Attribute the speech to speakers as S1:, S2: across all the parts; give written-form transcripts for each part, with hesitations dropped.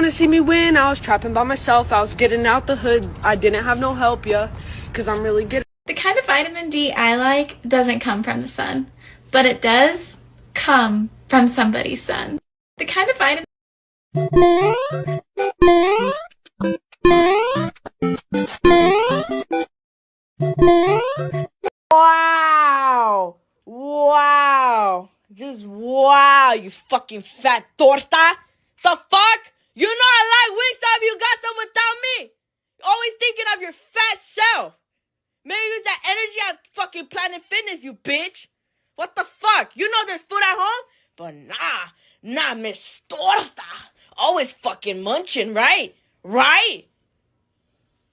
S1: to see me win. I was trapping by myself. I was getting out the hood. I didn't have no help, yeah, because I'm really good.
S2: The kind of vitamin D I like doesn't come from the sun, but it does come from somebody's son. The kind of vitamin...
S3: Wow! Wow! Just wow, you fucking fat torta! The fuck? You know I like Wingstop, you got some without me! Always thinking of your fat self! Maybe use that energy on fucking Planet Fitness, you bitch! What the fuck? You know there's food at home? But nah, Miss Torta! Always fucking munching, right? Right?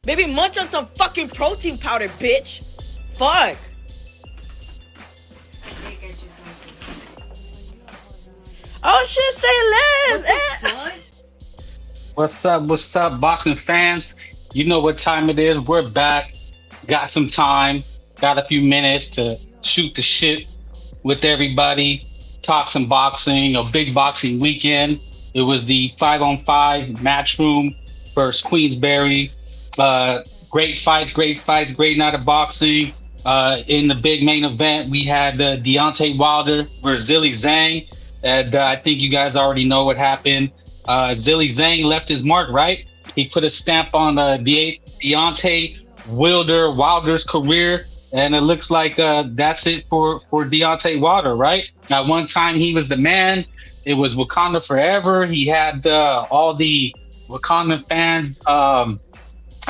S3: Maybe munch on some fucking protein powder, bitch! Fuck! Oh shit, say less!
S4: What's up, boxing fans? You know what time it is. We're back. Got some time. Got a few minutes to shoot the shit with everybody. Talk some boxing. A big boxing weekend. It was the 5-on-5 Matchroom versus Queensberry. Great fights, great night of boxing. In the big main event, we had Deontay Wilder versus Zhang. And I think you guys already know what happened. Zhang left his mark, right? He put a stamp on Deontay Wilder's career, and it looks like that's it for Deontay Wilder, right? At one time, he was the man. It was Wakanda forever. He had all the Wakanda fans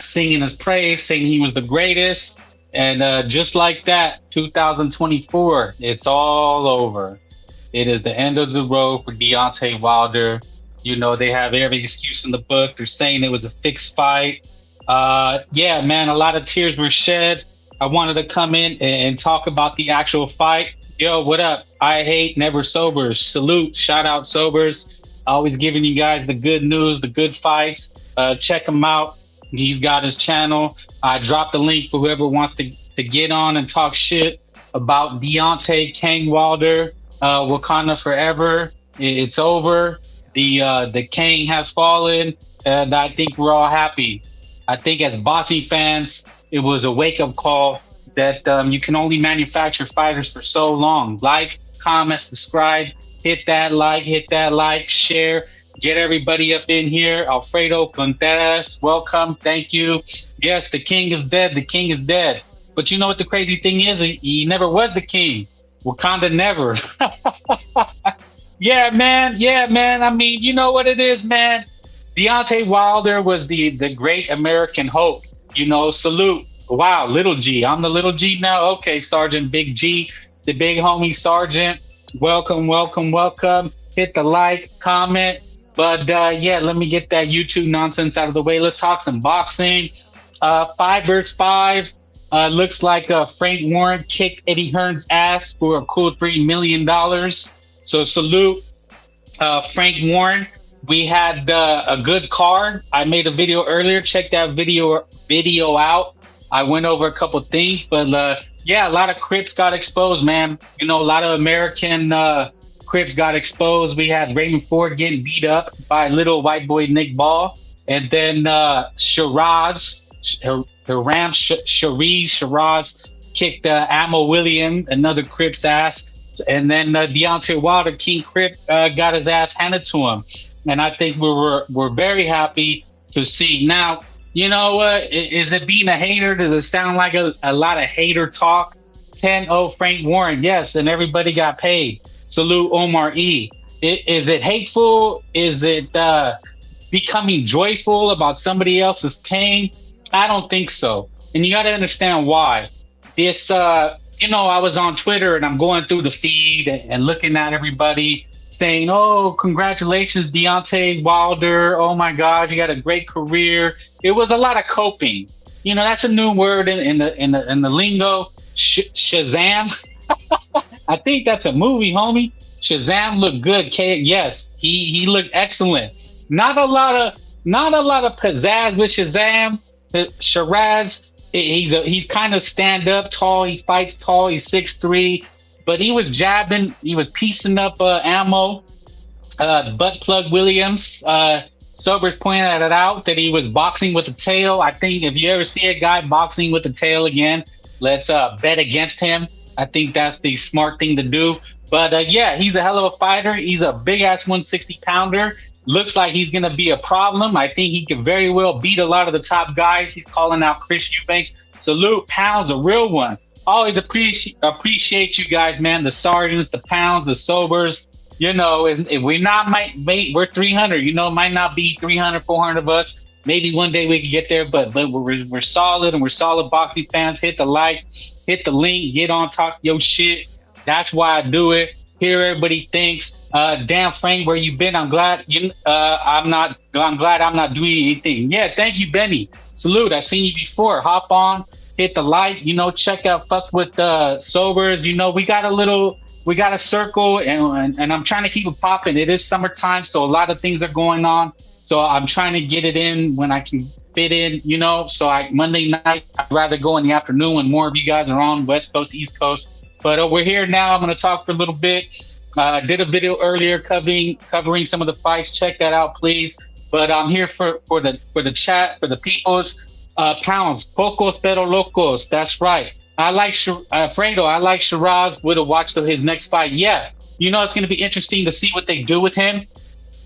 S4: singing his praise, saying he was the greatest. And just like that, 2024, it's all over. It is the end of the road for Deontay Wilder. You know, they have every excuse in the book. They're saying it was a fixed fight. Yeah, man, a lot of tears were shed. I wanted to come in and talk about the actual fight. Yo, what up? I hate never sobers. Salute, shout out sobers. Always giving you guys the good news, the good fights. Check him out. He's got his channel. I dropped the link for whoever wants to get on and talk shit about Deontay King Wilder. Wakanda forever. It's over. The king has fallen, and I think we're all happy. I think as boxing fans, it was a wake-up call that you can only manufacture fighters for so long. Like, comment, subscribe, hit that like, share, get everybody up in here. Alfredo Contreras, welcome, thank you. Yes, the king is dead. The king is dead. But you know what the crazy thing is? He never was the king. Wakanda never. Yeah, man. I mean, you know what it is, man. Deontay Wilder was the great American hope. You know, salute. Wow, little G. I'm the little G now. Okay, Sergeant Big G, the big homie Sergeant. Welcome. Hit the like, comment. But yeah, let me get that YouTube nonsense out of the way. Let's talk some boxing. 5 versus 5. Looks like Frank Warren kicked Eddie Hearn's ass for a cool $3 million. So salute Frank Warren. We had a good card. I made a video earlier. Check that video out. I went over a couple things, but yeah, a lot of Crips got exposed, man. You know, a lot of American Crips got exposed. We had Raymond Ford getting beat up by little white boy Nick Ball, and then Shiraz kicked Ammo William, another Crip's ass. And then Deontay Wilder, King Crip, got his ass handed to him. And I think we're very happy to see. Now, you know, is it being a hater? Does it sound like a lot of hater talk? 10-0 Frank Warren, yes, and everybody got paid. Salute Omar E. Is it hateful? Is it becoming joyful about somebody else's pain? I don't think so. And you got to understand why. This, you know, I was on Twitter and I'm going through the feed and looking at everybody saying, oh, congratulations, Deontay Wilder. Oh, my God, you got a great career. It was a lot of coping. You know, that's a new word in the lingo. Shazam. I think that's a movie, homie. Shazam looked good. Yes, he looked excellent. Not a lot of pizzazz with Shazam. Shiraz, he's kind of stand up tall. He fights tall. He's 6'3", but he was jabbing. He was piecing up Ammo, butt plug Williams. Sobers pointed it out that he was boxing with the tail. I think if you ever see a guy boxing with the tail again, let's bet against him. I think that's the smart thing to do. But yeah, he's a hell of a fighter. He's a big ass 160 pounder. Looks like he's going to be a problem. I think he could very well beat a lot of the top guys. He's calling out Chris Eubanks. Salute, Pound's a real one. Always appreciate you guys, man. The Sergeants, the Pounds, the Sobers. You know, if we're not, we're 300. You know, it might not be 300, 400 of us. Maybe one day we can get there, but we're solid, and we're solid boxing fans. Hit the like, hit the link, get on, talk your shit. That's why I do it. Hear everybody thinks. Damn Frank, where you been? I'm glad I'm glad I'm not doing anything. Yeah, thank you, Benny. Salute. I seen you before. Hop on, hit the like. You know, check out Fuck with Sobers. You know, we got a circle, and I'm trying to keep it popping. It is summertime, so a lot of things are going on. So I'm trying to get it in when I can fit in, you know. So Monday night, I'd rather go in the afternoon when more of you guys are on West Coast, East Coast. But we're here now. I'm going to talk for a little bit. Did a video earlier covering some of the fights. Check that out, please. But I'm here for the chat, for the peoples. Pounds, pocos pero locos. That's right. I like Fredo. I like Shiraz. Would have watched his next fight. Yeah, you know, it's going to be interesting to see what they do with him.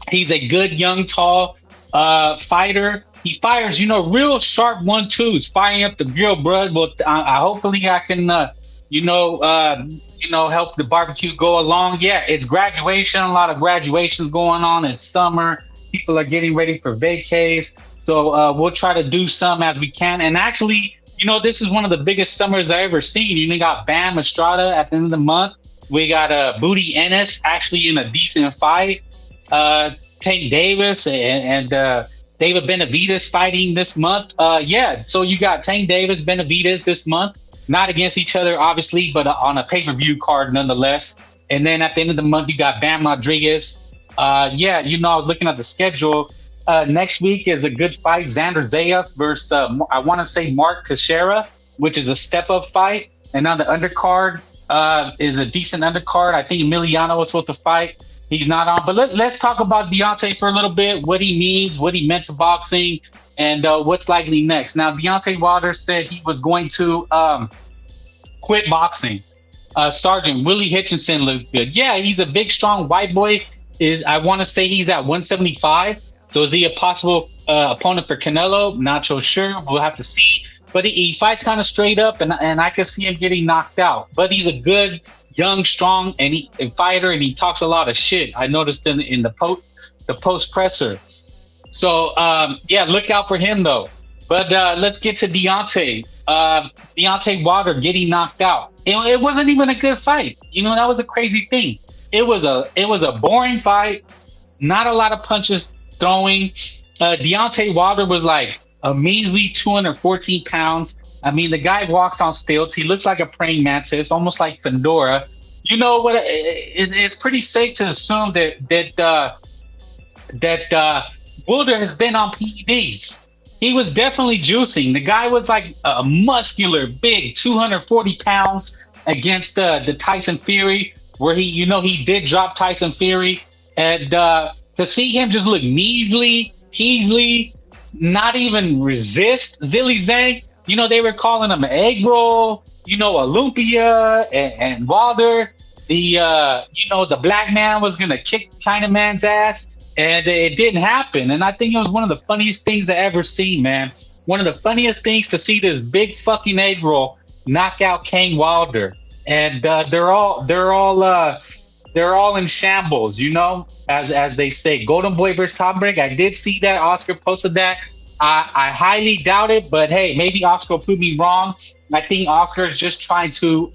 S4: He's a good, young, tall fighter. He fires, you know, real sharp 1-2s, firing up the grill, bro. But hopefully I can, help the barbecue go along. Yeah, it's graduation. A lot of graduations going on. It's summer. People are getting ready for vacays. So we'll try to do some as we can. And actually, you know, this is one of the biggest summers I ever seen. You got Bam Estrada at the end of the month. We got Booty Ennis actually in a decent fight. Tank Davis and David Benavidez fighting this month. Yeah, so you got Tank Davis, Benavidez this month. Not against each other, obviously, but on a pay-per-view card nonetheless. And then at the end of the month, you got Bam Rodriguez. Yeah, you know, I was looking at the schedule. Next week is a good fight. Xander Zayas versus, I want to say, Mark Teixeira, which is a step-up fight. And on the undercard is a decent undercard. I think Emiliano was supposed to fight. He's not on. But let's talk about Deontay for a little bit, what he means, what he meant to boxing, and what's likely next. Now, Deontay Wilder said he was going to quit boxing. Sergeant Willie Hitchinson looked good. Yeah, he's a big, strong white boy. I want to say he's at 175. So is he a possible opponent for Canelo? Not so sure. We'll have to see. But he fights kind of straight up, and I can see him getting knocked out. But he's a good, young, strong, and fighter, and he talks a lot of shit. I noticed in the post presser. So yeah, look out for him though. But let's get to Deontay. Deontay Wilder getting knocked out. It wasn't even a good fight. You know, that was a crazy thing. It was a boring fight. Not a lot of punches throwing. Deontay Wilder was like a measly 214 pounds. I mean, the guy walks on stilts. He looks like a praying mantis, almost like Fedora. You know what? It's pretty safe to assume that Wilder has been on PEDs. He was definitely juicing. The guy was like a muscular, big, 240 pounds against the Tyson Fury, where he did drop Tyson Fury. And to see him just look measly, not even resist Zilly Zhang. You know, they were calling him an egg roll, you know, Olympia and Wilder. The black man was going to kick Chinaman's ass, and it didn't happen. And I think it was one of the funniest things I ever seen, man. One of the funniest things to see this big fucking egg roll knock out Kane Wilder. And they're all in shambles, you know, as they say. Golden Boy versus Tom Brady. I did see that. Oscar posted that. I highly doubt it, but hey, maybe Oscar will prove me wrong. I think Oscar is just trying to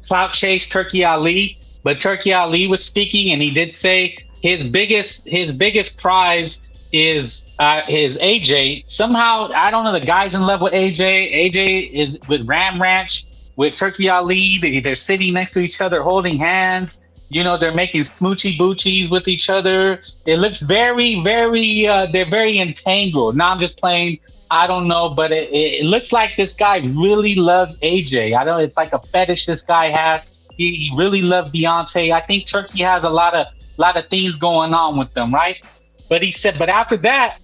S4: clout chase Turkey Ali, but Turkey Ali was speaking, and he did say his biggest prize is AJ. Somehow, I don't know, the guy's in love with AJ. AJ is with Ram Ranch with Turkey Ali. They're sitting next to each other, holding hands. You know, they're making smoochy boochies with each other. It looks very, very, they're very entangled. Now I'm just playing, I don't know, but it looks like this guy really loves AJ. I don't, it's like a fetish this guy has. He really loved Deontay. I think Turkey has a lot of things going on with them, right? But he said, but after that,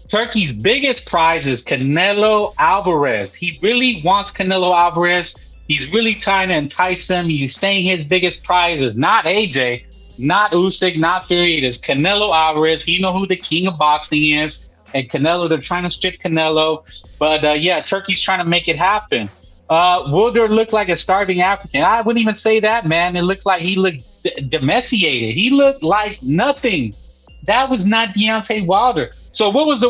S4: Turkey's biggest prize is Canelo Alvarez. He really wants Canelo Alvarez. He's really trying to entice him. He's saying his biggest prize is not AJ, not Usyk, not Fury. It is Canelo Alvarez. He know who the king of boxing is. And Canelo, they're trying to strip Canelo. But yeah, Turkey's trying to make it happen. Wilder looked like a starving African. I wouldn't even say that, man. It looked like he looked emaciated. He looked like nothing. That was not Deontay Wilder. So what was the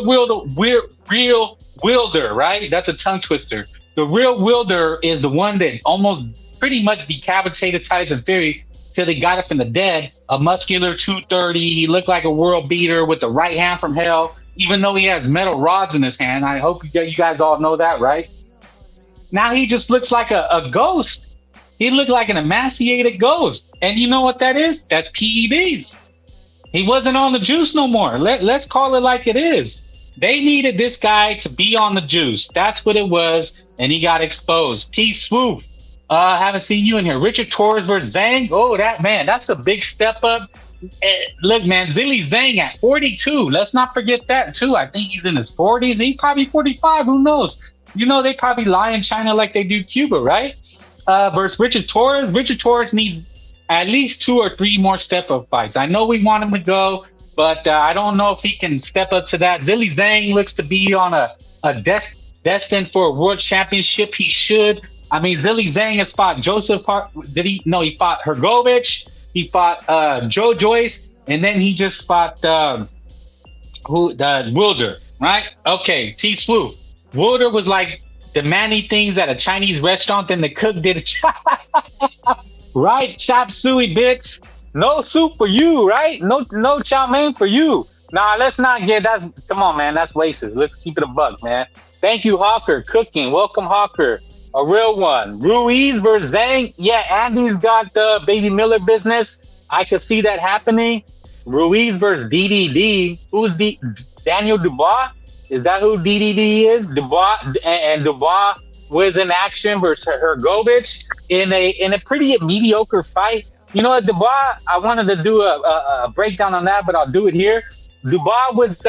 S4: real Wilder, right? That's a tongue twister. The real Wilder is the one that almost pretty much decapitated Tyson Fury till they got up in the dead. A muscular 230. He looked like a world beater with the right hand from hell, even though he has metal rods in his hand. I hope you guys all know that, right? Now he just looks like a ghost. He looked like an emaciated ghost. And you know what that is? That's PEDs. He wasn't on the juice no more. Let's call it like it is. They needed this guy to be on the juice. That's what it was, and he got exposed. T Swoop, haven't seen you in here. Richard Torres versus Zhang. Oh, that's a big step up. Look, man, Zhilei Zhang at 42. Let's not forget that, too. I think he's in his 40s. He's probably 45. Who knows? You know, they probably lie in China like they do Cuba, right? Versus Richard Torres. Richard Torres needs at least 2 or 3 more step-up fights. I know we want him to go, but I don't know if he can step up to that. Zhilei Zhang looks to be on a destined for a world championship. He should. I mean, Zhilei Zhang has fought Joseph. He fought Hrgovic. He fought Joe Joyce, and then he just fought Wilder, right? Okay, T Swoop. Wilder was like demanding things at a Chinese restaurant, then the cook did a right, chop suey, bitch. No soup for you, right? No chow mein for you. Nah, let's not get come on, man. That's racist. Let's keep it a buck, man. Thank you, Hawker. Cooking. Welcome, Hawker. A real one. Ruiz versus Zhang. Yeah, Andy's got the Baby Miller business. I could see that happening. Ruiz versus DDD. Who's Daniel Dubois? Is that who DDD is? Dubois and Dubois was in action versus Hrgovic in a pretty mediocre fight. You know what, Dubois, I wanted to do a breakdown on that, but I'll do it here. Dubois was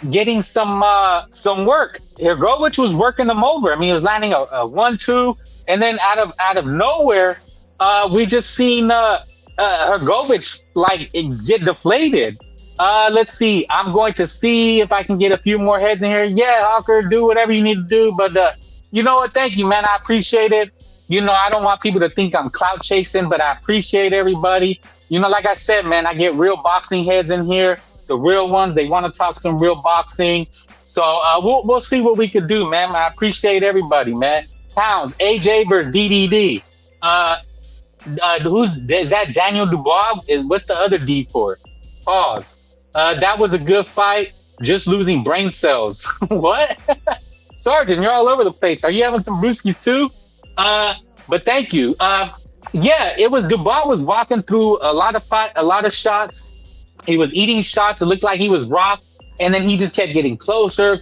S4: getting some work. Hrgovic was working him over. I mean, he was landing a 1-2, and then out of nowhere, we just seen Hrgovic like get deflated. Let's see. I'm going to see if I can get a few more heads in here. Yeah, Hawker, do whatever you need to do, but you know what? Thank you, man. I appreciate it. You know, I don't want people to think I'm clout chasing, but I appreciate everybody. You know, like I said, man, I get real boxing heads in here, the real ones. They want to talk some real boxing. So we'll see what we could do, man. I appreciate everybody, man. Pounds, AJ versus DDD. Is that Daniel Dubois? What's the other D for? Pause. That was a good fight. Just losing brain cells. What? Sergeant, you're all over the place. Are you having some brewskis too? But thank you. Yeah, it was Dubois was walking through a lot of shots. He was eating shots. It looked like he was rocked, and then he just kept getting closer.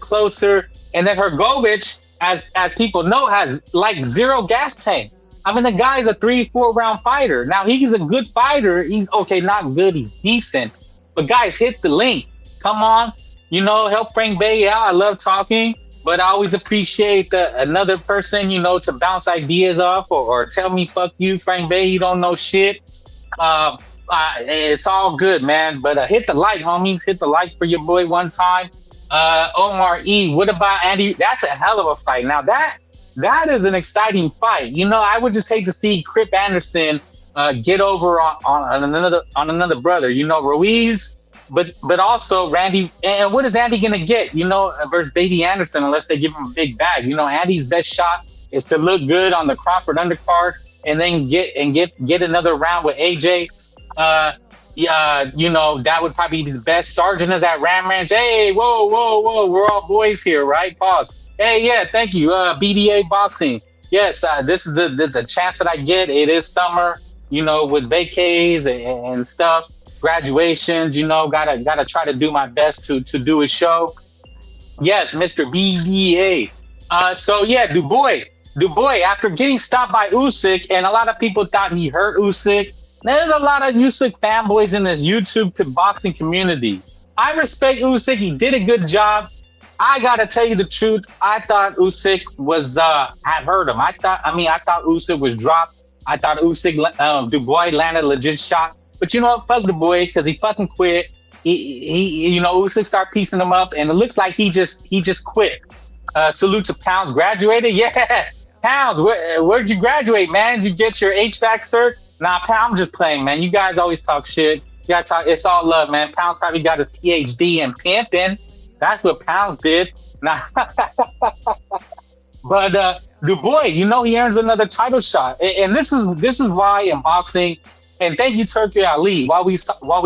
S4: And then Hrgovic, as people know, has like 0 gas tank. I mean, the guy's a 3-4 round fighter. Now he's a good fighter. He's okay, not good. He's decent. But guys, hit the link. Come on, you know, help Frank Bay out. I love talking. But I always appreciate another person, you know, to bounce ideas off or tell me, fuck you, Frank Bay, you don't know shit. It's all good, man. But hit the like, homies. Hit the like for your boy one time. Omar E., what about Andy? That's a hell of a fight. Now, that is an exciting fight. You know, I would just hate to see Crip Anderson get over on another brother. You know, Ruiz. But also Randy, and what is Andy gonna get? You know, versus Baby Anderson, unless they give him a big bag. You know, Andy's best shot is to look good on the Crawford undercard, and then get another round with AJ. You know, that would probably be the best. Sergeant is at Ram Ranch. Hey, whoa, we're all boys here, right? Pause. Hey, yeah, thank you. BDA Boxing. Yes, this is the chance that I get. It is summer, you know, with vacays and stuff. Graduations, you know, gotta try to do my best to do a show. Yes, Mr. BDA. So yeah, Dubois, after getting stopped by Usyk, and a lot of people thought he hurt Usyk. There's a lot of Usyk fanboys in this YouTube boxing community. I respect Usyk. He did a good job. I gotta tell you the truth. I thought Usyk was had hurt him. I thought Usyk was dropped. I thought Usyk Dubois landed a legit shot. But you know what? Fuck Dubois because he fucking quit. Usyk started piecing him up, and it looks like he just quit. Salute to Pounds. Graduated? Yeah. Pounds, where'd you graduate, man? Did you get your HVAC cert? Nah, Pound, I'm just playing, man. You guys always talk shit. You gotta talk. It's all love, man. Pounds probably got his PhD in pimping. That's what Pounds did. Nah. But Dubois, he earns another title shot, and this is why in boxing. And thank you, Turki Ali. While we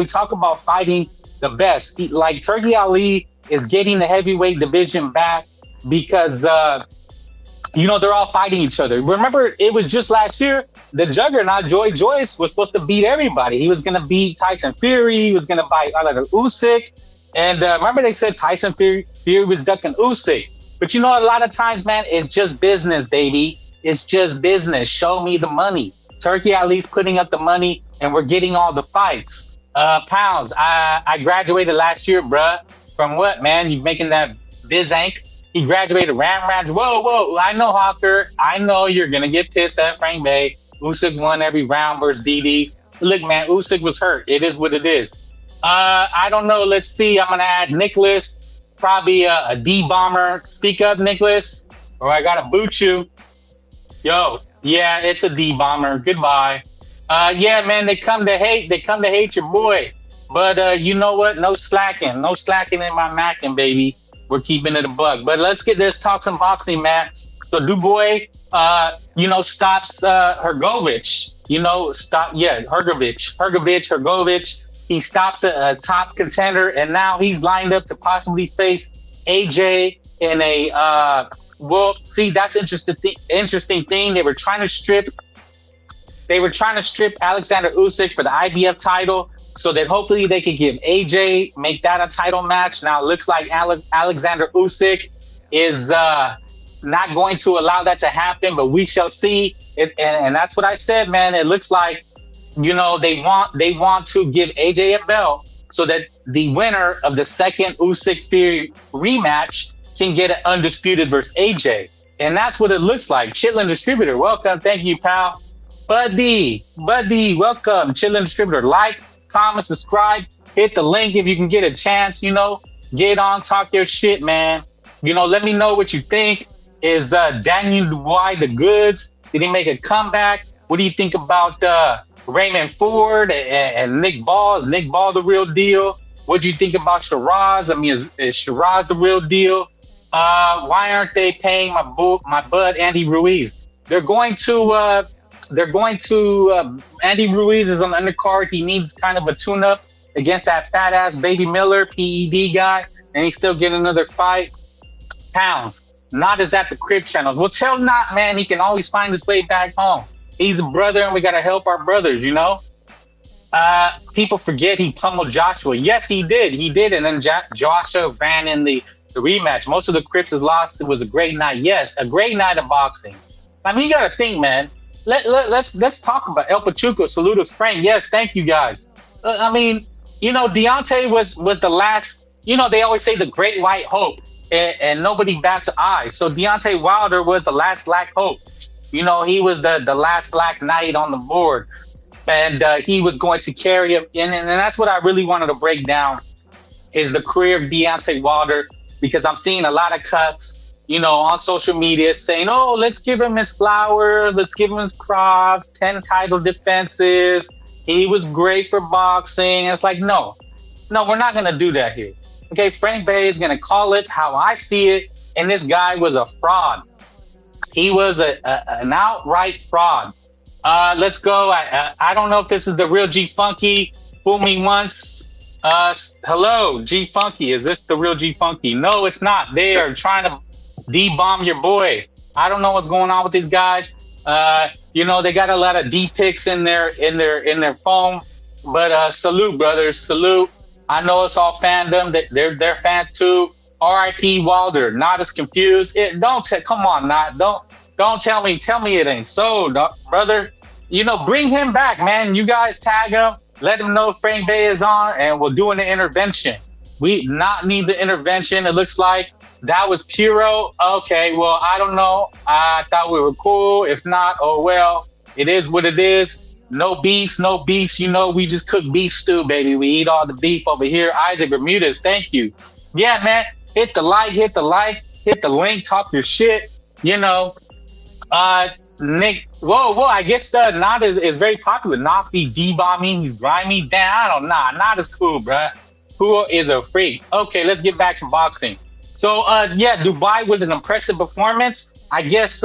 S4: talk about fighting the best, like Turki Ali is getting the heavyweight division back because they're all fighting each other. Remember, it was just last year the juggernaut Joy Joyce was supposed to beat everybody. He was going to beat Tyson Fury. He was going to fight Usyk. And remember, they said Tyson Fury was ducking Usyk. But a lot of times, man, it's just business, baby. It's just business. Show me the money. Turki Ali's putting up the money, and we're getting all the fights. Pounds, I graduated last year, bruh. From what, man? You making that Bizank? He graduated Ram. Whoa. I know, Hawker. I know you're going to get pissed at Frank Bay. Usyk won every round versus DD. Look, man, Usyk was hurt. It is what it is. I don't know. Let's see. I'm going to add Nicholas. Probably a D-bomber. Speak up, Nicholas, or I got to boot you. Yo, yeah, it's a D-bomber. Goodbye. Yeah, man, they come to hate. They come to hate your boy. But you know what? No slacking. No slacking in my macking, baby. We're keeping it a buck. But let's get this talk some boxing, man. So Dubois, stops Hrgovic. Hrgovic. He stops a top contender, and now he's lined up to possibly face AJ in a that's interesting thing. They were trying to strip Alexander Usyk for the IBF title, so that hopefully they could give AJ, make that a title match. Now it looks like Alexander Usyk is not going to allow that to happen, but we shall see. And that's what I said, man. It looks like they want to give AJ a belt so that the winner of the second Usyk Fury rematch can get an undisputed versus AJ. And that's what it looks like. Chitlin Distributor, welcome. Thank you, pal. Buddy, welcome. Chitlin Distributor, like, comment, subscribe, hit the link if you can get a chance, get on, talk your shit, man. Let me know what you think. Is Daniel Dubois the goods? Did he make a comeback? What do you think about Raymond Ford and Nick Ball? Is Nick Ball the real deal? What do you think about Shiraz? I mean, is Shiraz the real deal? Why aren't they paying my bud Andy Ruiz? They're going to Andy Ruiz is on the undercard. He needs kind of a tune-up against that fat ass Baby Miller PED guy, and he's still getting another fight. Pounds. Not is at the crib channels. Well, tell Not, man, he can always find his way back home. He's a brother, and we got to help our brothers, People forget he pummeled Joshua. Yes, he did. And then Joshua ran in the rematch. Most of the Crips has lost. It was a great night. Yes, a great night of boxing. I mean, you got to think, man. Let's talk about El Pachuco. Saludos, Frank. Yes, thank you, guys. Deontay was the last. They always say the great white hope. And nobody bats an eye. So Deontay Wilder was the last black hope. He was the last black knight on the board. And he was going to carry him in. And that's what I really wanted to break down is the career of Deontay Wilder, because I'm seeing a lot of cuts, on social media saying, oh, let's give him his flowers. Let's give him his props, 10 title defenses. He was great for boxing. And it's like, no, we're not going to do that here. Okay, Frank Bay is going to call it how I see it, and this guy was a fraud. He was an outright fraud. Let's go. I don't know if this is the real G Funky. Fool me once. Hello, G Funky. Is this the real G Funky? No, it's not. They are trying to D-bomb your boy. I don't know what's going on with these guys. They got a lot of D pics in their phone. But salute, brothers. Salute. I know it's all fandom. That they're fans too. R.I.P. Wilder. Not as confused. Come on, not don't tell me it ain't so, brother. Bring him back, man. You guys tag him. Let him know Frank Bay is on, and we'll do an intervention. We not need the intervention. It looks like that was Puro. Okay, well, I don't know. I thought we were cool. If not, oh well. It is what it is. No beefs, no beefs. You know, we just cook beef stew, baby. We eat all the beef over here. Isaac Bermudez, thank you. Yeah, man. Hit the like, hit the like, hit the link, talk your shit. You know, Nick, whoa, I guess the Not is very popular. Not be D-bombing, he's grimy. Damn, I don't know. Not as cool, bruh. Who is a freak? Okay, let's get back to boxing. So, yeah, Dubai with an impressive performance. I guess,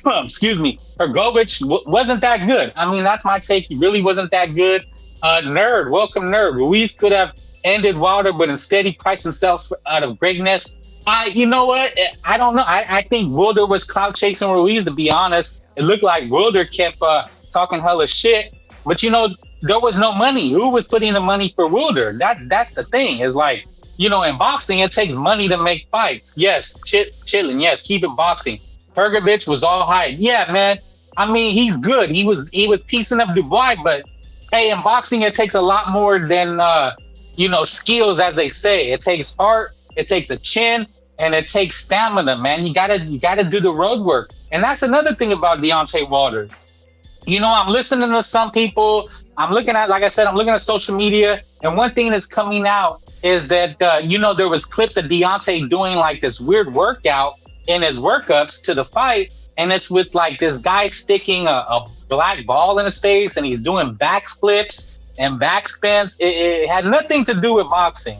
S4: excuse me, Hergovich wasn't that good. I mean, that's my take. He really wasn't that good. Nerd, welcome, Nerd. Ruiz could have ended Wilder, but instead he priced himself out of greatness. You know what? I don't know. I think Wilder was clout chasing Ruiz, to be honest. It looked like Wilder kept talking hella shit, but you know, there was no money. Who was putting the money for Wilder? That's the thing. Is like, you know, in boxing, it takes money to make fights. Yes, chilling. Yes, keep it boxing. Hergovich was all hype. Yeah, man. I mean, he's good. He was piecing up Dubois, but hey, in boxing, it takes a lot more than you know, skills, as they say. It takes heart, it takes a chin, and it takes stamina, man. You gotta do the road work. And that's another thing about Deontay Wilder. You know, I'm listening to some people. I'm looking at, like I said, I'm looking at social media, and one thing that's coming out is that you know, there was clips of Deontay doing like this weird workout in his workups to the fight, and it's with like this guy sticking a black ball in his face, and he's doing back flips and backspins. It had nothing to do with boxing.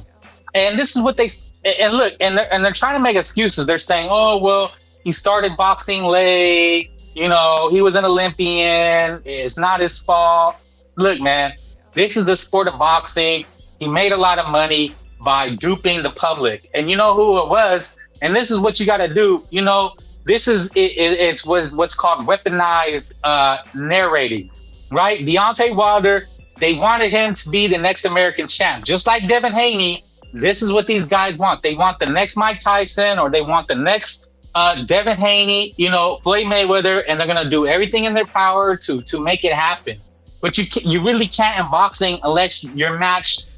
S4: And this is what they and look, and they're trying to make excuses. They're saying, oh well, he started boxing late. You know, he was an Olympian. It's not his fault. Look, man, this is the sport of boxing. He made a lot of money by duping the public, and you know who it was. And this is what you got to do. You know, this is it's what's called weaponized narrating, right? Deontay Wilder, they wanted him to be the next American champ, just like Devin Haney. This is what these guys want. They want the next Mike Tyson, or they want the next Devin Haney, you know, Floyd Mayweather, and they're gonna do everything in their power to make it happen. But you really can't in boxing unless you're matched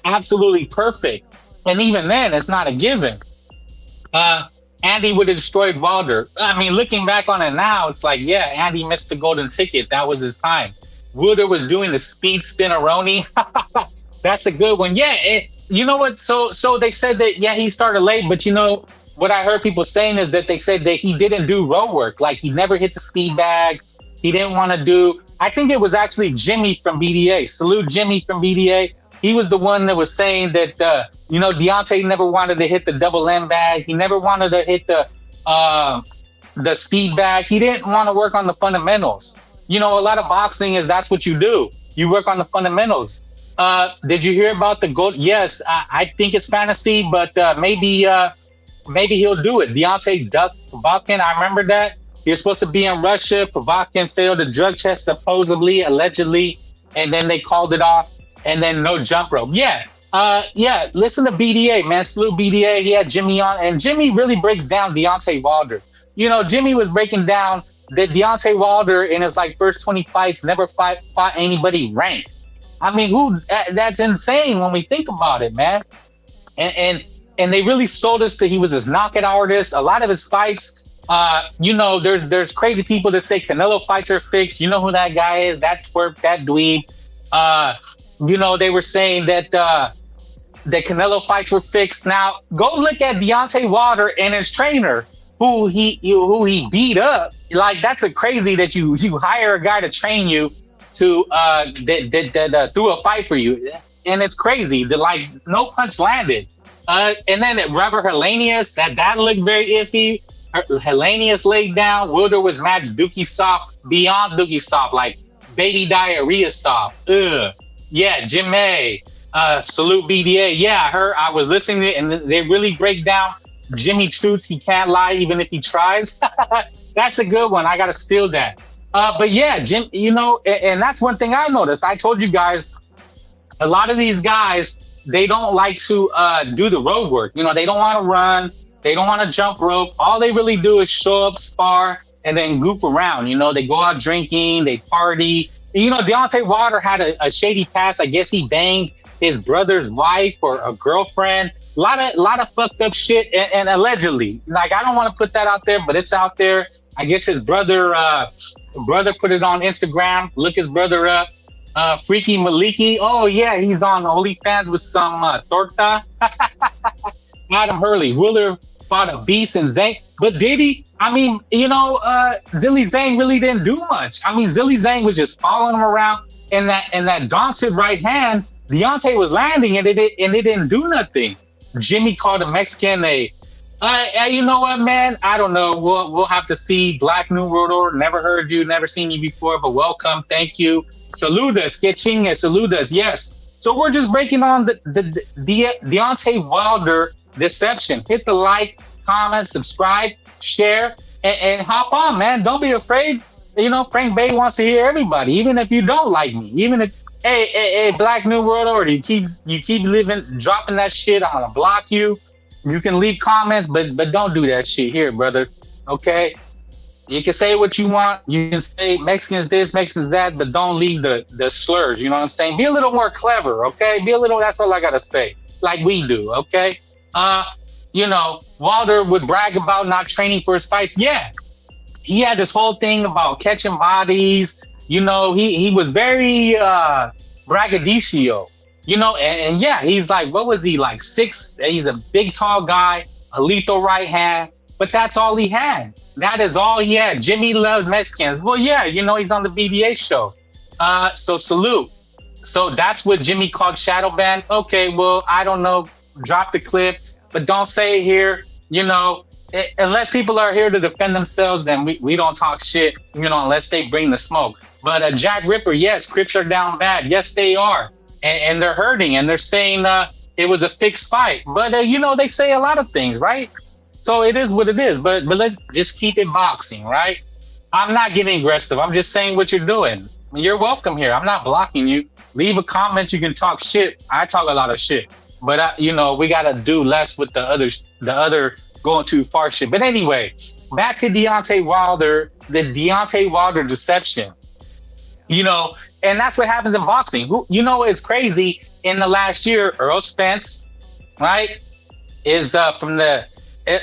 S4: absolutely perfect, and even then, it's not a given. Andy would have destroyed Wilder. I mean, looking back on it now, it's like, yeah, Andy missed the golden ticket. That was his time. Wilder was doing the speed spin-a-roni. That's a good one. Yeah, you know what? So they said that, yeah, he started late, but you know, what I heard people saying is that they said that he didn't do road work. Like, he never hit the speed bag. He didn't want to do, I think it was actually Jimmy from BDA. Salute Jimmy from BDA. He was the one that was saying that, you know, Deontay never wanted to hit the double M bag. He never wanted to hit the speed bag. He didn't want to work on the fundamentals. You know, a lot of boxing is that's what you do. You work on the fundamentals. Did you hear about the gold? Yes, I think it's fantasy, but maybe he'll do it. Deontay ducked Provokin. I remember that. He was supposed to be in Russia. Provokin failed a drug test, supposedly, allegedly, and then they called it off, and then no jump rope. Yeah, listen to BDA, man. Salute BDA. He had Jimmy on, and Jimmy really breaks down Deontay Wilder. You know, Jimmy was breaking down that Deontay Wilder, in his like first 20 fights, never fought anybody ranked. I mean, that's insane when we think about it, man. And they really sold us that he was this knockout artist. A lot of his fights, you know, there's crazy people that say Canelo fights are fixed. You know who that guy is? That twerp, that dweeb. You know, they were saying that the Canelo fights were fixed. Now, go look at Deontay Wilder and his trainer, who he beat up. Like, that's a crazy that you hire a guy to train you to that threw a fight for you, and it's crazy that like no punch landed. And then Robert Helenius, that looked very iffy. Helenius laid down. Wilder was matched Dookie soft, beyond Dookie soft, like baby diarrhea soft. Ugh. Yeah, Jim May. Salute BDA. Yeah, I was listening to it, and they really break down Jimmy Truths. He can't lie even if he tries. That's a good one. I gotta steal that. But yeah, Jim, you know, and that's one thing I noticed. I told you guys, a lot of these guys, they don't like to do the road work. You know, they don't want to run. They don't want to jump rope. All they really do is show up, spar, and then goof around. You know, they go out drinking, they party. You know, Deontay Wilder had a shady past. I guess he banged his brother's wife or a girlfriend. A lot of fucked up shit, and allegedly, like I don't want to put that out there, but it's out there. I guess his brother put it on Instagram. Look his brother up. Freaky Maliki. Oh yeah, he's on OnlyFans with some torta. Adam Hurley. Willer fought a beast and Zhang. But did he? I mean, you know, Zilly Zhang really didn't do much. I mean, Zilly Zhang was just following him around, and that daunted right hand, Deontay was landing, and it didn't do nothing. Jimmy called a Mexican you know what, man? I don't know. We'll have to see. Black New World Order. Never heard you, never seen you before, but welcome. Thank you. Saludas, que chingue, saludas. Yes. So we're just breaking on the Deontay Wilder deception. Hit the like, comment, subscribe, share, and hop on, man. Don't be afraid. You know, Frank Bay wants to hear everybody, even if you don't like me. Even if, hey, Black New World Order, you keep dropping that shit. I'm gonna block you. You can leave comments, but don't do that shit here, brother. Okay? You can say what you want. You can say Mexicans this, Mexicans that, but don't leave the slurs. You know what I'm saying? Be a little more clever, okay? That's all I gotta say. Like we do, okay? You know, Wilder would brag about not training for his fights. Yeah. He had this whole thing about catching bodies. You know, he was very braggadocio. You know, and yeah, he's like, what was he, like 6'? He's a big, tall guy, a lethal right hand, but that's all he had. That is all he had. Jimmy loves Mexicans. Well, yeah, you know, he's on the BDA show. So salute. So that's what Jimmy called shadow ban. Okay, well, I don't know. Drop the clip, but don't say it here. You know, unless people are here to defend themselves, then we don't talk shit, you know, unless they bring the smoke. But Jack Ripper, yes, Crips are down bad. Yes, they are. And they're hurting, and they're saying it was a fixed fight. But, you know, they say a lot of things, right? So it is what it is. But let's just keep it boxing, right? I'm not getting aggressive. I'm just saying what you're doing. You're welcome here. I'm not blocking you. Leave a comment. You can talk shit. I talk a lot of shit. But, you know, we got to do less with the other going too far shit. But anyway, back to Deontay Wilder, the Deontay Wilder deception. You know, and that's what happens in boxing. You know, it's crazy. In the last year, Earl Spence, right, is from the,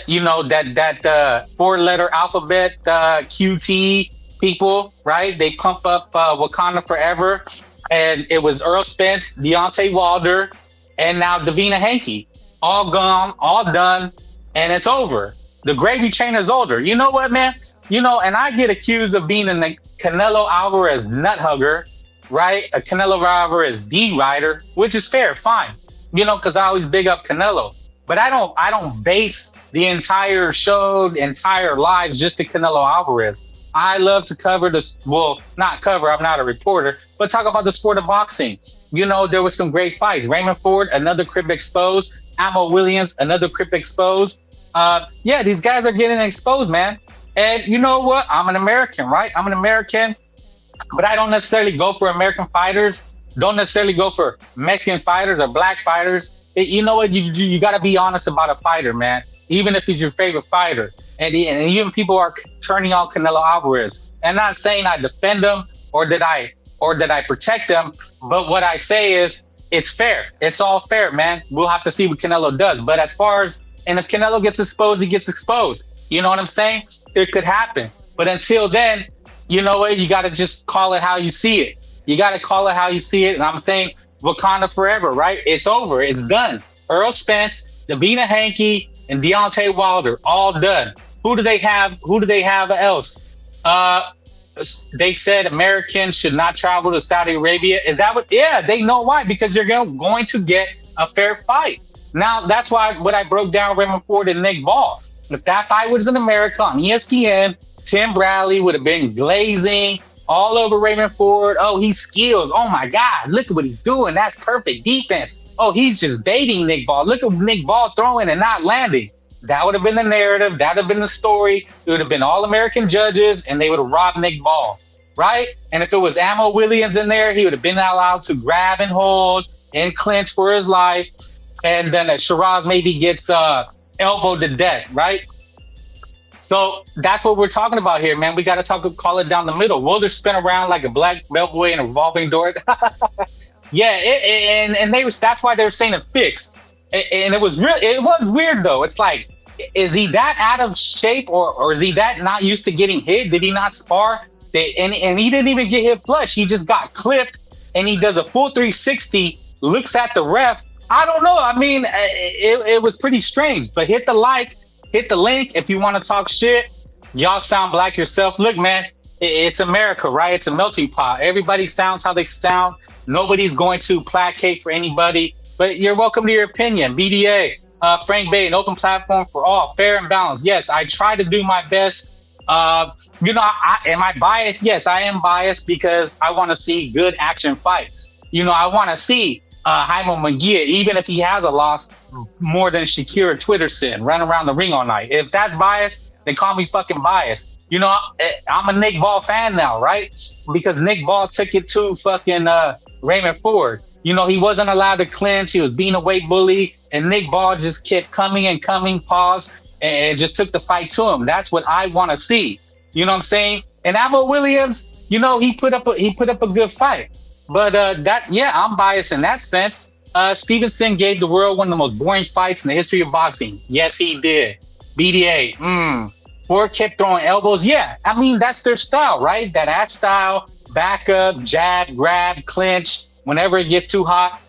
S4: you know, that 4-letter alphabet QT people, right? They pump up Wakanda Forever, and it was Earl Spence, Deontay Wilder, and now Davina Hanke. All gone, all done, and it's over. The gravy train is older. You know what, man? You know, and I get accused of being in the Canelo Alvarez nut hugger, right? A Canelo Alvarez D rider, which is fair, fine. You know, because I always big up Canelo. But I don't base the entire show, the entire lives just to Canelo Alvarez. I love to cover this, well, not cover, I'm not a reporter, but talk about the sport of boxing. You know, there was some great fights. Raymond Ford, another crip exposed. Amo Williams, another crip exposed. Yeah, these guys are getting exposed, man. And you know what? I'm an American, right? I'm an American, but I don't necessarily go for American fighters. Don't necessarily go for Mexican fighters or black fighters. You know what? You got to be honest about a fighter, man. Even if he's your favorite fighter. And even people are turning on Canelo Alvarez. And not saying I defend him or that I protect him, but what I say is it's fair. It's all fair, man. We'll have to see what Canelo does. But as far as, and if Canelo gets exposed, he gets exposed. You know what I'm saying? It could happen. But until then, you know what? You got to just call it how you see it. You got to call it how you see it. And I'm saying Wakanda Forever, right? It's over. It's done. Earl Spence, Davina Hanke, and Deontay Wilder, all done. Who do they have? Who do they have else? They said Americans should not travel to Saudi Arabia. Is that what? Yeah, they know why. Because you're going to get a fair fight. Now, that's why what I broke down Raymond Ford and Nick Ball. If that fight was in America on ESPN, Tim Bradley would have been glazing all over Raymond Ford. Oh, he's skilled. Oh, my God. Look at what he's doing. That's perfect defense. Oh, he's just baiting Nick Ball. Look at Nick Ball throwing and not landing. That would have been the narrative. That would have been the story. It would have been all American judges, and they would have robbed Nick Ball, right? And if it was Amo Williams in there, he would have been allowed to grab and hold and clinch for his life. And then Shiraz maybe gets elbowed to death, right? So that's what we're talking about here, man. We got to call it down the middle. Wilder spin around like a black bellboy in a revolving door. Yeah, and they was that's why they were saying it fixed, and it was real. It was weird though. It's like, is he that out of shape, or is he that not used to getting hit? Did he not spar? And he didn't even get hit flush. He just got clipped, and he does a full 360, looks at the ref. I don't know. I mean, it was pretty strange. But hit the link if you want to talk shit. Y'all sound black yourself. Look, man, it's America, right? It's a melting pot. Everybody sounds how they sound. Nobody's going to placate for anybody, but you're welcome to your opinion. BDA, Frank Bay, an open platform for all, fair and balanced. Yes, I try to do my best. Am I biased? Yes, I am biased because I want to see good action fights. I want to see Jaime Munguia, even if he has a loss, more than Shakira Twitterson, run around the ring all night. If that's biased, then call me fucking biased. I'm a Nick Ball fan now, right? Because Nick Ball took it to fucking Raymond Ford. He wasn't allowed to clinch. He was being a weight bully, and Nick Ball just kept coming and coming, pause, and just took the fight to him. That's what I want to see. You know what I'm saying? And Avo Williams, he put up a good fight. But I'm biased in that sense. Stevenson gave the world one of the most boring fights in the history of boxing. Yes, he did. BDA, Ford kept throwing elbows. Yeah, I mean, that's their style, right? That ass style, back up, jab, grab, clinch, whenever it gets too hot.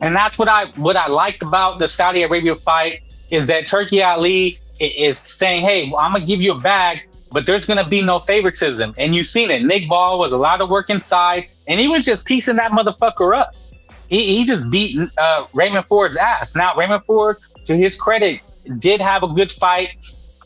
S4: And that's what I liked about the Saudi Arabia fight, is that Turki Ali is saying, hey, I'm going to give you a bag, but there's going to be no favoritism. And you've seen it. Nick Ball was allowed to work inside, and he was just piecing that motherfucker up. He just beat Raymond Ford's ass. Now, Raymond Ford, to his credit, did have a good fight,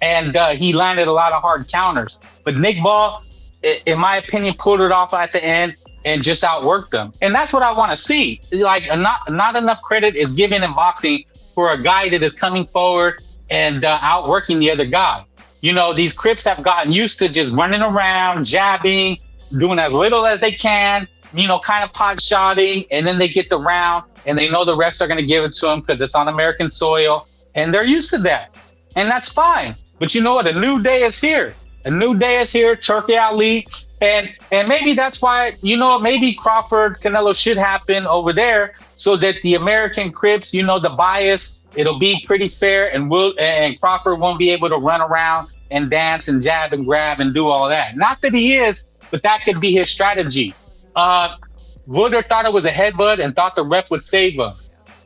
S4: and he landed a lot of hard counters. But Nick Ball, in my opinion, pulled it off at the end and just outworked them. And that's what I want to see. Like, not enough credit is given in boxing for a guy that is coming forward and outworking the other guy. These Crips have gotten used to just running around, jabbing, doing as little as they can, kind of pot shotting, and then they get the round, and they know the refs are going to give it to them because it's on American soil, and they're used to that. And that's fine. But you know what? A new day is here. A new day is here, Turki Ali. And maybe that's why, maybe Crawford, Canelo should happen over there so that the American Crips, the bias, it'll be pretty fair, and Crawford won't be able to run around and dance and jab and grab and do all that. Not that he is, but that could be his strategy. Wilder thought it was a headbutt and thought the ref would save him.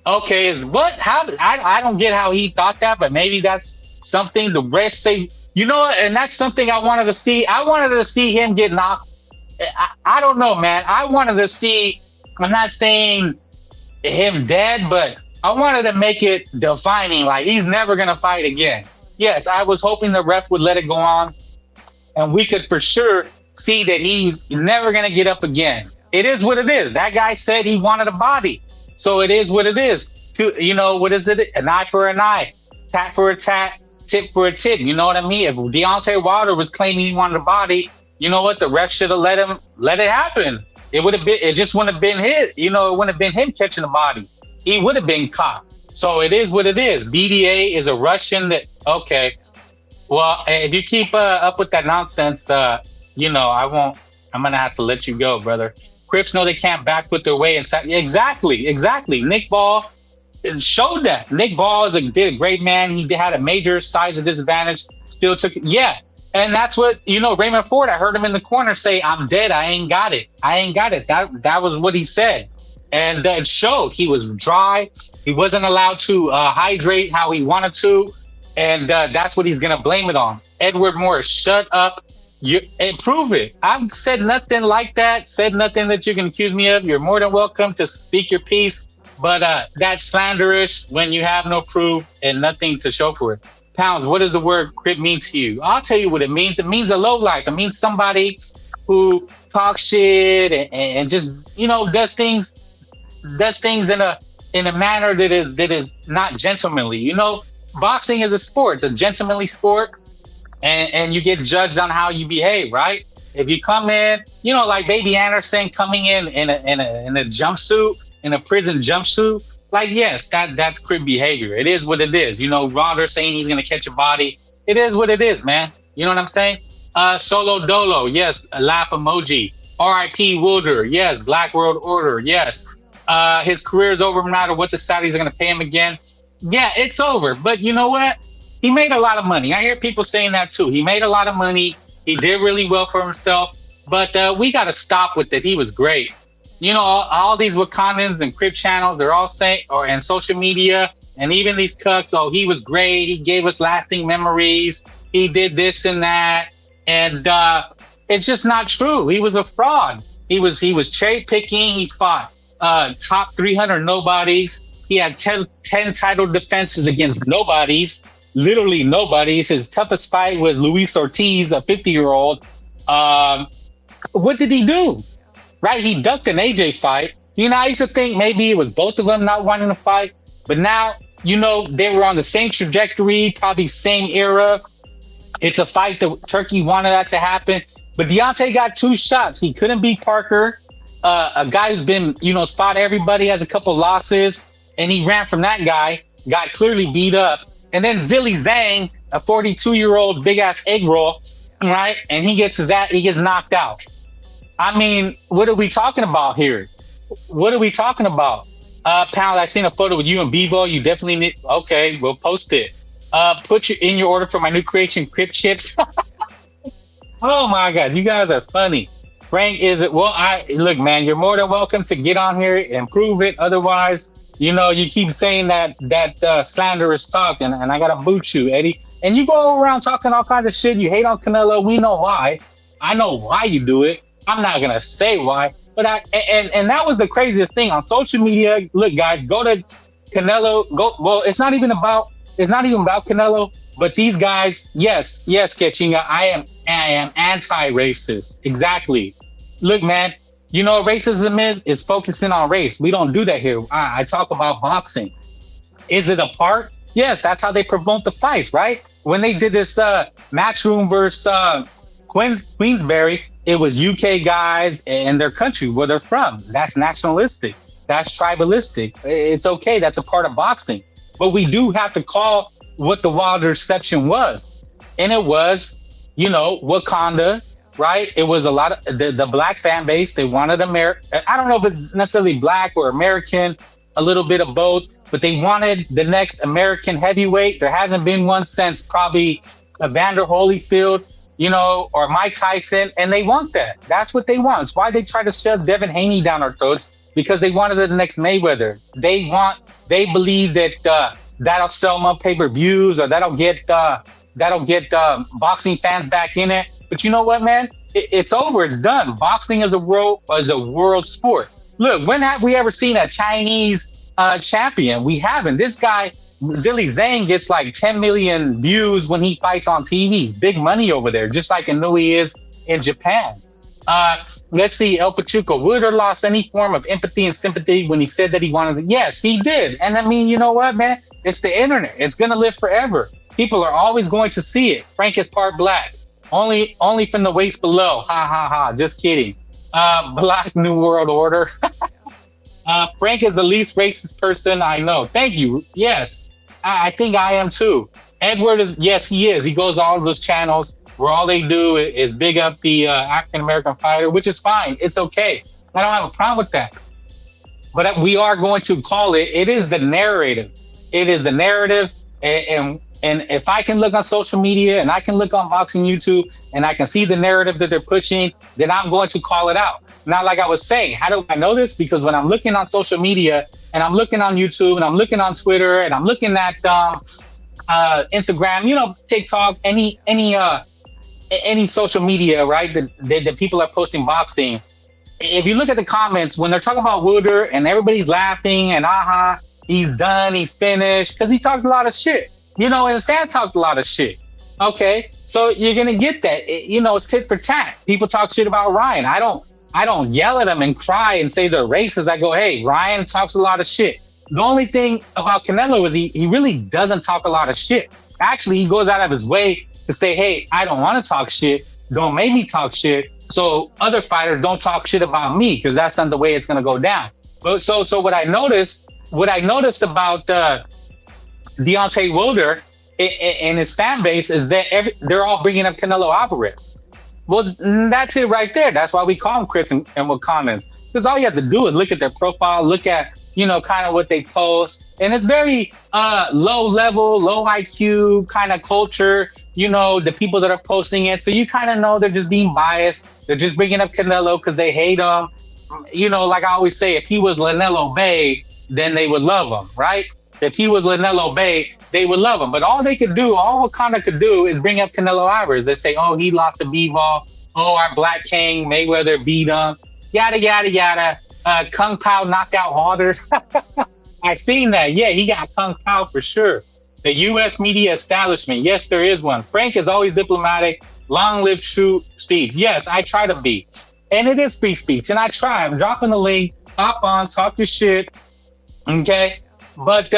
S4: Okay, I don't get how he thought that, but maybe that's something the ref say. And that's something I wanted to see. I wanted to see him get knocked. I don't know, man. I wanted to see, I'm not saying him dead, but I wanted to make it defining, like he's never going to fight again. Yes, I was hoping the ref would let it go on, and we could for sure see that he's never going to get up again. It is what it is. That guy said he wanted a body. So it is what it is. What is it? An eye for an eye, tat for a tat, tip for a tip. You know what I mean? If Deontay Wilder was claiming he wanted a body, you know what? The ref should have let it happen. It just wouldn't have been his, it wouldn't have been him catching the body. He would have been caught. So it is what it is. BDA is a Russian that, okay. Well, if you keep up with that nonsense, I won't, I'm going to have to let you go, brother. Crips know they can't back put their way inside. Exactly. Nick Ball showed that. Nick Ball did a great man. He had a major size disadvantage. Still took it. Yeah. And that's what, Raymond Ford, I heard him in the corner say, I'm dead. I ain't got it. That was what he said. And it showed. He was dry. He wasn't allowed to hydrate how he wanted to. And that's what he's going to blame it on. Edward Morris, shut up. Prove it. I've said nothing like that. Said nothing that you can accuse me of. You're more than welcome to speak your piece. But that's slanderous when you have no proof and nothing to show for it. Pounds, what does the word crip mean to you? I'll tell you what it means. It means a lowlife. It means somebody who talks shit and just, does things in a manner that is not gentlemanly. Boxing is a sport. It's a gentlemanly sport. And you get judged on how you behave, right? If you come in, like Baby Anderson coming in a jumpsuit, in a prison jumpsuit, like, yes, that's crip behavior. It is what it is. Wilder saying he's going to catch a body. It is what it is, man. You know what I'm saying? Solo Dolo, yes, a laugh emoji. R.I.P. Wilder, yes. Black World Order, yes. His career is over no matter what the Saudis are going to pay him again. Yeah, it's over. But you know what? He made a lot of money. I hear people saying that too. He made a lot of money. He did really well for himself. But we got to stop with it. He was great. You know, all these Wakandans and Crip channels, they're all saying, or and social media, and even these cucks, oh, he was great. He gave us lasting memories. He did this and that. And it's just not true. He was a fraud. He was cherry picking. He fought top 300 nobodies. He had 10 title defenses against nobodies, literally nobodies. His toughest fight was Luis Ortiz, a 50-year-old. What did he do? Right? He ducked an AJ fight. You know, I used to think maybe it was both of them not wanting to fight. But now, you know, they were on the same trajectory, probably same era. It's a fight that Turkey wanted that to happen. But Deontay got 2 shots. He couldn't beat Parker, a guy who's been, you know, fought everybody, has a couple losses. And he ran from that guy, got clearly beat up. And then Zhang, a 42-year-old big-ass egg roll, right? And he gets knocked out. I mean, what are we talking about here? What are we talking about? Pound, I seen a photo with you and Bebo. You definitely need, okay, we'll post it. Put you in your order for my new creation, Crip Chips. Oh my God, you guys are funny. Frank, look, man, you're more than welcome to get on here and prove it. Otherwise, you know, you keep saying that slanderous talk, and I gotta boot you, Eddie. And you go around talking all kinds of shit. You hate on Canelo. We know why. I know why you do it. I'm not gonna say why, but and that was the craziest thing on social media. Look, guys, go to Canelo. Well, it's not even about Canelo, but these guys. Yes, Ketchinga. I am anti-racist. Exactly. Look, man. You know what racism is focusing on race. We don't do that here. I talk about boxing. Is it a part? Yes, that's how they promote the fights, right? When they did this Matchroom versus Queensberry, it was UK guys and their country, where they're from. That's nationalistic. That's tribalistic. It's okay. That's a part of boxing. But we do have to call what the Wilder exception was. And it was, you know, Wakanda, right? It was a lot of the black fan base. They wanted I don't know if it's necessarily black or American, a little bit of both, but they wanted the next American heavyweight. There hasn't been one since probably Evander Holyfield, you know, or Mike Tyson, and they want that. That's what they want. It's why they try to shove Devin Haney down our throats, because they wanted the next Mayweather. They believe that that'll sell more pay-per-views, or that'll get boxing fans back in it. But you know what, man? It's over. It's done. Boxing is a world sport. Look, when have we ever seen a Chinese champion? We haven't. This guy, Zhang, gets like 10 million views when he fights on TV. Big money over there, just like Inouye is in Japan. Let's see, El Pachuco. Wilder lost any form of empathy and sympathy when he said that he wanted to. Yes, he did. And I mean, you know what, man? It's the internet. It's going to live forever. People are always going to see it. Frank is part black. Only from the waist below. Ha, ha, ha. Just kidding. Black New World Order. Frank is the least racist person I know. Thank you. Yes, I think I am too. Edward is, yes, he is. He goes to all of those channels where all they do is big up the African-American fighter, which is fine. It's okay. I don't have a problem with that. But we are going to call it. It is the narrative. It is the narrative. And if I can look on social media and I can look on boxing YouTube and I can see the narrative that they're pushing, then I'm going to call it out. Now, like I was saying, how do I know this? Because when I'm looking on social media and I'm looking on YouTube and I'm looking on Twitter and I'm looking at Instagram, you know, TikTok, any social media, right, that people are posting boxing. If you look at the comments, when they're talking about Wilder and everybody's laughing and he's done, he's finished, because he talked a lot of shit. You know, and his fans talked a lot of shit. Okay, so you're gonna get that. You know, it's tit for tat. People talk shit about Ryan. I don't yell at them and cry and say they're racist. I go, hey, Ryan talks a lot of shit. The only thing about Canelo is he really doesn't talk a lot of shit. Actually, he goes out of his way to say, hey, I don't want to talk shit. Don't make me talk shit. So other fighters don't talk shit about me, because that's not the way it's gonna go down. But so what I noticed about Deontay Wilder and his fan base is that they're all bringing up Canelo Alvarez. Well, that's it right there. That's why we call them Crips and Wakandans. Because all you have to do is look at their profile, look at, kind of what they post. And it's very low level, low IQ kind of culture, the people that are posting it. So you kind of know they're just being biased. They're just bringing up Canelo because they hate him. Like I always say, if he was Canelo Bay, then they would love him, right? If he was Canelo Bay, they would love him. But all Wakanda could do is bring up Canelo Alvarez. They say, oh, he lost to B-Ball. Oh, our Black King, Mayweather beat him. Yada, yada, yada. Kung Pao knocked out Wilder. I seen that. Yeah, he got Kung Pao for sure. The U.S. media establishment. Yes, there is one. Frank is always diplomatic. Long live true speech. Yes, I try to be. And it is free speech. And I try. I'm dropping the link. Hop on. Talk your shit. Okay? But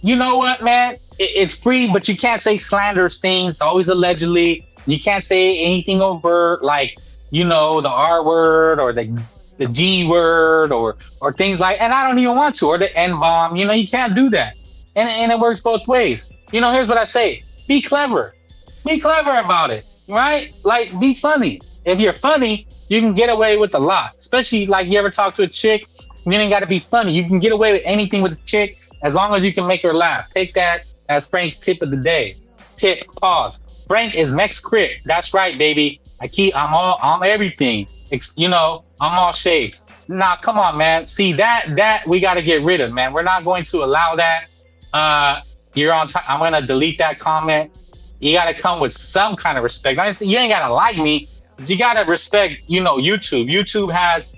S4: you know what, man? It's free, but you can't say slanderous things. Always allegedly. You can't say anything overt like, the R word or the G word or things like, and I don't even want to, or the N bomb. You can't do that. And it works both ways. Here's what I say. Be clever. Be clever about it, right? Like, be funny. If you're funny, you can get away with a lot. Especially like you ever talk to a chick, you ain't got to be funny. You can get away with anything with a chick as long as you can make her laugh. Take that as Frank's tip of the day. Tip, pause. Frank is Mex Crip. That's right, baby. I'm everything. I'm all shades. Nah, come on, man. See, that we got to get rid of, man. We're not going to allow that. You're on time. I'm going to delete that comment. You got to come with some kind of respect. You ain't got to like me, but you got to respect, YouTube. YouTube has,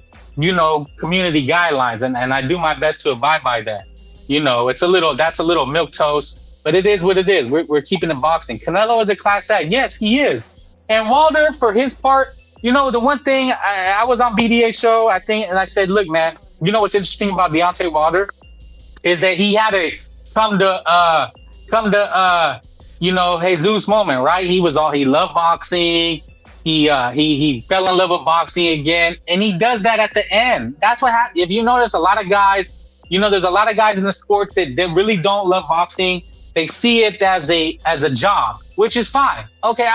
S4: community guidelines, and I do my best to abide by that. That's a little milquetoast, but it is what it is. We're keeping it boxing. Canelo is a class act. Yes, he is. And Wilder, for his part, the one thing, I was on BDA show, I think, and I said, look, man, what's interesting about Deontay Wilder is that he had a come to Jesus moment, right? He loved boxing. He fell in love with boxing again, and he does that at the end. That's what happens. If you notice, a lot of guys, there's a lot of guys in the sport that really don't love boxing. They see it as a job, which is fine. Okay,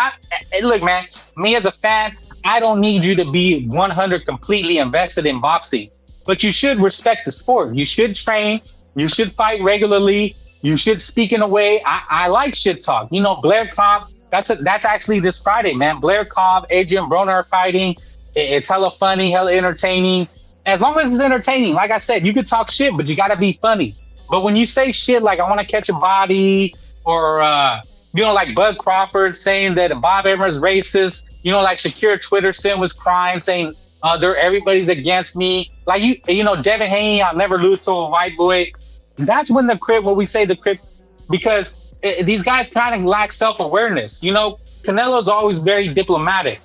S4: look, man, me as a fan, I don't need you to be 100 completely invested in boxing, but you should respect the sport. You should train. You should fight regularly. You should speak in a way. I like shit talk. Blair Cobb. That's actually this Friday, man. Blair Cobb, Adrian Broner are fighting. It's hella funny, hella entertaining. As long as it's entertaining, like I said, you could talk shit, but you got to be funny. But when you say shit like I want to catch a body, or like Bud Crawford saying that Bob Evans is racist, like Shakira Twitterson was crying saying everybody's against me. Like Devin Haney, I'll never lose to a white boy. That's when we say the Crip, because these guys kind of lack self-awareness. Canelo's always very diplomatic,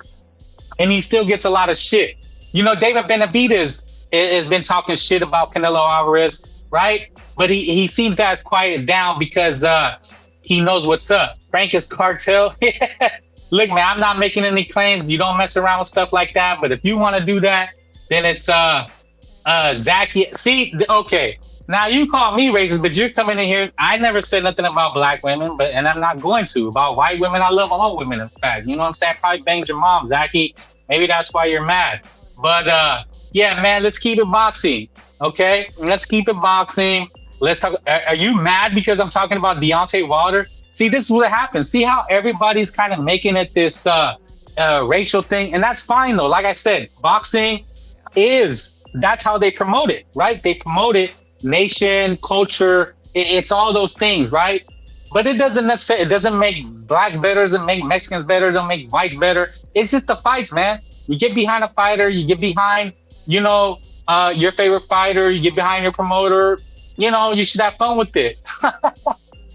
S4: and he still gets a lot of shit. David Benavidez has been talking shit about Canelo Alvarez, right? But he seems to have quieted down because he knows what's up. Frank is cartel. Look, man, I'm not making any claims. You don't mess around with stuff like that. But if you want to do that, then it's Zachy. See, okay. Now you call me racist, but you're coming in here. I never said nothing about black women, and I'm not going to. About white women, I love all women, in fact. You know what I'm saying? I probably banged your mom, Zachy. Maybe that's why you're mad. But yeah, man, let's keep it boxing. Okay? Let's keep it boxing. Let's talk. Are you mad because I'm talking about Deontay Wilder? See, this is what happens. See how everybody's kind of making it this racial thing? And that's fine, though. Like I said, boxing that's how they promote it, right? They promote it. Nation, culture, it's all those things, right? But it doesn't make blacks better, doesn't make Mexicans better, don't make whites better. It's just the fights, man. You get behind a fighter, you get behind, your favorite fighter, you get behind your promoter, you should have fun with it.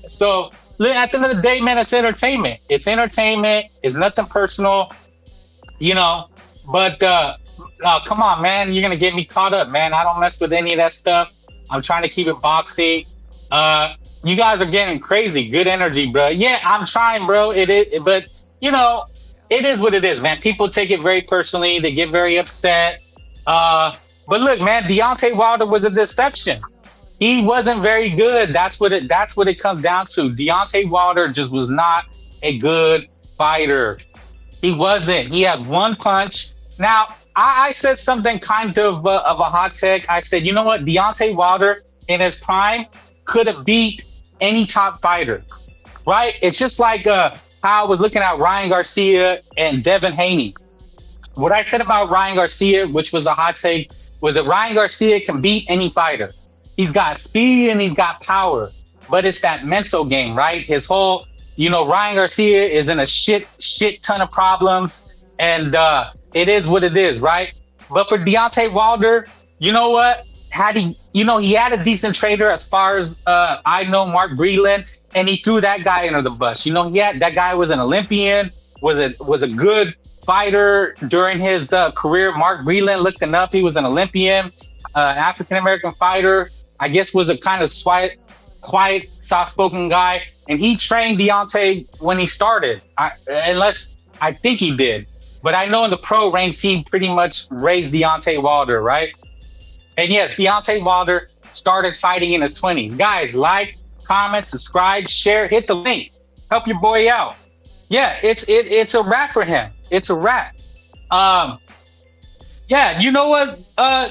S4: So at the end of the day, man, it's entertainment. It's entertainment. It's nothing personal, but come on, man, you're going to get me caught up, man. I don't mess with any of that stuff. I'm trying to keep it boxy. You guys are getting crazy. Good energy, bro. Yeah, I'm trying, bro. It is, but it is what it is, man. People take it very personally. They get very upset. But look, man, Deontay Wilder was a deception. He wasn't very good. That's what it comes down to. Deontay Wilder just was not a good fighter. He wasn't. He had one punch. Now, I said something kind of a hot take. I said, you know what? Deontay Wilder in his prime could have beat any top fighter, right? It's just like how I was looking at Ryan Garcia and Devin Haney. What I said about Ryan Garcia, which was a hot take, was that Ryan Garcia can beat any fighter. He's got speed and he's got power, but it's that mental game, right? His whole, Ryan Garcia is in a shit ton of problems, and it is what it is, right? But for Deontay Wilder, you know what? He had a decent trader as far as I know, Mark Breland, and he threw that guy under the bus. That guy was an Olympian, was a good fighter during his career. Mark Breland, looked him up. He was an Olympian, African American fighter. I guess was a kind of quiet, soft-spoken guy, and he trained Deontay when he started. Unless I think he did, but I know in the pro ranks he pretty much raised Deontay Wilder, right? And yes, Deontay Wilder started fighting in his 20s. Guys, like, comment, subscribe, share, hit the link, help your boy out. Yeah, it's a wrap for him. It's a wrap. Yeah, you know what?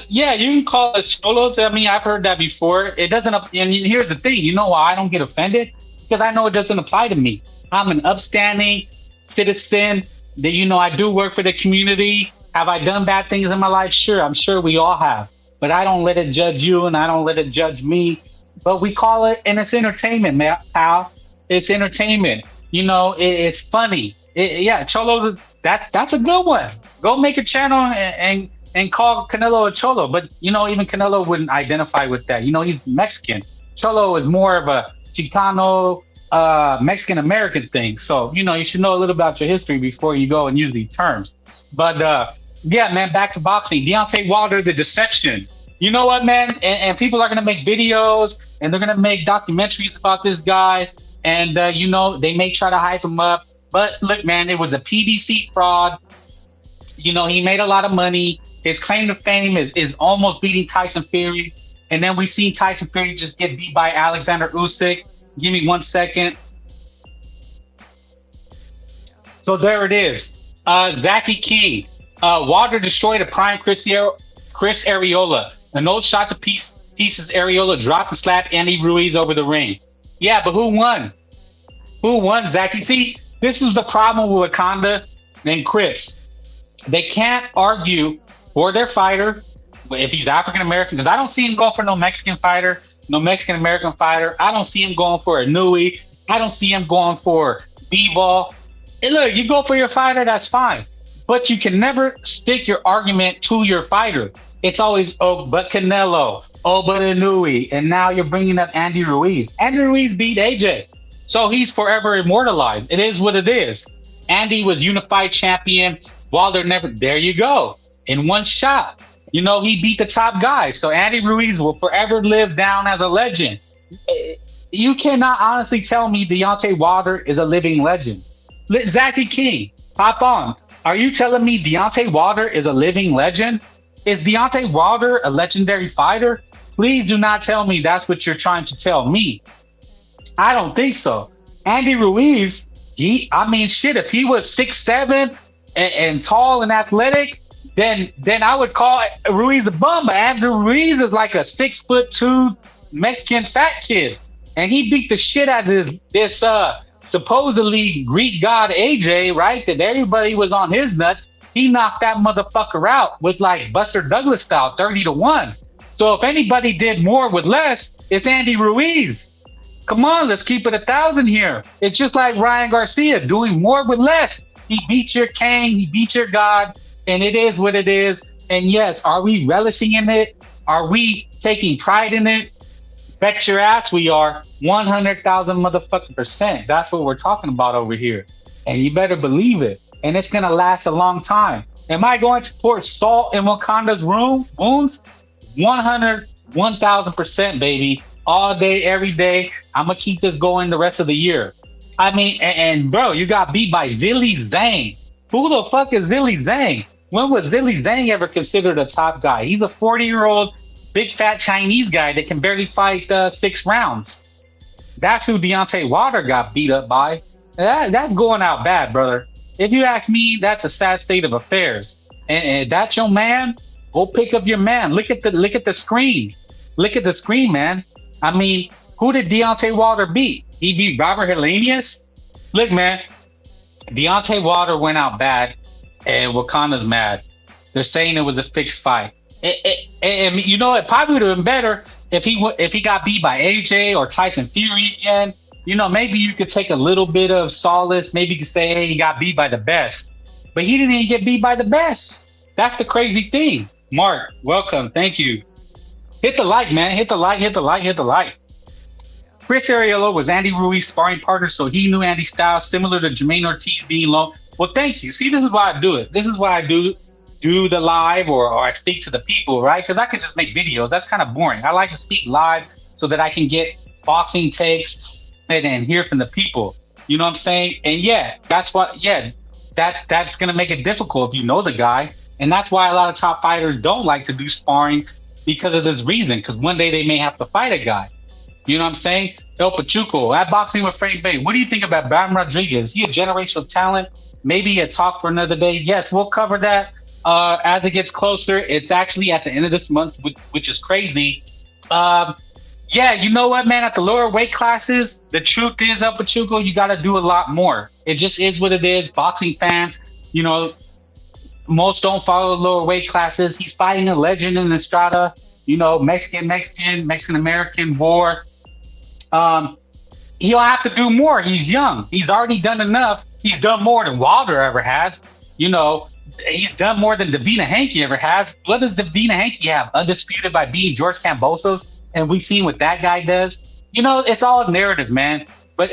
S4: Yeah, you can call us cholos. I mean, I've heard that before. It doesn't. And here's the thing. You know why I don't get offended? Because I know it doesn't apply to me. I'm an upstanding citizen. That I do work for the community. Have I done bad things in my life? Sure, I'm sure we all have. But I don't let it judge you, and I don't let it judge me. But we call it, and it's entertainment, man, pal. It's entertainment. It's funny. Yeah, cholos. That's a good one. Go make a channel and call Canelo a cholo. But, even Canelo wouldn't identify with that. He's Mexican. Cholo is more of a Chicano, Mexican-American thing. So, you should know a little about your history before you go and use these terms. But, yeah, man, back to boxing. Deontay Wilder, the deception. You know what, man? And people are going to make videos, and they're going to make documentaries about this guy. And, they may try to hype him up. But, look, man, it was a PBC fraud. He made a lot of money. His claim to fame is almost beating Tyson Fury. And then we see Tyson Fury just get beat by Alexander Usyk. Give me 1 second. So there it is. Zaki King. Wilder destroyed a prime Chris Areola. An old shot to pieces Areola dropped and slapped Andy Ruiz over the ring. Yeah, but who won? Who won, Zaki? See, this is the problem with Wakanda and Crips. They can't argue for their fighter if he's African American, because I don't see him going for no Mexican fighter, no Mexican American fighter. I don't see him going for a Nui. I don't see him going for B-ball. Hey, look, you go for your fighter, that's fine. But you can never stick your argument to your fighter. It's always, oh, but Canelo, oh, but Nui, and now you're bringing up Andy Ruiz. Andy Ruiz beat AJ, so he's forever immortalized. It is what it is. Andy was unified champion. Wilder never. There you go. In one shot, he beat the top guy. So Andy Ruiz will forever live down as a legend. You cannot honestly tell me Deontay Wilder is a living legend. Zaki King, hop on. Are you telling me Deontay Wilder is a living legend? Is Deontay Wilder a legendary fighter? Please do not tell me that's what you're trying to tell me. I don't think so. Andy Ruiz, if he was 6'7", and tall and athletic, then I would call Ruiz a bum. But Andrew Ruiz is like a 6'2" Mexican fat kid, and he beat the shit out of this supposedly Greek god AJ, right? That everybody was on his nuts. He knocked that motherfucker out with like Buster Douglas style, 30-1. So if anybody did more with less, it's Andy Ruiz. Come on, let's keep it 1,000 here. It's just like Ryan Garcia doing more with less. He beat your king, he beat your god, and it is what it is. And yes, are we relishing in it? Are we taking pride in it? Bet your ass we are. 100,000 motherfucking %. That's what we're talking about over here. And you better believe it. And it's going to last a long time. Am I going to pour salt in Wakanda's wounds? 1,000%, baby. All day, every day. I'm going to keep this going the rest of the year. I mean, and bro, you got beat by Zilly Zhang. Who the fuck is Zilly Zhang? When was Zilly Zhang ever considered a top guy? He's a 40-year-old big fat Chinese guy that can barely fight 6 rounds. That's who Deontay Wilder got beat up by. That's going out bad, brother. If you ask me, that's a sad state of affairs. And that's your man. Go pick up your man. Look at the screen. Look at the screen, man. I mean, who did Deontay Wilder beat? He beat Robert Helenius? Look, man, Deontay Wilder went out bad, and Wakanda's mad. They're saying it was a fixed fight. And you know, it probably would have been better if he got beat by AJ or Tyson Fury again. You know, maybe you could take a little bit of solace. Maybe you could say, hey, he got beat by the best. But he didn't even get beat by the best. That's the crazy thing. Mark, welcome. Thank you. Hit the like, man. Hit the like, hit the like, hit the like. Chris Ariello was Andy Ruiz's sparring partner, so he knew Andy's style, similar to Jermaine Ortiz being low. Well, thank you. See, this is why I do it. This is why I do the live or I speak to the people, right? Because I could just make videos. That's kind of boring. I like to speak live so that I can get boxing takes and hear from the people. You know what I'm saying? And yeah, that's what, yeah, that's going to make it difficult if you know the guy. And that's why a lot of top fighters don't like to do sparring because of this reason. Because one day they may have to fight a guy. You know what I'm saying? El Pachuco, at Boxing with Frank Bay. What do you think about Bam Rodriguez? Is he a generational talent? Maybe a talk for another day. Yes, we'll cover that as it gets closer. It's actually at the end of this month, which is crazy. Yeah, you know what, man? At the lower weight classes, the truth is, El Pachuco, you got to do a lot more. It just is what it is. Boxing fans, you know, most don't follow the lower weight classes. He's fighting a legend in Estrada, you know, Mexican-American war. He'll have to do more. He's young. He's already done enough. He's done more than Wilder ever has. You know, he's done more than Davina Hanke ever has. What does Davina Hanke have? Undisputed by beating George Kambosos. And we've seen what that guy does. You know, it's all a narrative, man. But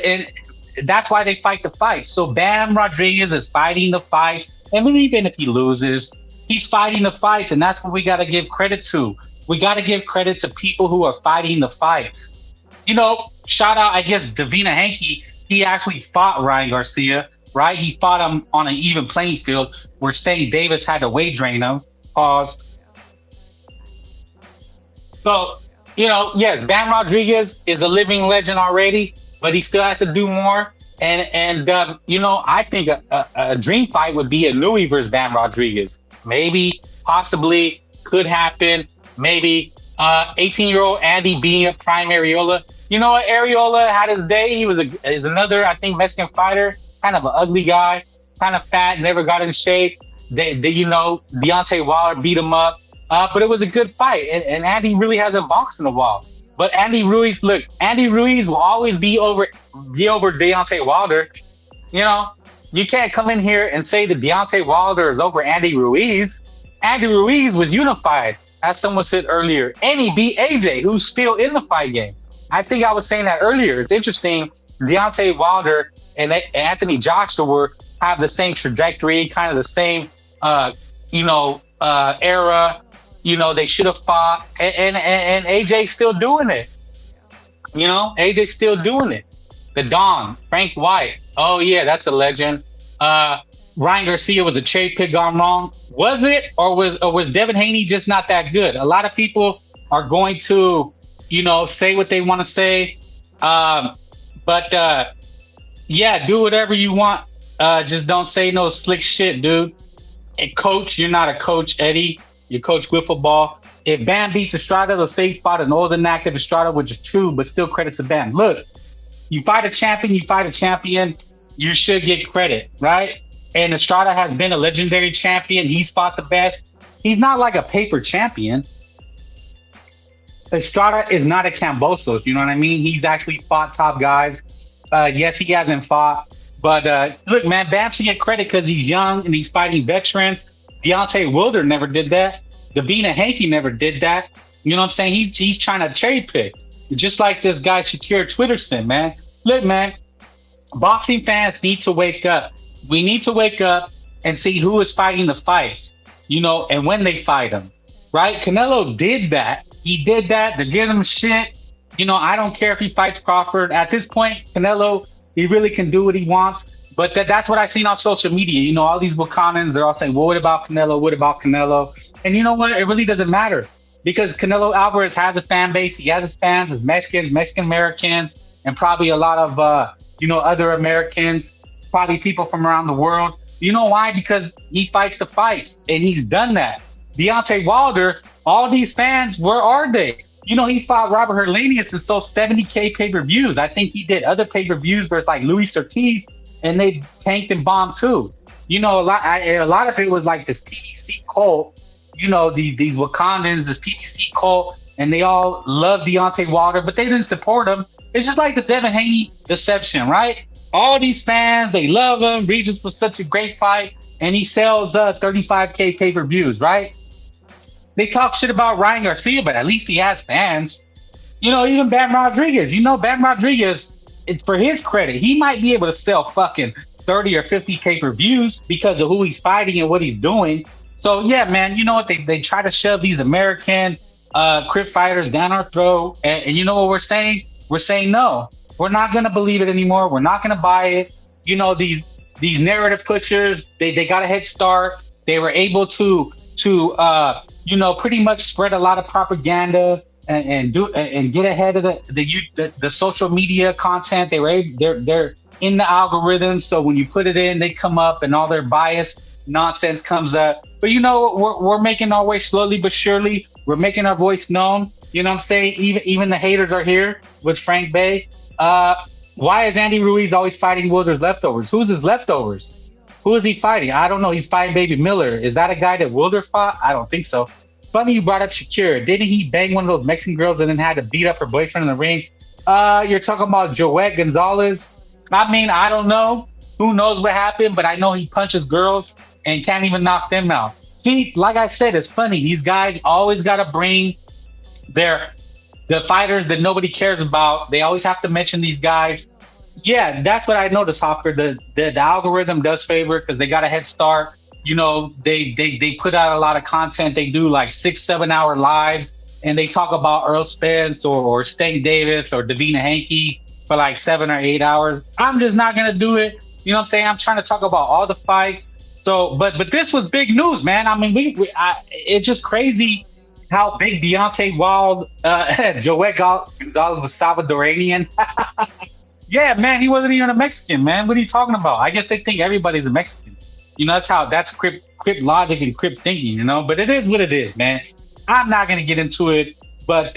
S4: that's why they fight the fights. So Bam Rodriguez is fighting the fights. And even if he loses, he's fighting the fights. And that's what we got to give credit to. We got to give credit to people who are fighting the fights. You know, shout out, I guess, Davina Hanke. He actually fought Ryan Garcia, right? He fought him on an even playing field where State Davis had to weight drain him. Pause. So, you know, yes, Bam Rodriguez is a living legend already, but he still has to do more. And you know, I think a dream fight would be a Louis versus Bam Rodriguez. Maybe, possibly, could happen. Maybe 18-year-old Andy being a prime Arreola. You know what? Arreola had his day. He is another, I think, Mexican fighter. Kind of an ugly guy, kind of fat, never got in shape. You know, Deontay Wilder beat him up. But it was a good fight, and Andy really hasn't boxed in a while. But Andy Ruiz, look, Andy Ruiz will always be over Deontay Wilder. You know, you can't come in here and say that Deontay Wilder is over Andy Ruiz. Andy Ruiz was unified, as someone said earlier, and he beat AJ, who's still in the fight game. I think I was saying that earlier. It's interesting. Deontay Wilder and Anthony Joshua have the same trajectory, kind of the same, era. You know, they should have fought, and AJ's still doing it. You know, AJ's still doing it. The Don, Frank White. Oh yeah, that's a legend. Ryan Garcia was a cherry pick gone wrong. Was it, or was Devin Haney just not that good? A lot of people are going to, you know, say what they want to say. But yeah, do whatever you want. Just don't say no slick shit, dude. And coach, you're not a coach, Eddie. You coach wiffle ball. If Bam beats Estrada, they'll say he fought an older and active Estrada, which is true, but still credit to Bam. Look, you fight a champion, you should get credit, right? And Estrada has been a legendary champion. He's fought the best. He's not like a paper champion. Estrada is not a Kambosos, you know what I mean? He's actually fought top guys. Yes, he hasn't fought. But look, man, Bam should get credit because he's young and he's fighting veterans. Deontay Wilder never did that. Davina Hanke never did that. You know what I'm saying? He's trying to cherry pick. Just like this guy, Shakir Twitterson, man. Look, man, boxing fans need to wake up. We need to wake up and see who is fighting the fights, you know, and when they fight them, right? Canelo did that. He did that. They're giving him shit. You know, I don't care if he fights Crawford. At this point, Canelo, he really can do what he wants. But that's what I've seen on social media. You know, all these Wakandans, they're all saying, well, what about Canelo? What about Canelo? And you know what? It really doesn't matter. because Canelo Alvarez has a fan base. He has his fans, his Mexicans, Mexican Americans, and probably a lot of other Americans, probably people from around the world. You know why? Because he fights the fights, and he's done that. Deontay Wilder, all these fans, where are they? You know, he fought Robert Hernandez and sold 70K pay-per-views. I think he did other pay-per-views versus like Luis Ortiz, and they tanked and bombed too. You know, a lot of it was like this PBC cult. You know, these Wakandans, this PBC cult, and they all love Deontay Wilder, but they didn't support him. It's just like the Devin Haney deception, right? All these fans, they love him. Regis was such a great fight, and he sells 35K pay-per-views, right? They talk shit about Ryan Garcia, but at least he has fans. You know, even Bam Rodriguez. You know, Bam Rodriguez, for his credit, he might be able to sell fucking 30 or 50 pay-per-views because of who he's fighting and what he's doing. So, yeah, man, you know what? They try to shove these American crip fighters down our throat. And you know what we're saying? We're saying no. We're not going to believe it anymore. We're not going to buy it. You know, these narrative pushers, they got a head start. They were able to pretty much spread a lot of propaganda and get ahead of the social media content. They're in the algorithm, so when you put it in, they come up and all their bias nonsense comes up. But you know, we're making our way slowly but surely. We're making our voice known. You know what I'm saying? Even the haters are here with Frank Bay. Why is Andy Ruiz always fighting Wilder's leftovers? Who's his leftovers? Who is he fighting? I don't know. He's fighting Baby Miller. Is that a guy that Wilder fought? I don't think so. Funny you brought up Shakira. Didn't he bang one of those Mexican girls and then had to beat up her boyfriend in the ring? You're talking about Joette Gonzalez. I mean, I don't know. Who knows what happened, but I know he punches girls and can't even knock them out. See, like I said, it's funny. These guys always got to bring the fighters that nobody cares about. They always have to mention these guys. Yeah, that's what I noticed, Hopper. The algorithm does favor because they got a head start. You know, they put out a lot of content. They do like 6-7 hour lives, and they talk about Earl Spence or Stank Davis or Davina Hanke for like 7 or 8 hours. I'm just not gonna do it. You know what I'm saying? I'm trying to talk about all the fights. So, but this was big news, man. I mean, it's just crazy how big Deontay Wilder, Joette Gonzalez was Salvadorian. Yeah, man, he wasn't even a Mexican, man. What are you talking about? I guess they think everybody's a Mexican. You know, that's crypt logic and crypt thinking, you know? But it is what it is, man. I'm not going to get into it, but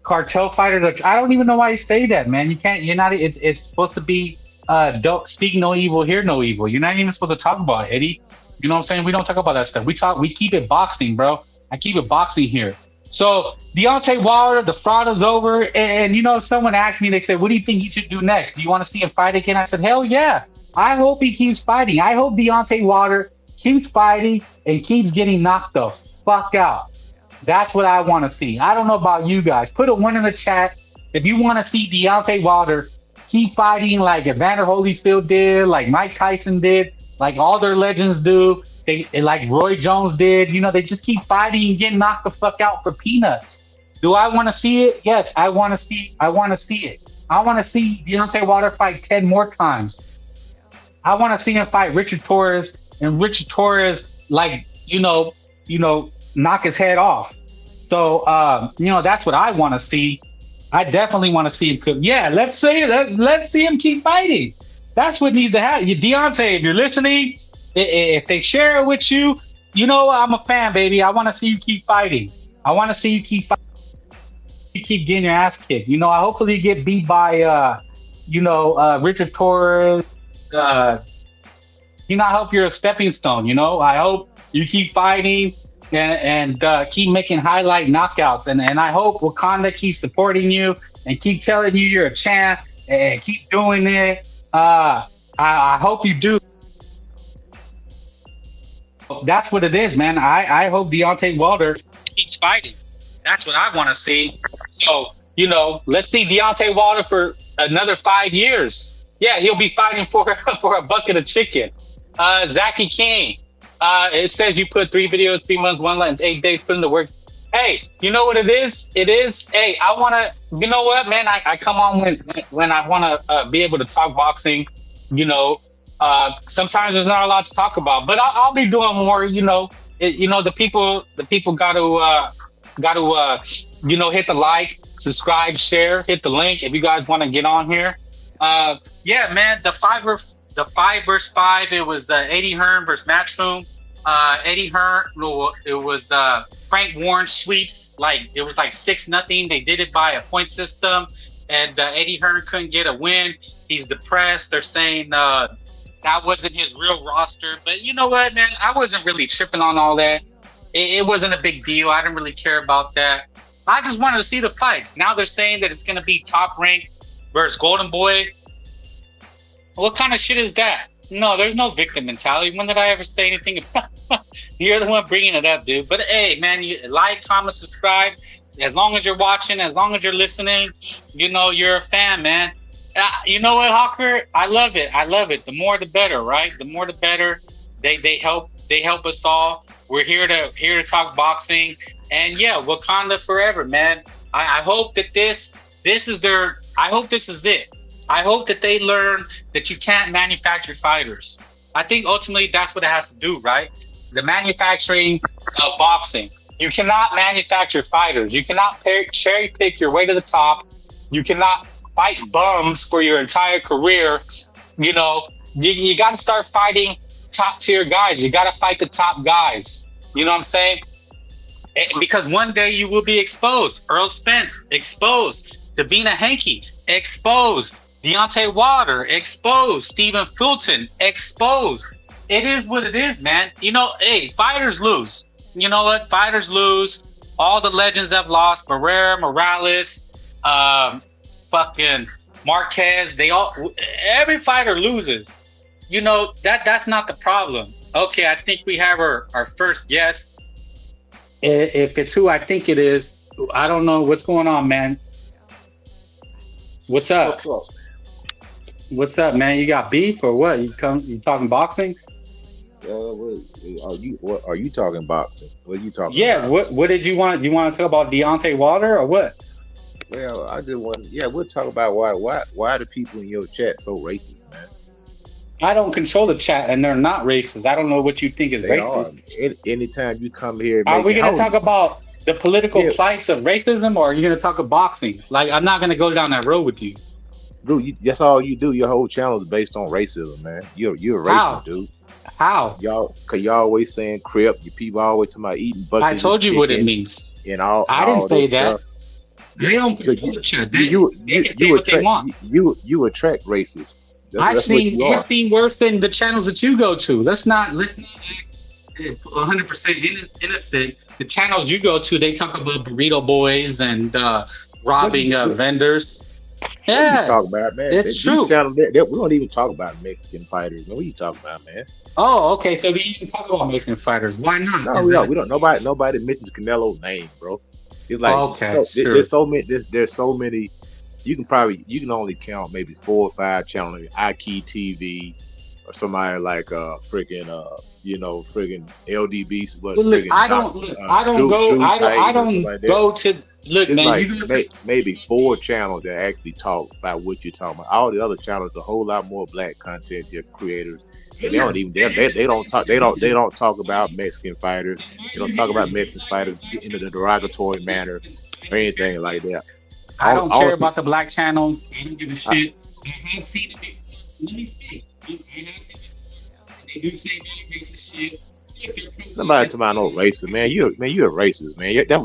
S4: cartel fighters, I don't even know why you say that, man. It's supposed to be, don't speak no evil, hear no evil. You're not even supposed to talk about it, Eddie. You know what I'm saying? We don't talk about that stuff. We keep it boxing, bro. I keep it boxing here. So Deontay Wilder, the fraud is over. And you know, someone asked me, they said, what do you think he should do next? Do you want to see him fight again? I said, hell yeah. I hope he keeps fighting. I hope Deontay Wilder keeps fighting and keeps getting knocked the fuck out. That's what I want to see. I don't know about you guys. Put a 1 in the chat if you want to see Deontay Wilder keep fighting like Evander Holyfield did, like Mike Tyson did, like all their legends do. Like Roy Jones did. You know, they just keep fighting and getting knocked the fuck out for peanuts. Do I want to see it? Yes, I want to see it. I want to see Deontay Wilder fight 10 more times. I want to see him fight Richard Torres, and Richard Torres, like, you know, knock his head off. So, you know, that's what I want to see. I definitely want to see him. Yeah, let's see him keep fighting. That's what needs to happen. Deontay, if you're listening, if they share it with you, you know, I'm a fan, baby. I want to see you keep fighting. I want to see you keep fighting. You keep getting your ass kicked. You know, I hopefully you get beat by, Richard Torres. You know, I hope you're a stepping stone. You know, I hope you keep fighting and keep making highlight knockouts. And I hope Wakanda keeps supporting you and keep telling you you're a champ and keep doing it. I hope you do. That's what it is, man. I hope Deontay Wilder keeps fighting. That's what I want to see. So, you know, let's see Deontay Wilder for another 5 years. Yeah, he'll be fighting for a bucket of chicken. Zachy King, it says you put 3 videos, 3 months, 1 month, 8 days, put in the work. Hey, you know what it is? It is, hey, I want to, you know what, man? I come on when I want to be able to talk boxing, you know. Sometimes there's not a lot to talk about, but I'll be doing more. You know, the people got to Got to hit the like, subscribe, share, hit the link if you guys want to get on here. Yeah, man, the five versus five. It was Eddie Hearn versus Matchroom. Eddie Hearn. No, it was Frank Warren sweeps. Like it was like 6-0. They did it by a point system, and Eddie Hearn couldn't get a win. He's depressed. They're saying that wasn't his real roster. But you know what, man? I wasn't really tripping on all that. It wasn't a big deal. I didn't really care about that. I just wanted to see the fights. Now they're saying that it's going to be Top Rank versus Golden Boy. What kind of shit is that? No, there's no victim mentality. When did I ever say anything about You're the one bringing it up, dude. But hey, man, you like, comment, subscribe. As long as you're watching, as long as you're listening, you're a fan, man. You know what, Hawker? I love it. I love it. The more the better, right? The more the better. They help us all. We're here to talk boxing. And yeah, Wakanda forever, man. I hope that this is it. I hope that they learn that you can't manufacture fighters. I think ultimately that's what it has to do, right? The manufacturing of boxing. You cannot manufacture fighters. You cannot cherry pick your way to the top. You cannot fight bums for your entire career. You got to start fighting top tier guys. You got to fight the top guys. You know what I'm saying? Because one day you will be exposed. Earl Spence, exposed. Davina Hanke, exposed. Deontay Wilder, exposed. Stephen Fulton, exposed. It is what it is, man. Hey, fighters lose. You know what? Fighters lose. All the legends have lost. Barrera, Morales, fucking Marquez. Every fighter loses. That's not the problem. Okay, I think we have our first guest. If it's who I think it is, I don't know what's going on, man. What's up? What's up, man? You got beef or what? You talking boxing?
S5: Are you talking boxing? What are you talking?
S4: Yeah.
S5: About?
S4: What did you want? Do you want to talk about Deontay Wilder or what?
S5: Well, I just want. Yeah, we'll talk about why the people in your chat so racist, man.
S4: I don't control the chat, and they're not racist. I don't know what you think is racist.
S5: Anytime you come here,
S4: are we going to talk about the political plights of racism, or are you going to talk about boxing? Like, I'm not going to go down that road with you.
S5: Dude, that's all you do. Your whole channel is based on racism, man. You're a racist, dude.
S4: How?
S5: Y'all always saying crip. You people always talking about eating buckets.
S4: I told you what it means.
S5: And all.
S4: I didn't say that.
S5: Stuff.
S4: They don't control the chat.
S5: You attract racists.
S4: I've seen worse than the channels that you go to. Let's not act 100% innocent. The channels you go to, they talk about burrito boys and robbing vendors. Yeah,
S5: what you talk about, man?
S4: It's true.
S5: We don't even talk about Mexican fighters. Man, what are you talking about, man?
S4: Oh, okay. So we can talk about Mexican fighters. Why not?
S5: No, we don't. Nobody mentions Canelo's name, bro. It's like
S4: sure.
S5: There's so many. You can only count maybe 4 or 5 channels, IKEA TV, or somebody like freaking LDB.
S4: But look, I don't go to look,
S5: it's
S4: man.
S5: Like maybe 4 channels that actually talk about what you're talking about. All the other channels, a whole lot more black content creators. And they don't talk about Mexican fighters. They don't talk about Mexican fighters in a derogatory manner or anything like that.
S4: I don't care about the black channels. I don't give a shit. I have seen it before. Let me speak. I have seen it before. They do say very racist shit.
S5: Somebody talking about no racist, man. You're a racist, man. That's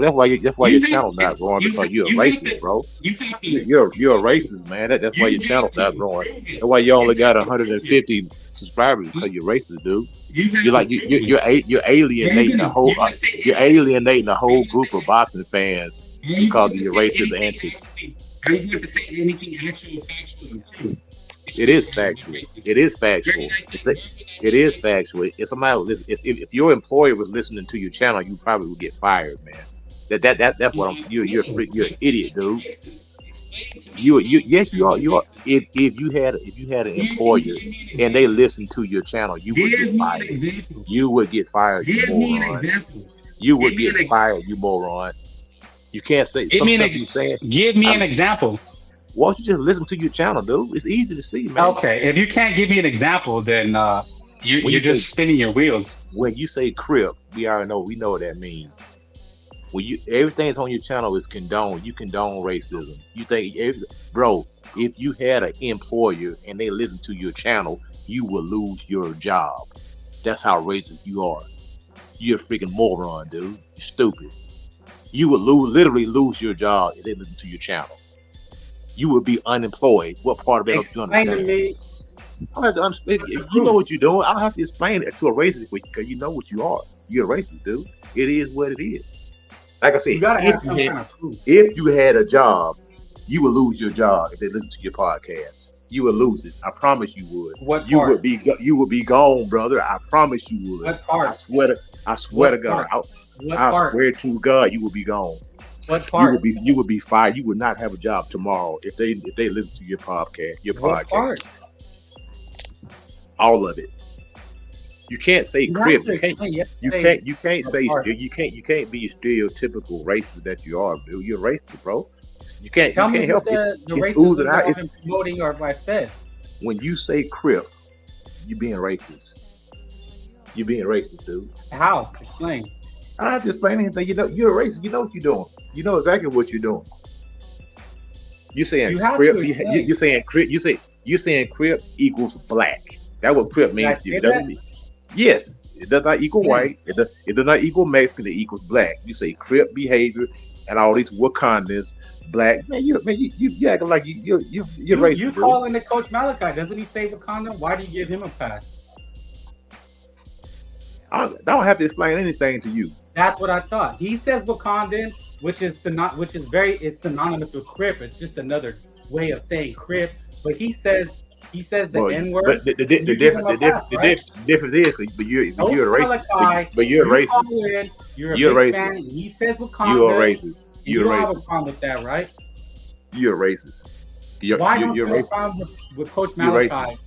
S5: why your channel's not growing, because you're a racist, bro. You're a racist, man. That's why your channel's not growing. That's why you only got 150 subscribers, because you're racist, dude. You're alienating the whole group of boxing fans because of your racist antics.
S4: Are you going to say anything actual, factual, and true?
S5: It is factual. It is factual. It is factual. If your employer was listening to your channel, you probably would get fired, man. That's what I'm saying. You're an idiot, dude. Yes, you are. If you had an employer and they listened to your channel, you would get fired. You would get fired, you moron. You would get fired, you moron. You can't say some stuff you're saying.
S4: Give me an example.
S5: Why don't you just listen to your channel, dude? It's easy to see, man.
S4: Okay, if you can't give me an example, then you're just spinning your wheels.
S5: When you say crip, we know what that means. when you everything's on your channel is condoned. You condone racism. You think, bro, if you had an employer and they listen to your channel, you will lose your job. That's how racist you are. You're a freaking moron, dude. You're stupid. You would literally lose your job if they listen to your channel. You would be unemployed. What part of that don't you
S6: Explain to
S5: understand?
S6: me.
S5: I don't have to understand. You know what you're doing. I don't have to explain it to a racist because you know what you are. You're a racist, dude. It is what it is. Like I said,
S6: You gotta have some kind of proof.
S5: if you had a job, you would lose your job if they listen to your podcast. You would lose it. I promise you would.
S6: What
S5: You
S6: part?
S5: would be gone, brother. I promise you would.
S6: What part?
S5: I swear to
S6: What
S5: God.
S6: part? What
S5: I
S6: part?
S5: swear to God, you will be gone.
S6: What
S5: You
S6: part?
S5: would be fired. You would not have a job tomorrow if they listen to your podcast.
S6: What part?
S5: All of it. You can't say
S6: You have
S5: crib.
S6: to explain.
S5: You can't
S6: what
S5: say
S6: part.
S5: you can't be a stereotypical racist that you are, dude. You're racist, bro. You can't
S6: Tell me
S5: help
S6: what
S5: it.
S6: the
S5: It's
S6: racism
S5: oozing
S6: that
S5: out.
S6: I've been promoting or what I said.
S5: When you say crip, you're being racist. You're being racist, dude.
S6: How? Explain.
S5: I don't have to explain anything. You know, you're a racist. You know what you're doing. You know exactly what you're doing. You're saying
S6: You have
S5: crip.
S6: to explain.
S5: You're saying crip. You're saying crip equals black. That's what crip
S6: Did I
S5: means to you.
S6: say
S5: It doesn't
S6: that?
S5: mean. Yes, it does not equal
S6: Yeah.
S5: white. It does not equal Mexican. It equals black. You say crip behavior and all these Wakandans, black. You acting like you're
S6: You
S5: racist, dude.
S6: calling the Coach Malachi? Doesn't he say Wakanda? Why do you give him a pass?
S5: I don't have to explain anything to you.
S6: That's what I thought. He says Wakandan, which is it's synonymous with Crip. It's just another way of saying Crip. But he says the
S5: Well,
S6: N word.
S5: but the difference is, but you're a racist. But you're a racist.
S6: You're a
S5: You're
S6: big
S5: racist.
S6: fan. And he says Wakanda.
S5: You're a racist.
S6: and
S5: You're
S6: you
S5: a
S6: don't have a
S5: racist.
S6: problem with that, right?
S5: You're a racist.
S6: Why don't
S5: You're
S6: you have a
S5: racist.
S6: problem with Coach
S5: You're
S6: Malachi?
S5: racist.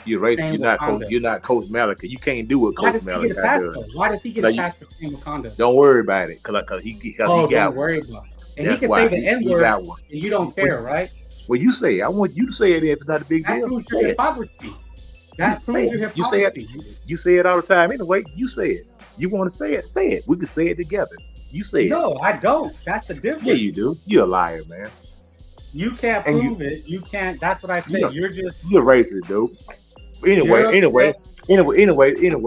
S5: You're racist.
S6: saying
S5: You're
S6: Wakanda?
S5: not Coach Malachi. You can't do what
S6: Why
S5: Coach
S6: does he
S5: Malachi
S6: get a pass
S5: does.
S6: though? Why does he get
S5: No,
S6: a pass for saying Wakanda?
S5: Don't worry about it, cause he
S6: Oh,
S5: got
S6: don't
S5: one.
S6: worry about it. And
S5: That's
S6: he can
S5: why
S6: say the N
S5: he
S6: word
S5: got one.
S6: and you don't care, right?
S5: Well, you say it. I want you to say it if it's not a big
S6: That
S5: deal.
S6: proves
S5: Say
S6: your
S5: it.
S6: hypocrisy. That
S5: Say
S6: proves
S5: it.
S6: your
S5: You say it.
S6: hypocrisy.
S5: You say it all the time anyway. You say it. You want to say it? Say it. We can say it together. You say it.
S6: No, I don't. That's the difference.
S5: Yeah, you do. You're a liar, man.
S6: You can't
S5: And
S6: prove it. You can't. That's what I said.
S5: Yeah.
S6: You're just.
S5: You're racist, dude.
S6: You're
S5: Anyway.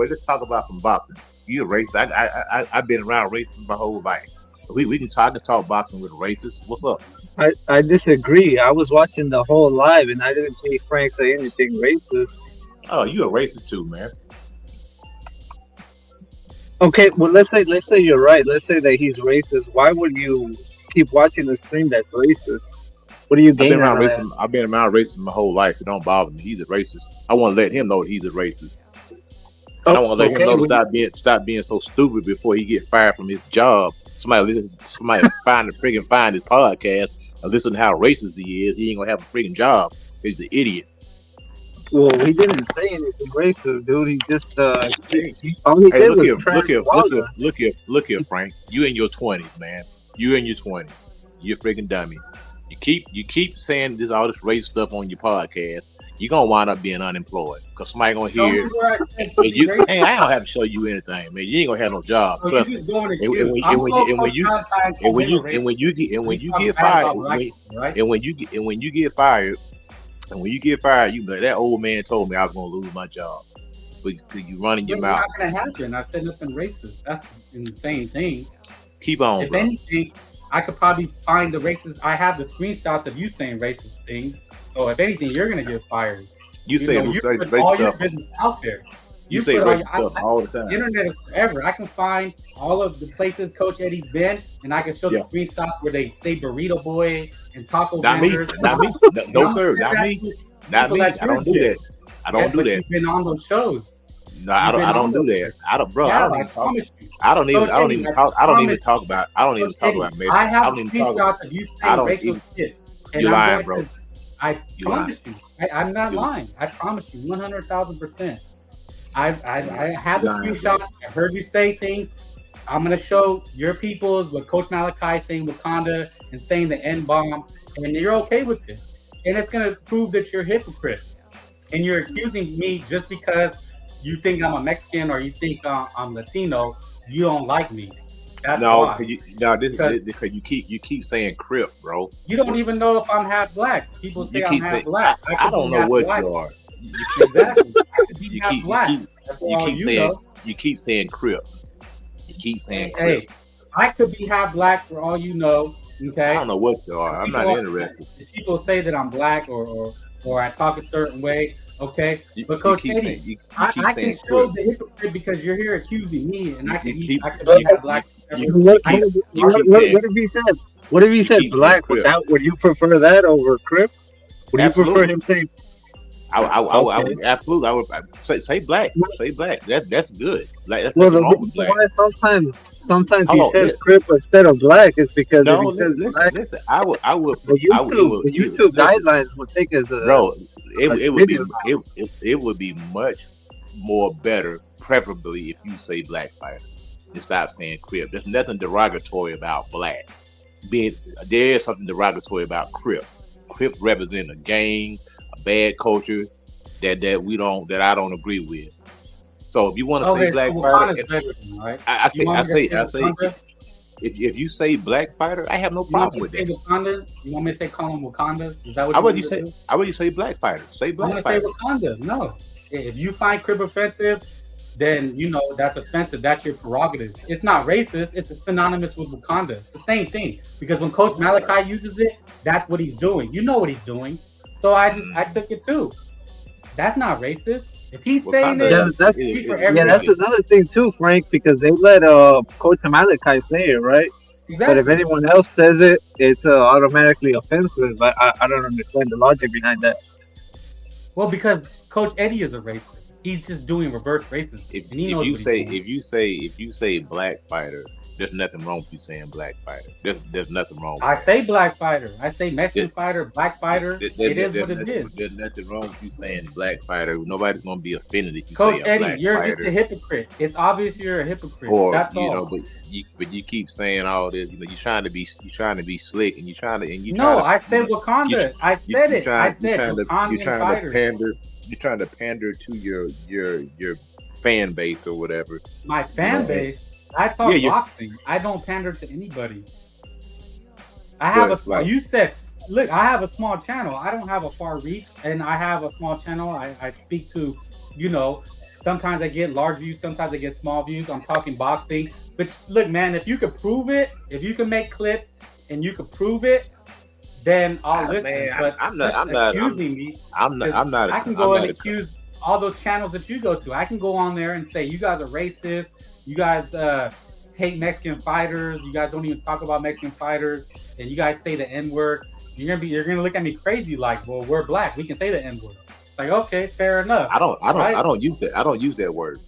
S5: Let's talk about some boxing. You're racist. I've been around racism my whole life. We can talk boxing with racists. What's up?
S7: I disagree. I was watching the whole live and I didn't see Frank say anything racist.
S5: Oh, you're a racist too, man.
S7: Okay, well let's say you're right. Let's say that he's racist. Why would you keep watching the stream that's racist? What do you gain out of that?
S5: I've been around racism my whole life. It don't bother me. He's a racist. I want to let him know that he's a racist. And I want to let him know to stop being so stupid before he get fired from his job. Somebody find his podcast and listen to how racist he is. He ain't gonna have a freaking job. He's an idiot.
S7: Well, he didn't say anything racist, dude. He just all he
S5: Hey,
S7: did was praise Wilder.
S5: look here, Frank. You in your 20s, man. You in your 20s. You're a freaking dummy. You keep saying all this race stuff on your podcast. You're gonna wind up being unemployed because somebody gonna
S6: Show
S5: hear
S6: me
S5: it.
S6: where I said
S5: And
S6: something
S5: you,
S6: racist.
S5: hey, I don't have to show you anything, man. You ain't gonna have no job.
S6: So
S5: Trust
S6: you
S5: me.
S6: just going to
S5: And
S6: choose.
S5: when
S6: I'm
S5: you
S6: going to
S5: and when you get fired, and when you get fired, you be like, that old man told me I was gonna lose my job. But you running your
S6: It's
S5: mouth.
S6: not going to happen. I've said nothing racist. That's the insane thing.
S5: Keep on,
S6: If
S5: bro.
S6: anything, I could probably find the racist. I have the screenshots of you saying racist things. So if anything, you're going to get fired.
S5: You say
S6: you
S5: certain
S6: put
S5: racist
S6: all your
S5: stuff.
S6: business out there.
S5: You say
S6: put all
S5: racist stuff all the time.
S6: The internet is forever. I can find all of the places Coach Eddie's been, and I can show the screenshots where they say burrito boy and taco
S5: Not me.
S6: vendors.
S5: Not me. No, sir. Not me. Not me. I don't do that. I don't do
S6: But
S5: that.
S6: you've been on those shows.
S5: No, I don't do that. I don't, bro. I don't even talk.
S6: promise you.
S5: I don't even talk about. I don't even
S6: Coach
S5: talk
S6: Eddie,
S5: about Messi.
S6: I
S5: I
S6: have
S5: don't even talk about.
S6: screenshots of you
S5: I
S6: saying
S5: don't
S6: racial
S5: even-
S6: shit. And
S5: You're
S6: I'm
S5: lying,
S6: going
S5: bro.
S6: to- I
S5: You're
S6: promise you. I'm not
S5: You're-
S6: lying. I promise you, 100,000%. I have the
S5: Lying, bro.
S6: screenshots. I heard you say things. I'm gonna show your peoples with Coach Malachi saying Wakanda and saying the N bomb, and you're okay with it. And it's gonna prove that you're a hypocrite. And you're accusing me just because you think I'm a Mexican or you think I'm Latino. You don't like me. That's
S5: No,
S6: why.
S5: because you keep saying Crip, bro.
S6: You don't even know if I'm half black. People say I'm half black.
S5: I don't know what you are.
S6: Exactly. I could be half black. That's all you know.
S5: You keep saying Crip. You keep saying
S6: Hey,
S5: Crip.
S6: I could be half black for all you know. Okay.
S5: I don't know what you are. I'm not interested.
S6: If people say that I'm black or I talk a certain way, okay. But Coach Eddie, I can show the hypocrite because you're here accusing me, and I can be half black.
S7: What if he said? What if he said black? Would you prefer that over Crip? Would you prefer him saying?
S5: I would absolutely. I would say black. Say black. That's good. Like that's
S7: Well,
S5: wrong with black.
S7: Sometimes he says Crip instead of black. It's because if he says black,
S5: listen. I would.
S7: The YouTube guidelines would take as a
S5: it would be much more better, preferably if you say black fighter and stop saying Crip. There's nothing derogatory about black. There is something derogatory about Crip. Crip represent a gang, a bad culture that I don't agree with. So if you want to say black fighter, I say if you say black fighter, I have no problem with that.
S6: Wakandas? You want me to call them Wakandas? Is that what
S5: I would you say black fighter? Say black fighter.
S6: Say Wakandas. No. If you find Crip offensive, then that's offensive. That's your prerogative. It's not racist. It's synonymous with Wakanda. It's the same thing. Because when Coach Malachi uses it, that's what he's doing. You know what he's doing. So I took it too. That's not racist. If he's saying
S7: that's another thing too, Frank, because they let Coach Malachi say it, right? Exactly. But if anyone else says it, it's automatically offensive. But I don't understand the logic behind that.
S6: Well, because Coach Eddie is a racist. He's just doing reverse racism. If
S5: you say black fighter, there's nothing wrong with you saying black fighter. There's nothing wrong with
S6: I say black fighter. I say Mexican fighter, black fighter. It is what it is.
S5: There's nothing wrong with you saying black fighter. Nobody's going to be offended if you
S6: Coach
S5: say a
S6: Eddie,
S5: black
S6: you're
S5: fighter.
S6: just a hypocrite. It's obvious you're a hypocrite. That's all.
S5: But you keep saying all this. You're trying to be slick, and
S6: I said Wakanda. I said it. I said Wakandan fighters.
S5: You're trying to pander to your fan base or whatever.
S6: My fan base. I talk boxing. I don't pander to anybody. I have you said, look, I have a small channel. I don't have a far reach, and I have a small channel. I speak to, sometimes I get large views, sometimes I get small views. I'm talking boxing. But look, man, if you could prove it, if you can make clips and you could prove it, then I'll listen.
S5: Man,
S6: but
S5: I'm not accusing
S6: me.
S5: I'm not.
S6: I can go and accuse all those channels that you go to. I can go on there and say you guys are racist. You guys hate Mexican fighters. You guys don't even talk about Mexican fighters, and you guys say the N-word. You're gonna look at me crazy like, well, we're black. We can say the N-word. It's like, okay, fair enough.
S5: I don't use that. I don't use that word.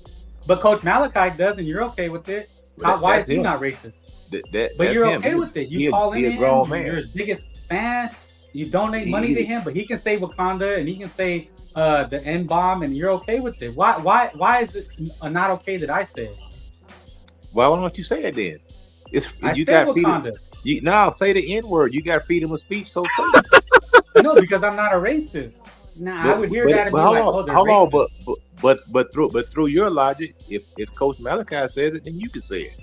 S6: But Coach Malachi does, and you're okay with it. Why is he not racist? But you're okay with it. You call in him. You're his biggest fan. You donate money to him, but he can say Wakanda and he can say the N-bomb, and you're okay with it. Why is it not okay that I say it?
S5: Why don't you say it then?
S6: You got Wakanda.
S5: No, say the N-word. You got freedom of speech, so say
S6: it. No, because I'm not a racist. I would hear that and be like, oh, they're racist.
S5: But through your logic, if Coach Malachi says it, then you can say it.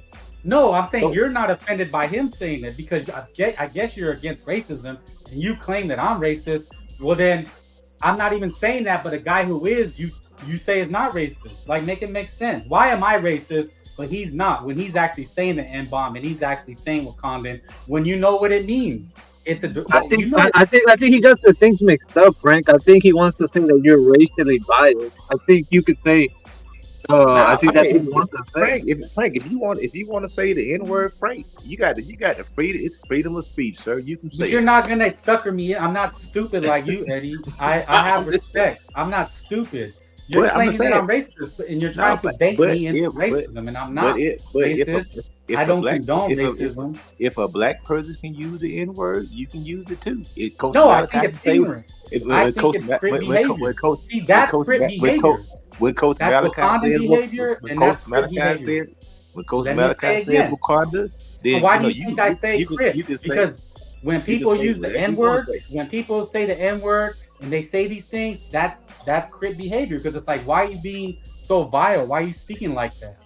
S6: No, I'm saying you're not offended by him saying it because I guess you're against racism and you claim that I'm racist. Well, then I'm not even saying that, but a guy who is, you say is not racist. Like, make it make sense. Why am I racist? But he's not, when he's actually saying the N-bomb and he's actually saying Wakandan, when you know what it means. I
S7: think he got the things mixed up, Frank. I think he wants to say that you're racially biased. I think you could say I think that's what he wants to say.
S5: Frank, if you want to say the N-word, Frank, you got the freedom. It's freedom of speech, sir. You can say.
S6: But you're not gonna sucker me in. I'm not stupid like you, Eddie. I have respect. I'm not stupid. You're claiming that I'm racist, and you're trying to bait me into racism, and I'm not racist. I don't condone racism.
S5: If a black person can use the N-word, you can use it too.
S6: I think it's ignorant. I think it's crip behavior. See, that's crip behavior.
S5: When Coach Malachi says Wakanda, then
S6: why do you think I say crip? Because when people use the N-word, when people say the N-word and they say these things, that's crip behavior. Because it's like, why are you being so vile? Why are you speaking like that?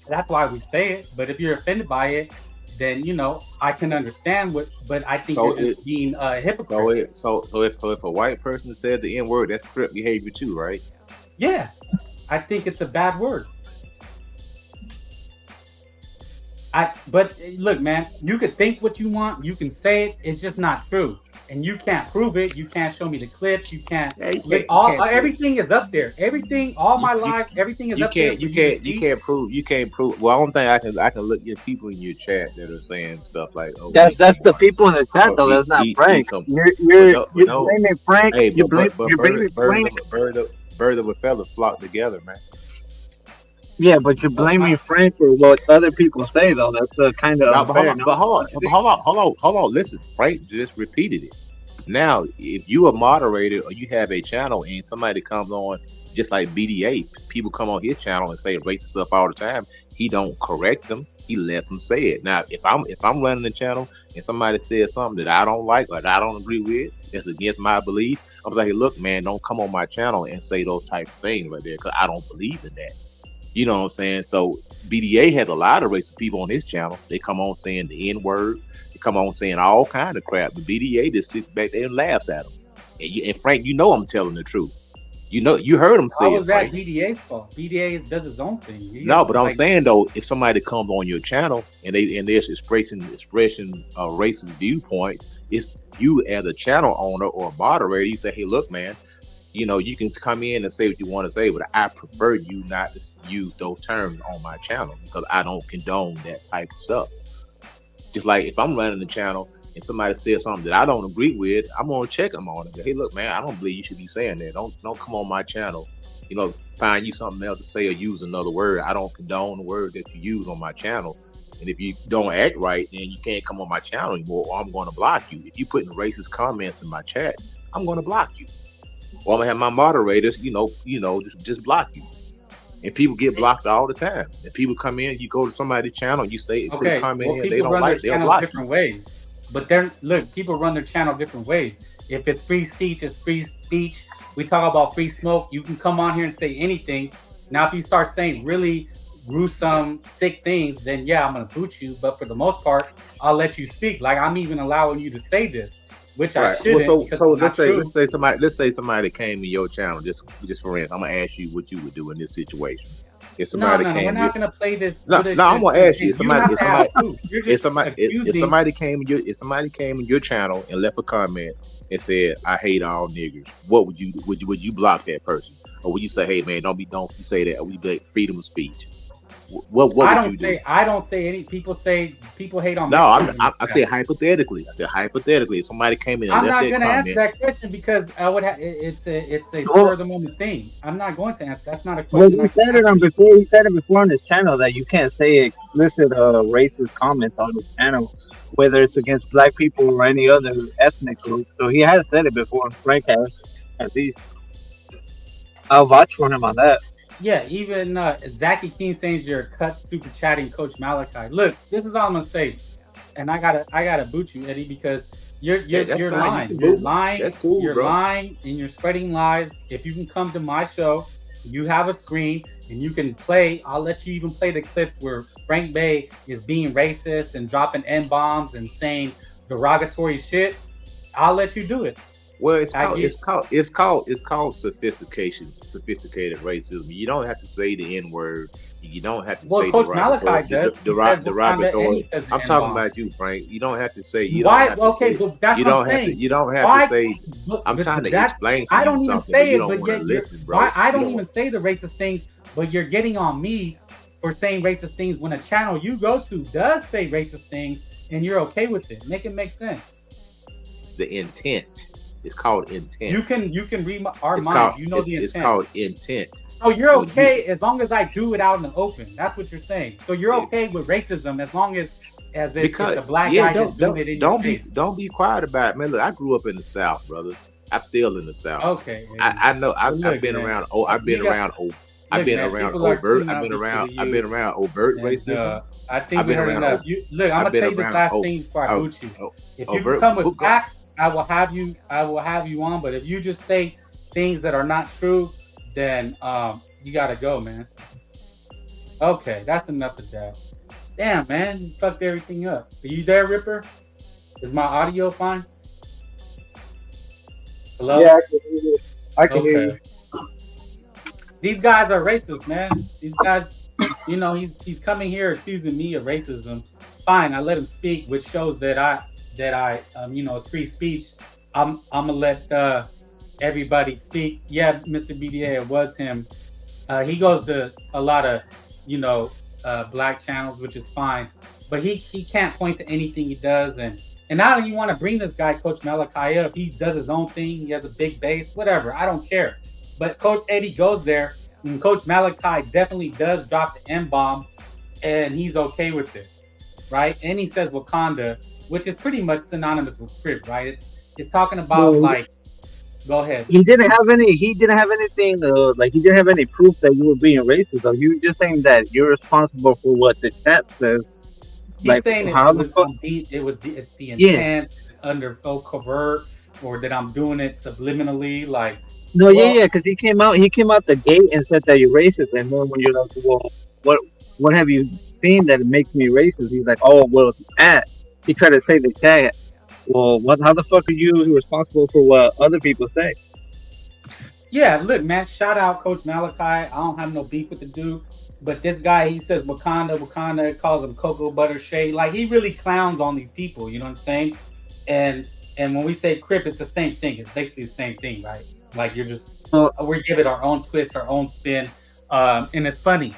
S6: That's why we say it. But if you're offended by it, then I can understand what. But I think you're just being a hypocrite.
S5: So if a white person said the N word, that's crip behavior too, right?
S6: Yeah, I think it's a bad word. But look, man, you could think what you want, you can say it, it's just not true. And you can't prove it, you can't show me the clips, you can't everything is up there. Everything, all my life, everything is up there.
S5: You can't prove. Well, I don't think I can look at people in your chat that are saying stuff like, "Oh,
S7: that's the people in the chat though. That's not Frank. You're blaming Frank.
S5: Hey,
S7: you're blaming Frank.
S5: Bird of a feather flock together, man.
S7: Yeah, but you're blaming Frank for what other people say, though. That's kind of unfair.
S5: But hold on. Listen, Frank just repeated it. Now, if you are moderator or you have a channel and somebody comes on, just like BDA, people come on his channel and say racist stuff all the time. He don't correct them. He lets them say it. Now, if I'm running the channel and somebody says something that I don't like or that I don't agree with, that's against my belief, I'm like, hey, look, man, don't come on my channel and say those type of things right there because I don't believe in that. You know what I'm saying? So BDA has a lot of racist people on his channel. They come on saying the N word. They come on saying all kind of crap. But BDA just sits back there and laughs at them. And Frank, I'm telling the truth. You heard him say it.
S6: How was that BDA's fault? BDA does his own thing.
S5: No, but I'm saying though, if somebody comes on your channel and they're expressing racist viewpoints, it's you as a channel owner or a moderator. You say, hey, look, man. You can come in and say what you want to say, but I prefer you not to use those terms on my channel because I don't condone that type of stuff. Just like if I'm running the channel and somebody says something that I don't agree with, I'm gonna check them on it. Hey, look, man, I don't believe you should be saying that. Don't come on my channel. Find you something else to say or use another word. I don't condone the word that you use on my channel. And if you don't act right, then you can't come on my channel anymore, or I'm going to block you. If you put in racist comments in my chat, I'm going to block you. Or I'm gonna have my moderators, just block you. And people get blocked all the time. And people come in, you go to somebody's channel, you say, put a comment in, they don't like, they'll block
S6: different ways. But people run their channel different ways. If it's free speech, it's free speech. We talk about free smoke. You can come on here and say anything. Now, if you start saying really gruesome, sick things, then yeah, I'm gonna boot you. But for the most part, I'll let you speak. Like I'm even allowing you to say this. Which I shouldn't.
S5: So let's say somebody came to your channel just for instance. I'm gonna ask you what you would do in this situation. If somebody
S6: we're not gonna play this.
S5: No, I'm gonna ask you. If somebody came in your channel and left a comment and said, "I hate all niggers," what would you do? Would you block that person, or would you say, "Hey man, don't say that"? Or would you be like, freedom of speech? What would you do?
S6: I don't say any. People say people hate on.
S5: No, I say hypothetically. If somebody came in and
S6: I'm
S5: left
S6: not going to answer that question because I would have. It's a spur of the moment thing. I'm not going to answer. That's not a question.
S7: Well, he said it before on his channel that you can't say explicit racist comments on his channel, whether it's against black people or any other ethnic group. So he has said it before. Frank has, at least. I'll vouch for him on that.
S6: Yeah, even Zachy King saying you're cut super chatting Coach Malachi. Look, this is all I'm gonna say, and I gotta boot you, Eddie, because you're lying. You're lying.
S5: That's cool,
S6: you're
S5: bro.
S6: lying and you're spreading lies. If you can come to my show, you have a screen and you can play. I'll let you even play the clips where Frank Bay is being racist and dropping N-bombs and saying derogatory shit. I'll let you do it.
S5: Well, it's called sophisticated racism. You don't have to say the N-word. You don't have to say
S6: Coach Malachi does.
S5: Derogatory. I'm talking about you, Frank. You don't have to say. You
S6: Why?
S5: Don't have to say,
S6: but that's
S5: you
S6: what
S5: don't
S6: I'm
S5: have
S6: saying.
S5: to. You don't have
S6: Why,
S5: to say. I'm trying to explain to you something, but you don't want to listen, bro.
S6: I don't even say the racist things, but you're getting on me for saying racist things when a channel you go to does say racist things, and you're okay with it. Make it make sense.
S5: The intent. It's called intent.
S6: You can read our minds. You know the intent.
S5: It's called intent.
S6: So you're okay as long as I do it out in the open. That's what you're saying. So you're okay with racism as long as the black guy just doing it in your face.
S5: Don't be quiet about it, man. Look, I grew up in the South, brother. I'm still in the South.
S6: Okay.
S5: I know. I've been around. I've been around overt racism.
S6: I think we heard enough. Look, I'm gonna tell you this last thing before I boot you. If you come with facts, I will have you on. But if you just say things that are not true, then you gotta go, man. Okay, that's enough of that. Damn, man, you fucked everything up. Are you there, Ripper? Is my audio fine?
S7: Yeah,
S6: Hello?
S7: I can hear you. I can hear
S6: Okay.
S7: you.
S6: These guys are racist, man. These guys, he's coming here accusing me of racism. Fine, I let him speak, which shows that it's free speech. I'm gonna let everybody speak. Yeah, Mr. BDA, it was him. He goes to a lot of, you know, black channels, which is fine, but he can't point to anything he does, and I don't even want to bring this guy, Coach Malachi, up. He does his own thing. He has a big base, whatever. I don't care. But Coach Eddie goes there, and Coach Malachi definitely does drop the M bomb, and he's okay with it, right? And he says Wakanda, which is pretty much synonymous with Crip, right? It's talking about
S7: Well,
S6: like, go ahead.
S7: he didn't have any. He didn't have anything. Like he didn't have any proof that you were being racist. Though you were just saying that you're responsible for what the chat says.
S6: He's
S7: Like
S6: saying
S7: how
S6: it
S7: the
S6: was
S7: fuck?
S6: it's the
S7: Yeah.
S6: intent under covert, or that I'm doing it subliminally. Like,
S7: No, yeah,
S6: well,
S7: yeah, because he came out the gate and said that you're racist, and then when you're like, well, what, what have you seen that makes me racist? He's like, oh, well, at. He tried to say the chat. Well, what? How the fuck are you responsible for what other people say?
S6: yeah, look, man, shout out Coach Malachi. I don't have no beef with the dude. But this guy, he says Wakanda, Wakanda, calls him cocoa butter shade. Like, he really clowns on these people, you know what I'm saying? And and when we say Crip, it's the same thing. It's basically the same thing, right? Like, you're just
S7: So,
S6: we give it our own twist, our own spin, and it's funny.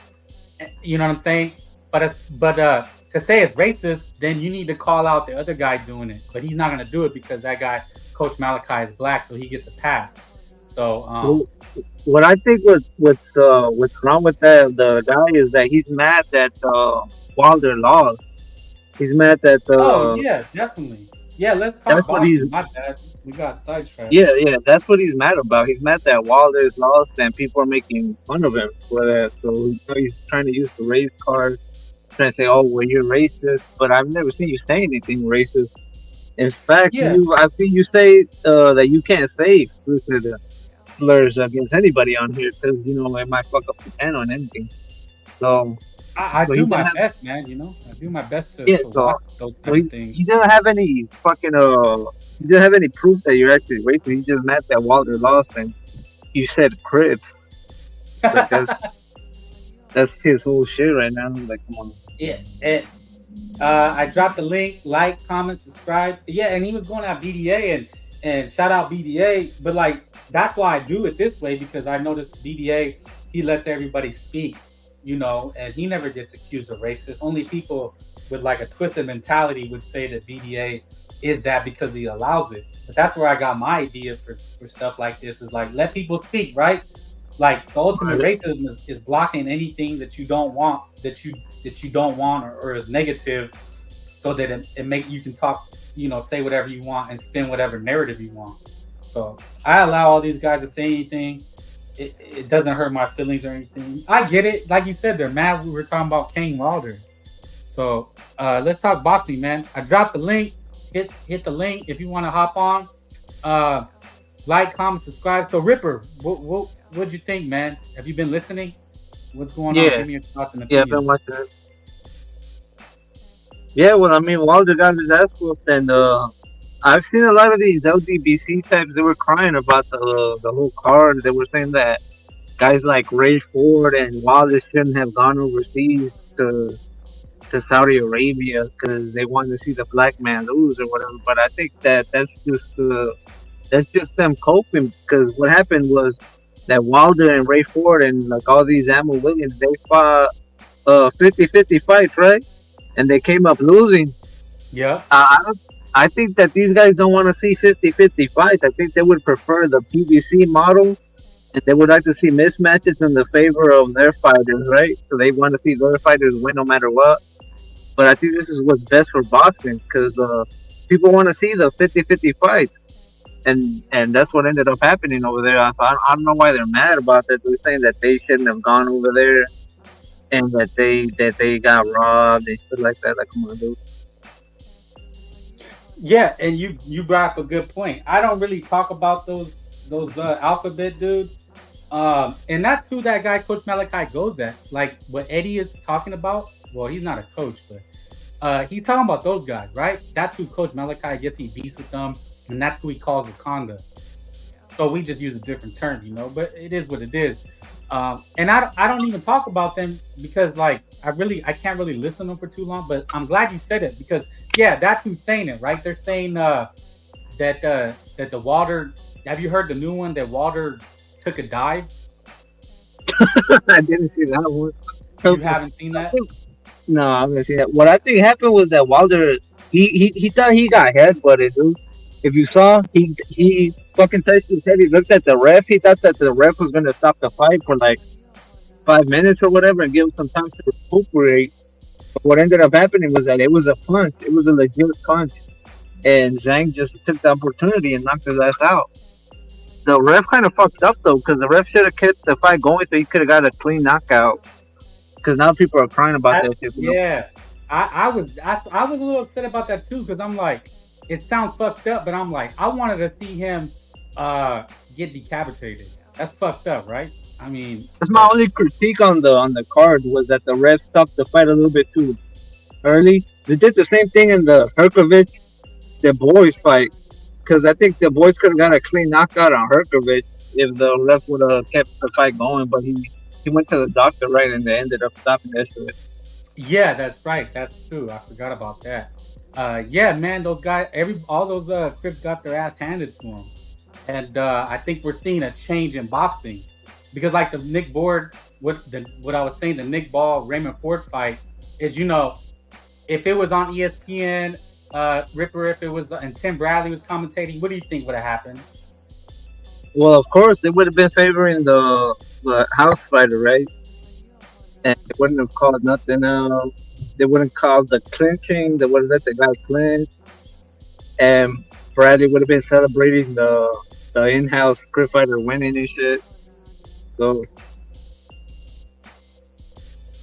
S6: You know what I'm saying? But to say it's racist, then you need to call out the other guy doing it. But he's not gonna do it because that guy, Coach Malachi, is black, so he gets a pass. So
S7: what I think what's wrong with the guy is that he's mad that Wilder lost. He's mad that
S6: oh yeah, definitely. Yeah, let's talk
S7: that's what he's
S6: boxing. My bad. We got sidetracked.
S7: yeah, that's what he's mad about. He's mad that Wilder's lost and people are making fun of him for that. So he's trying to use the race card, trying to say, "Oh, well, you're racist," but I've never seen you say anything racist. In fact,
S6: Yeah,
S7: I've seen you say that you can't say explicit slurs against anybody on here because it might fuck up the panel and anything. So,
S6: I
S7: so he
S6: do
S7: didn't
S6: my
S7: have
S6: best, man. You know, I do my best to,
S7: yeah.
S6: to
S7: So,
S6: watch those
S7: so
S6: kind of things.
S7: he didn't have any fucking he didn't have any proof that you're actually racist. He just mad that Wilder lost and you said crib. Like that's his whole shit right now. Like, come on.
S6: Yeah, I dropped the link, like, comment, subscribe. Yeah, and he was going at BDA and shout out BDA, but like that's why I do it this way, because I noticed BDA, he lets everybody speak, and he never gets accused of racist. Only people with like a twisted mentality would say that BDA is that because he allows it. But that's where I got my idea for stuff like this, is like, let people speak, right? Like, the ultimate racism is blocking anything that you don't want, or is negative, so that it make you can talk, say whatever you want and spin whatever narrative you want. So I allow all these guys to say anything. It doesn't hurt my feelings or anything. I get it. Like you said, they're mad we were talking about Kane Wilder. So let's talk boxing, man. I dropped the link. Hit the link if you want to hop on. Like, comment, subscribe. So Ripper, what'd you think, man? Have you been listening? What's going on? Give me your thoughts and
S7: Yeah,
S6: opinions.
S7: I've been watching it. Yeah, well, I mean, Wilder got his ass whooped, and I've seen a lot of these LDBC types that were crying about the whole card. They were saying that guys like Ray Ford and Wilder shouldn't have gone overseas to Saudi Arabia because they wanted to see the black man lose or whatever. But I think that's just them coping, because what happened was that Wilder and Ray Ford and like all these Ammo Williams, they fought 50-50 fights, right? And they came up losing.
S6: Yeah.
S7: I think that these guys don't want to see 50-50 fights. I think they would prefer the PBC model, and they would like to see mismatches in the favor of their fighters, right? So they want to see their fighters win no matter what. But I think this is what's best for boxing, because people want to see the 50-50 fights. And that's what ended up happening over there. I don't know why they're mad about that. They're saying that they shouldn't have gone over there, and that they got robbed and shit like that. Like, come on, dude.
S6: Yeah, and you brought up a good point. I don't really talk about those alphabet dudes, And that's who that guy, Coach Malachi, goes at. Like what Eddie is talking about. Well, he's not a coach, but he's talking about those guys, right? That's who Coach Malachi, I guess he beats with them, and that's who he calls Wakanda. So we just use a different term, but it is what it is. And I don't even talk about them because like I can't really listen to them for too long. But I'm glad you said it because yeah, that's who's saying it, right? They're saying that the Wilder. Have you heard the new one that Wilder took a dive?
S7: I didn't see that one.
S6: You haven't seen that?
S7: No, I haven't seen that. What I think happened was that Wilder he thought he got headbutted, dude. If you saw, he fucking touched his head. He looked at the ref. He thought that the ref was gonna stop the fight for like 5 minutes or whatever and give him some time to recuperate. But what ended up happening was that it was a punch. It was a legit punch, and Zhang just took the opportunity and knocked his ass out. The ref kind of fucked up though, because the ref should have kept the fight going so he could have got a clean knockout. Because now people are crying about that shit.
S6: Yeah, I was a little upset about that too because I'm like, it sounds fucked up, but I'm like, I wanted to see him get decapitated. That's fucked up, right? I mean,
S7: that's my only critique on the card was that the ref stopped the fight a little bit too early. They did the same thing in the Herkovich, the boys fight, because I think the boys could have got a clean knockout on Herkovich if the ref would have kept the fight going, but he went to the doctor, right, and they ended up stopping that shit.
S6: Yeah, that's right. That's true. I forgot about that. Yeah, man, those guys, all those Crips got their ass handed to them, and I think we're seeing a change in boxing because, like the Nick Board, what I was saying, the Nick Ball Raymond Ford fight is, if it was on ESPN, Ripper, if it was and Tim Bradley was commentating, what do you think would have happened?
S7: Well, of course, they would have been favoring the house fighter, right? And they wouldn't have called nothing else. They wouldn't call the clinching. They would have let the guy clinch. And Bradley would have been celebrating the in-house Crip fighter winning and shit. So,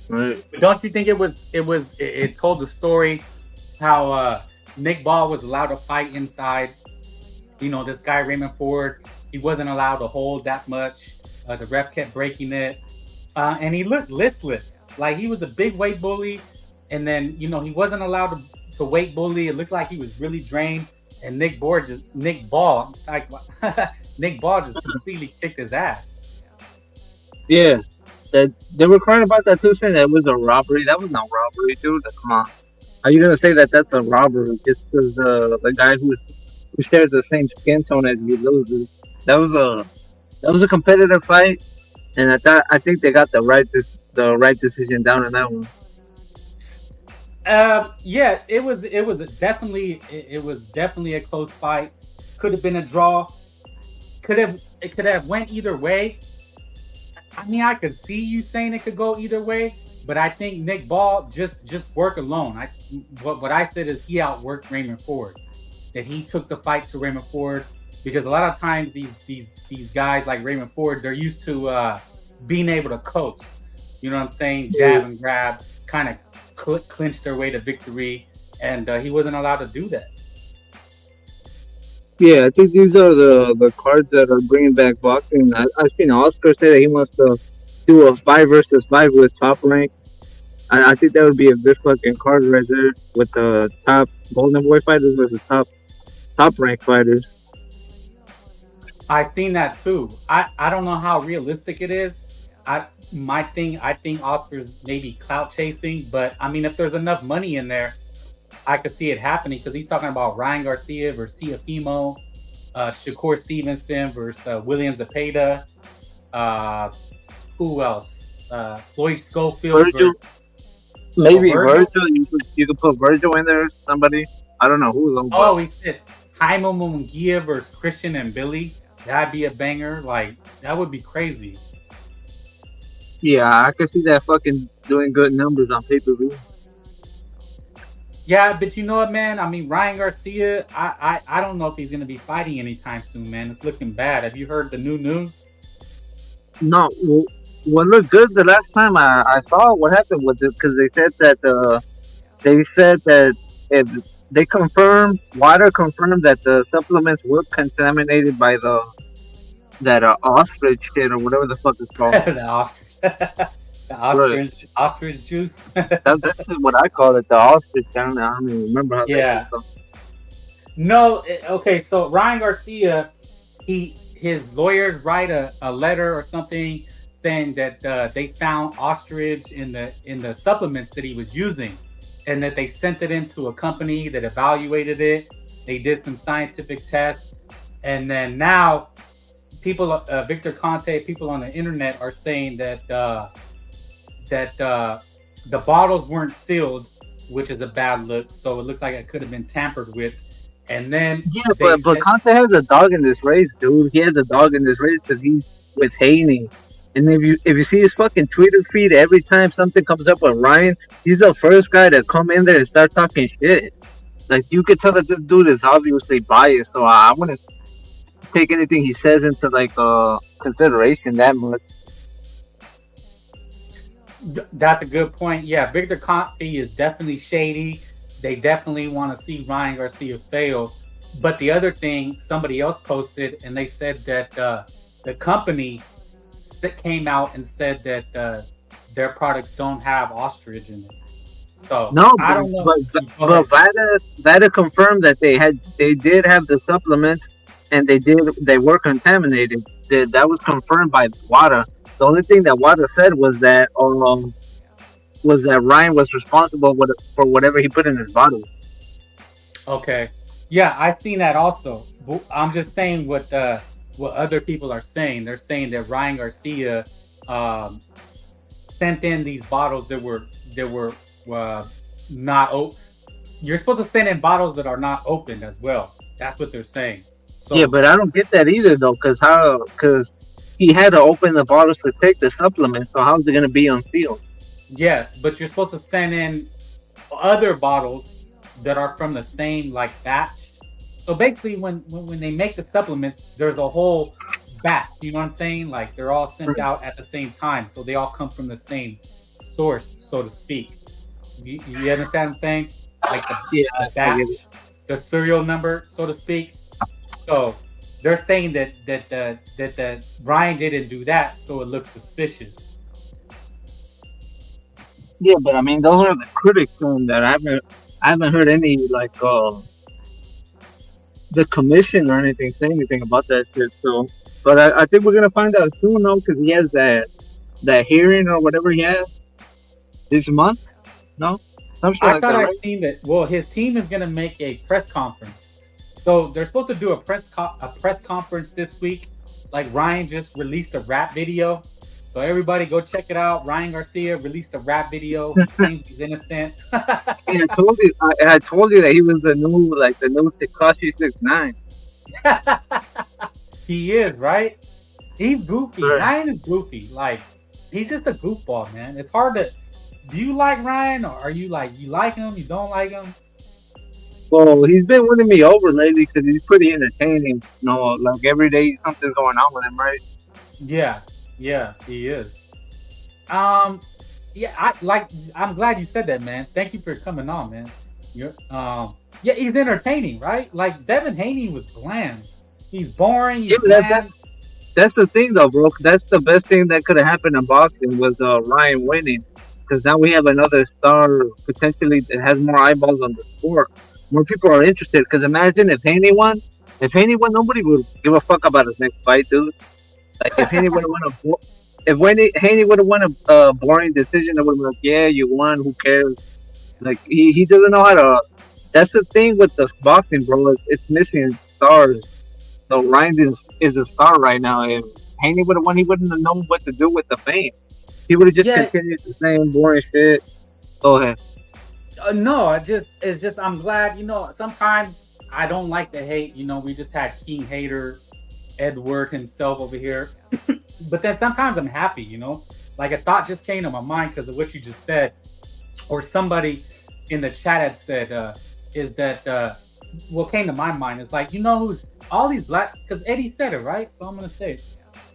S7: right.
S6: Don't you think it told the story how Nick Ball was allowed to fight inside? This guy Raymond Ford, he wasn't allowed to hold that much. The ref kept breaking it, and he looked listless. Like he was a big weight bully, and then he wasn't allowed to weight bully. It looked like he was really drained. And Nick Ball just completely kicked his ass.
S7: Yeah, they were crying about that too, saying that it was a robbery. That was not robbery, dude. Come on, how you gonna say that that's a robbery just because the guy who shares the same skin tone as you loses? That was a competitive fight, and I think they got the right decision down on that one.
S6: Yeah, it was definitely a close fight. Could have been a draw. It could have went either way. I mean, I could see you saying it could go either way, but I think Nick Ball just work alone. What I said is he outworked Raymond Ford. That he took the fight to Raymond Ford because a lot of times these guys like Raymond Ford, they're used to being able to coast. You know what I'm saying? Jab and grab, kind of clinch their way to victory, and he wasn't allowed to do that.
S7: Yeah, I think these are the cards that are bringing back boxing. I've seen Oscar say that he wants to do a 5 versus 5 with Top Rank. I think that would be a good fucking card right there with the top Golden Boy fighters versus top rank fighters.
S6: I've seen that too. I don't know how realistic it is. I think Oscar's maybe clout chasing, but I mean, if there's enough money in there, I could see it happening because he's talking about Ryan Garcia versus Tiafimo, Shakur Stevenson versus William Zepeda. Who else? Floyd Schofield.
S7: Virgil. Maybe Virgil. You could put Virgil in there. Somebody. I don't know who.
S6: Oh, he said Jaime Munguia versus Christian and Billy. That'd be a banger. Like that would be crazy.
S7: Yeah, I can see that fucking doing good numbers on pay-per-view.
S6: Yeah, but you know what, man? I mean, Ryan Garcia, I don't know if he's going to be fighting anytime soon, man. It's looking bad. Have you heard the new news?
S7: No. What looked good the last time I saw what happened with it, because they said that if they confirmed, Water confirmed that the supplements were contaminated by that ostrich shit or whatever the fuck it's called.
S6: The ostrich, the ostrich juice.
S7: That's just what I call it, the ostrich. I don't even remember how.
S6: Yeah. No, okay. So Ryan Garcia, his lawyers write a letter or something saying that they found ostrich in the supplements that he was using, and that they sent it into a company that evaluated it. They did some scientific tests, and then now people, Victor Conte, people on the internet are saying that the bottles weren't sealed, which is a bad look. So it looks like it could have been tampered with. And then
S7: but Conte has a dog in this race, dude. He has a dog in this race because he's with Haney. And if you see his fucking Twitter feed, every time something comes up with Ryan, he's the first guy to come in there and start talking shit. Like, you could tell that this dude is obviously biased, so I wouldn't take anything he says into like consideration that much.
S6: That's a good point. Yeah, Victor Conte is definitely shady. They definitely want to see Ryan Garcia fail. But the other thing, somebody else posted, and they said that the company that came out and said that their products don't have ostrich in it. So
S7: no,
S6: I don't know.
S7: But Vada confirmed that they did have the supplements, and they were contaminated. That was confirmed by WADA. The only thing that WADA said was that Ryan was responsible for whatever he put in his body.
S6: Okay, yeah, I've seen that also. I'm just saying what other people are saying. They're saying that Ryan Garcia sent in these bottles that were not open. You're supposed to send in bottles that are not opened as well. That's what they're saying. So,
S7: yeah, but I don't get that either though, because he had to open the bottles to take the supplement. So how's it going to be unsealed?
S6: Yes, but you're supposed to send in other bottles that are from the same like batch. So basically, when they make the supplements, there's a whole batch. You know what I'm saying? Like, they're all sent out at the same time, so they all come from the same source, so to speak. You understand what I'm saying? Like the batch, the serial number, so to speak. So they're saying that Ryan didn't do that, so it looks suspicious.
S7: Yeah, but I mean, those are the critics saying that. I haven't heard any like the commission or anything say anything about that shit. So, but I think we're gonna find out soon, though, because he has that hearing or whatever he has this month. No,
S6: I thought I'd seen that. Well, his team is gonna make a press conference. So they're supposed to do a press conference this week. Like, Ryan just released a rap video. So everybody go check it out. Ryan Garcia released a rap video. He claims he's innocent.
S7: I told you that he was the new Tekashi 6ix9ine.
S6: He is, right? He's goofy. Sure. Ryan is goofy. Like, he's just a goofball, man. It's hard to. Do you like Ryan, or are you like, you like him, you don't like him?
S7: Well, he's been winning me over lately because he's pretty entertaining. You know, like every day something's going on with him, right?
S6: Yeah, he is. I'm glad you said that, man. Thank you for coming on, man. He's entertaining, right? Like, Devin Haney was bland. He's boring. He's bland.
S7: That's the thing, though, bro. That's the best thing that could have happened in boxing was Ryan winning, because now we have another star potentially that has more eyeballs on the sport. More people are interested. Because imagine if Haney won. If Haney won, nobody would give a fuck about his next fight, dude. Like, if Haney would have won Haney would have won a boring decision, I would have been like, yeah, you won. Who cares? Like, he doesn't know how to. That's the thing with the boxing, bro. It's missing stars. So Ryan is a star right now. If Haney would have won, he wouldn't have known what to do with the fame. He would have just continued the same boring shit. Go ahead.
S6: No, it's just I'm glad. Sometimes I don't like the hate. We just had King Hater, Edward himself over here. But then sometimes I'm happy. Like, a thought just came to my mind because of what you just said, or somebody in the chat had said, is that what came to my mind is like, who's all these black, because Eddie said it, right? So I'm gonna say it.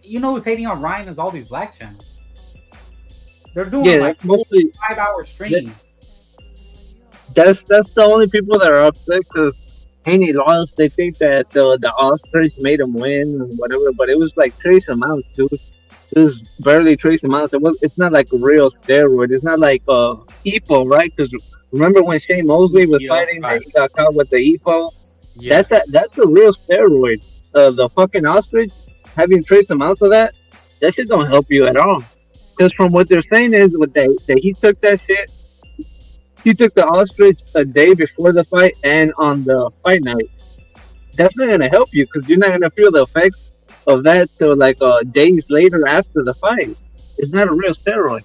S6: Who's hating on Ryan is all these black channels. They're doing like mostly 5-hour streams.
S7: That's the only people that are upset, because Haney lost. They think that the ostrich made him win or whatever, but it was like trace amounts, dude. It was barely trace amounts. It's not like a real steroid. It's not like EPO, right? Because remember when Shane Mosley was fighting, that he got caught with the EPO.
S6: Yeah.
S7: That's the real steroid. The fucking ostrich having trace amounts of that shit don't help you at all. Because from what they're saying is that he took that shit. He took the ostrich a day before the fight and on the fight night. That's not gonna help you because you're not gonna feel the effects of that till like days later after the fight. It's not a real steroid.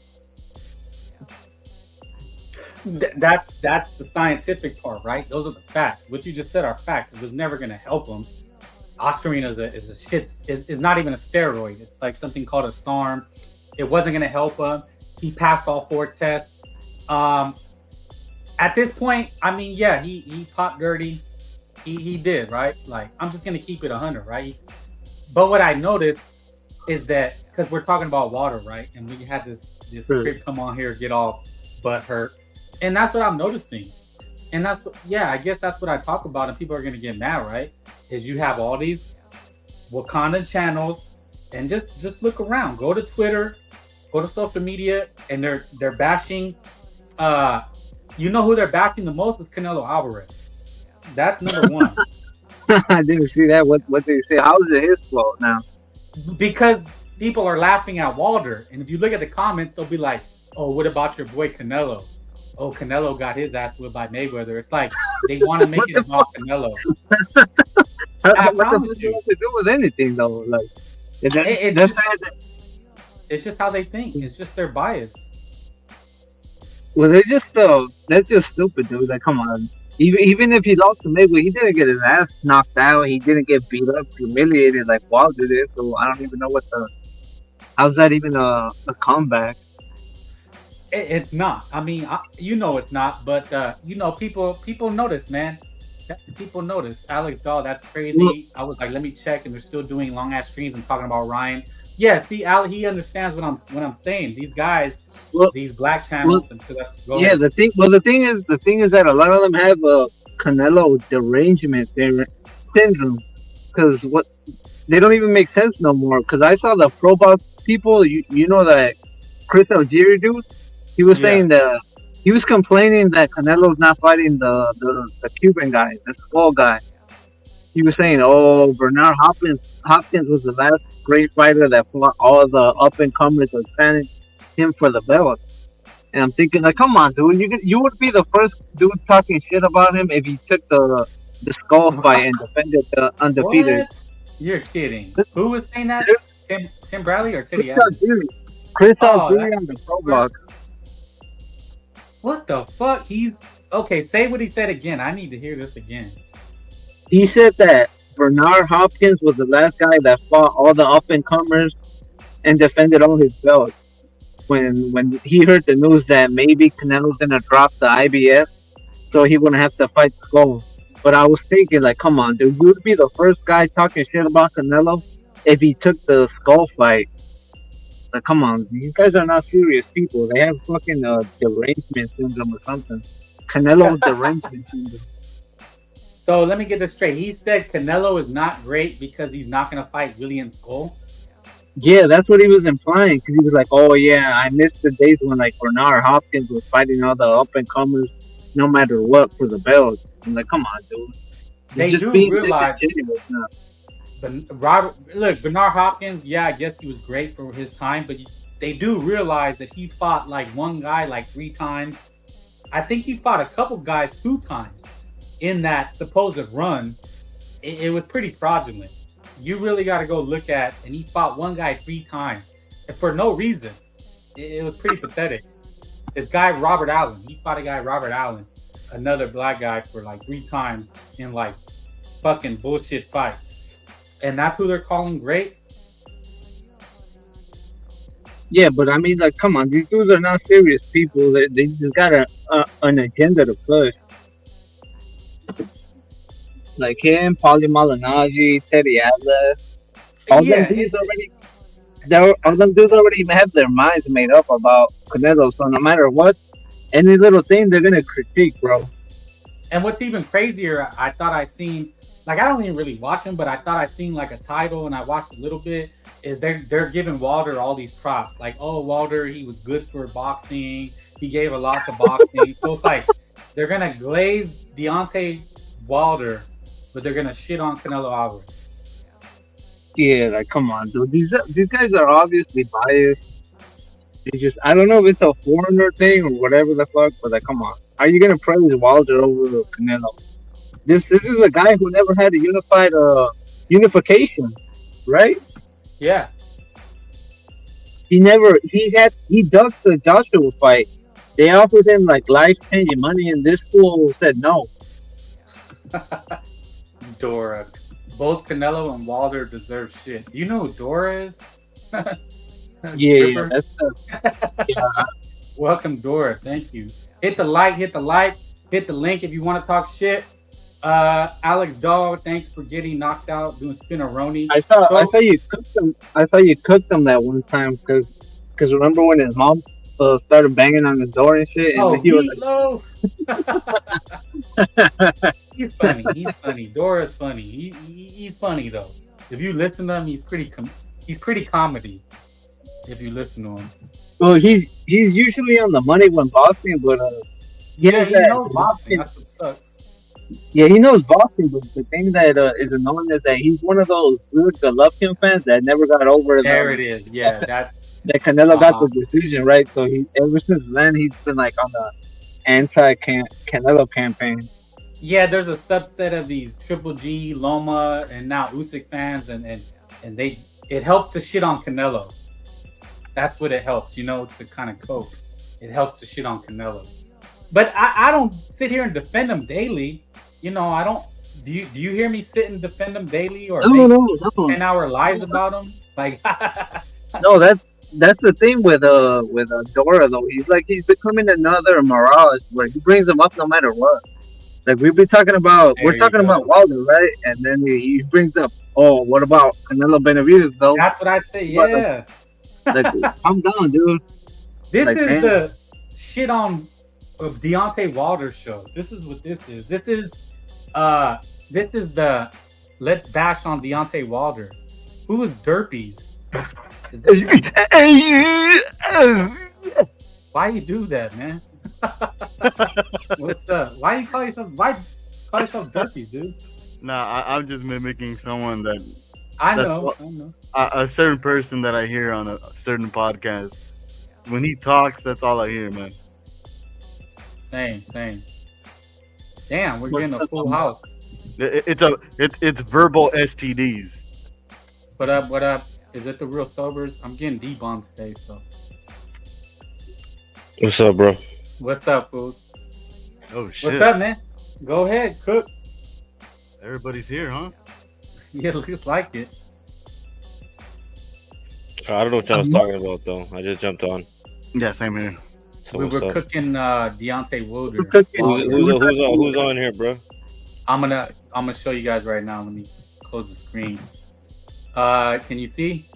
S6: That's the scientific part, right? Those are the facts. What you just said are facts. It was never going to help him. Oscarine is not even a steroid. It's like something called a SARM. It wasn't going to help him. He passed all 4 tests. At this point, I mean, yeah, he popped dirty. He did, right? Like, I'm just going to keep it 100, right? But what I noticed is that, because we're talking about water, right? And we had this kid come on here, get all butt hurt. And that's what I'm noticing. And I guess that's what I talk about, and people are going to get mad, right? Is you have all these Wakanda channels, and just look around. Go to Twitter, go to social media, and they're bashing. You know who they're bashing the most is Canelo Alvarez. That's number one.
S7: I didn't see that. What did he say? How is it his fault now?
S6: Because people are laughing at Wilder, and if you look at the comments, they'll be like, "Oh, what about your boy Canelo? Oh, Canelo got his ass whipped by Mayweather." It's like they want to make it about Canelo. I promise you.
S7: What to do with anything though? Like,
S6: it's just how they think. It's just their bias.
S7: Well, that's just stupid, dude. Like, come on. Even if he lost to Mayweather, he didn't get his ass knocked out. He didn't get beat up, humiliated like Wilder did. So I don't even know how's that even a comeback?
S6: It's not. I mean, it's not. But people notice, man. People notice. Alex Dahl, that's crazy. Well, I was like, let me check, and they're still doing long ass streams and talking about Ryan. Yeah, see, he understands what I'm saying. These guys, these black channels, and
S7: ahead. The thing is that a lot of them have a Canelo derangement syndrome, because they don't even make sense no more. Because I saw the pro box people, you know that Chris Algieri dude, he was saying that he was complaining that Canelo's not fighting the Cuban guy, the small guy. He was saying, "Oh, Bernard Hopkins was the last great fighter that fought all the up and comers and challenged him for the belt." And I'm thinking, like, come on, dude, you would be the first dude talking shit about him if he took the skull fight and defended the undefeated.
S6: What? You're kidding. Who was saying that? Tim Bradley or Teddy Evans?
S7: Chris Algieri on the pro block.
S6: What the fuck? Okay. Say what he said again. I need to hear this again.
S7: He said that Bernard Hopkins was the last guy that fought all the up and comers and defended all his belts. When he heard the news that maybe Canelo's gonna drop the IBF, so he wouldn't have to fight Skull. But I was thinking, like, come on, dude, you'd be the first guy talking shit about Canelo if he took the Skull fight. Like, come on, these guys are not serious people. They have fucking derangement syndrome or something. Canelo derangement syndrome.
S6: So let me get this straight. He said Canelo is not great because he's not going to fight William Skull?
S7: Yeah, that's what he was implying. Because he was like, oh, yeah, I missed the days when, like, Bernard Hopkins was fighting all the up-and-comers no matter what for the belt. I'm like, come on, dude.
S6: They just do realize... Bernard Hopkins, yeah, I guess he was great for his time, but they do realize that he fought, like, one guy, like, 3 times. I think he fought a couple guys 2 times. In that supposed run, it was pretty fraudulent. You really got to go look at, and he fought one guy 3 times for no reason. It was pretty pathetic. This guy Robert Allen, he fought a guy Robert Allen, another black guy, for like 3 times in like fucking bullshit fights, and that's who they're calling great.
S7: Yeah, but I mean, like, come on, these dudes are not serious people. They just got an agenda to push. Like him, Paulie Malignaggi, Teddy Atlas, all them dudes already have their minds made up about Canelo. So no matter what, any little thing they're gonna critique, bro.
S6: And what's even crazier, I thought I seen, like, I don't even really watch him, but I thought I seen like a title, and I watched a little bit. Is they're giving Wilder all these props, like, oh, Wilder, he was good for boxing, he gave a lot to boxing. So it's like they're gonna glaze Deontay Wilder, but they're gonna shit on Canelo Alvarez.
S7: Yeah, like come on, dude. These guys are obviously biased. It's just I don't know if it's a foreigner thing or whatever the fuck, but like come on. Are you gonna praise Wilder over Canelo? This is a guy who never had a unified unification, right?
S6: Yeah.
S7: He ducked the Joshua fight. They offered him like life changing money, and this fool said no.
S6: Dora. Both Canelo and Wilder deserve shit. You know who Dora is?
S7: Yeah, that's
S6: Welcome, Dora. Thank you. Hit the like, hit the link if you want to talk shit. Alex Dog, thanks for getting knocked out doing spinneroni.
S7: I saw you cooked them. I saw you cooked them that one time because remember when his mom started banging on the door and shit, and he was
S6: like, he's funny. He's funny. Dora's funny. He's funny though. If you listen to him, he's pretty comedy. If you listen to him.
S7: Well, he's usually on the money when boxing, but
S6: he knows boxing. That's what sucks.
S7: Yeah, he knows boxing, but the thing that is annoying is that he's one of those good Golovkin fans that never got over.
S6: There it is. Yeah, that's
S7: that Canelo got the decision right. So ever since then he's been like on the anti-Canelo campaign.
S6: Yeah, there's a subset of these Triple G, Loma, and now Usyk fans, and it helps to shit on Canelo. That's what it helps, to kind of cope. It helps to shit on Canelo. But I don't sit here and defend him daily. I don't. Do you hear me sit and defend him daily or
S7: no.
S6: 10-hour lies about him? Like
S7: no, that's the thing with Dora though. He's becoming another Mirage where he brings him up no matter what. Like we're talking about Wilder, right? And then he brings up, oh, what about Canelo Benavidez though?
S6: That's what I'd say. Yeah.
S7: Like, calm down, dude.
S6: This is the shit on Deontay Wilder show. This is what this is. This is the let's bash on Deontay Wilder. Who is Derpies? Why you do that, man? What's up? Why call yourself Derpies, dude?
S8: Nah, I'm just mimicking someone that
S6: I know.
S8: A certain person that I hear on a certain podcast. When he talks, that's all I hear, man.
S6: Same. Damn, we're getting a full house.
S8: It's verbal STDs.
S6: What up? Is it the real sobers? I'm getting D-bombed today, so.
S9: What's up, bro?
S6: What's up, fools?
S8: Oh shit.
S6: What's up, man? Go ahead, cook.
S8: Everybody's here, huh?
S6: Yeah, it looks like it.
S9: I don't know what y'all was talking about though. I just jumped on.
S8: Yeah, same here.
S9: So
S6: we were cooking Deontay Wilder.
S9: Who's on here, bro?
S6: I'm gonna show you guys right now. Let me close the screen. Can you see?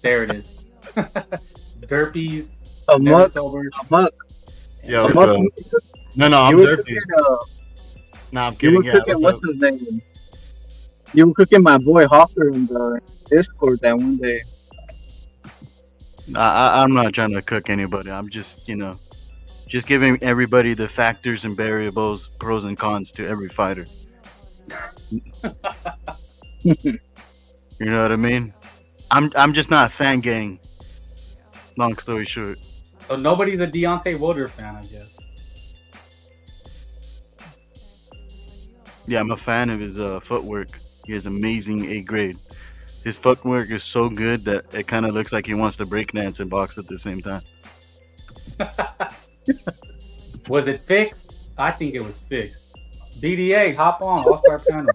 S6: There it is. Derpies.
S7: A muck.
S8: Yeah. No, I'm Derpy. I'm kidding.
S7: What's his name? You were cooking my boy Hawker in the Discord that one day.
S8: I'm not trying to cook anybody. I'm just, just giving everybody the factors and variables, pros and cons to every fighter. You know what I mean? I'm just not fan gang. Long story short.
S6: So nobody's a Deontay Wilder fan, I guess.
S8: Yeah, I'm a fan of his footwork. He has amazing A grade. His footwork is so good that it kind of looks like he wants to breakdance and box at the same time.
S6: Was it fixed? I think it was fixed. BDA, hop on, All-Star panel.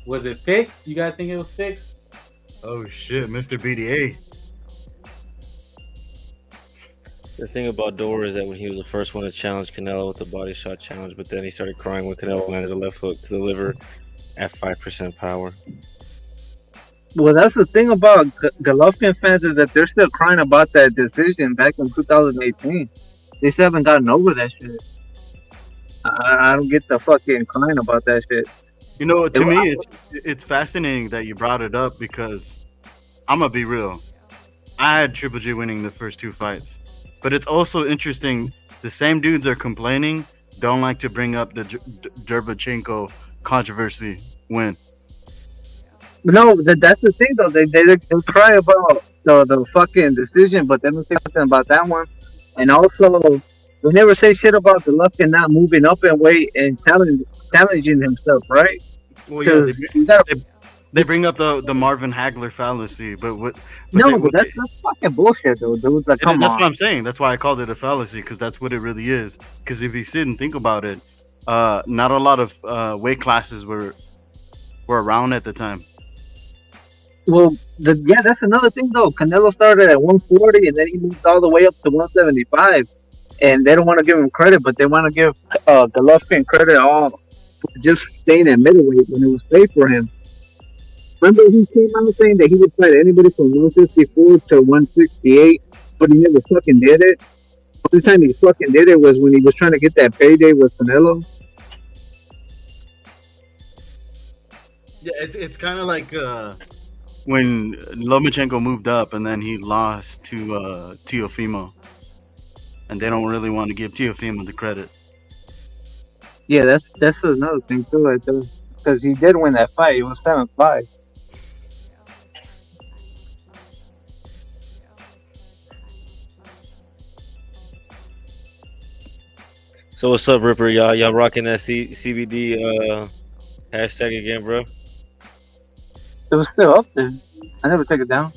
S6: Was it fixed? You guys think it was fixed?
S8: Oh shit, Mr. BDA.
S9: The thing about Dora is that when he was the first one to challenge Canelo with the body shot challenge, but then he started crying when Canelo landed a left hook to the liver at 5% power.
S7: Well, that's the thing about Golovkin fans is that they're still crying about that decision back in 2018. They still haven't gotten over that shit. I don't get the fucking crying about that shit.
S8: You know, to me, it's fascinating that you brought it up because I'm gonna be real. I had Triple G winning the first two fights, but it's also interesting. The same dudes are complaining, don't like to bring up the Derbachenko controversy win.
S7: No, that's the thing though. They cry about the fucking decision, but they don't say nothing about that one. And also, they never say shit about Golovkin not moving up in weight and challenging himself, right?
S8: Well, they bring up the Marvin Hagler fallacy, but
S7: that's fucking bullshit, though, dude. Like, come on.
S8: That's what I'm saying. That's why I called it a fallacy, because that's what it really is. Because if you sit and think about it, not a lot of weight classes were around at the time.
S7: Well, that's another thing though. Canelo started at 140 and then he moved all the way up to 175, and they don't want to give him credit, but they want to give Golovkin credit all for just staying at middleweight when it was safe for him. Remember, he came out saying that he would fight anybody from 154 to 168, but he never fucking did it. The only time he fucking did it was when he was trying to get that payday with Canelo.
S8: Yeah, it's kind of like when Lomachenko moved up and then he lost to Teofimo, and they don't really want to give Teofimo the credit.
S7: Yeah, that's another thing too, right there, because he did win that fight. It was 7-5.
S9: So what's up, Ripper? Y'all rocking that CBD hashtag again, bro?
S7: It was still up there. I never took it down.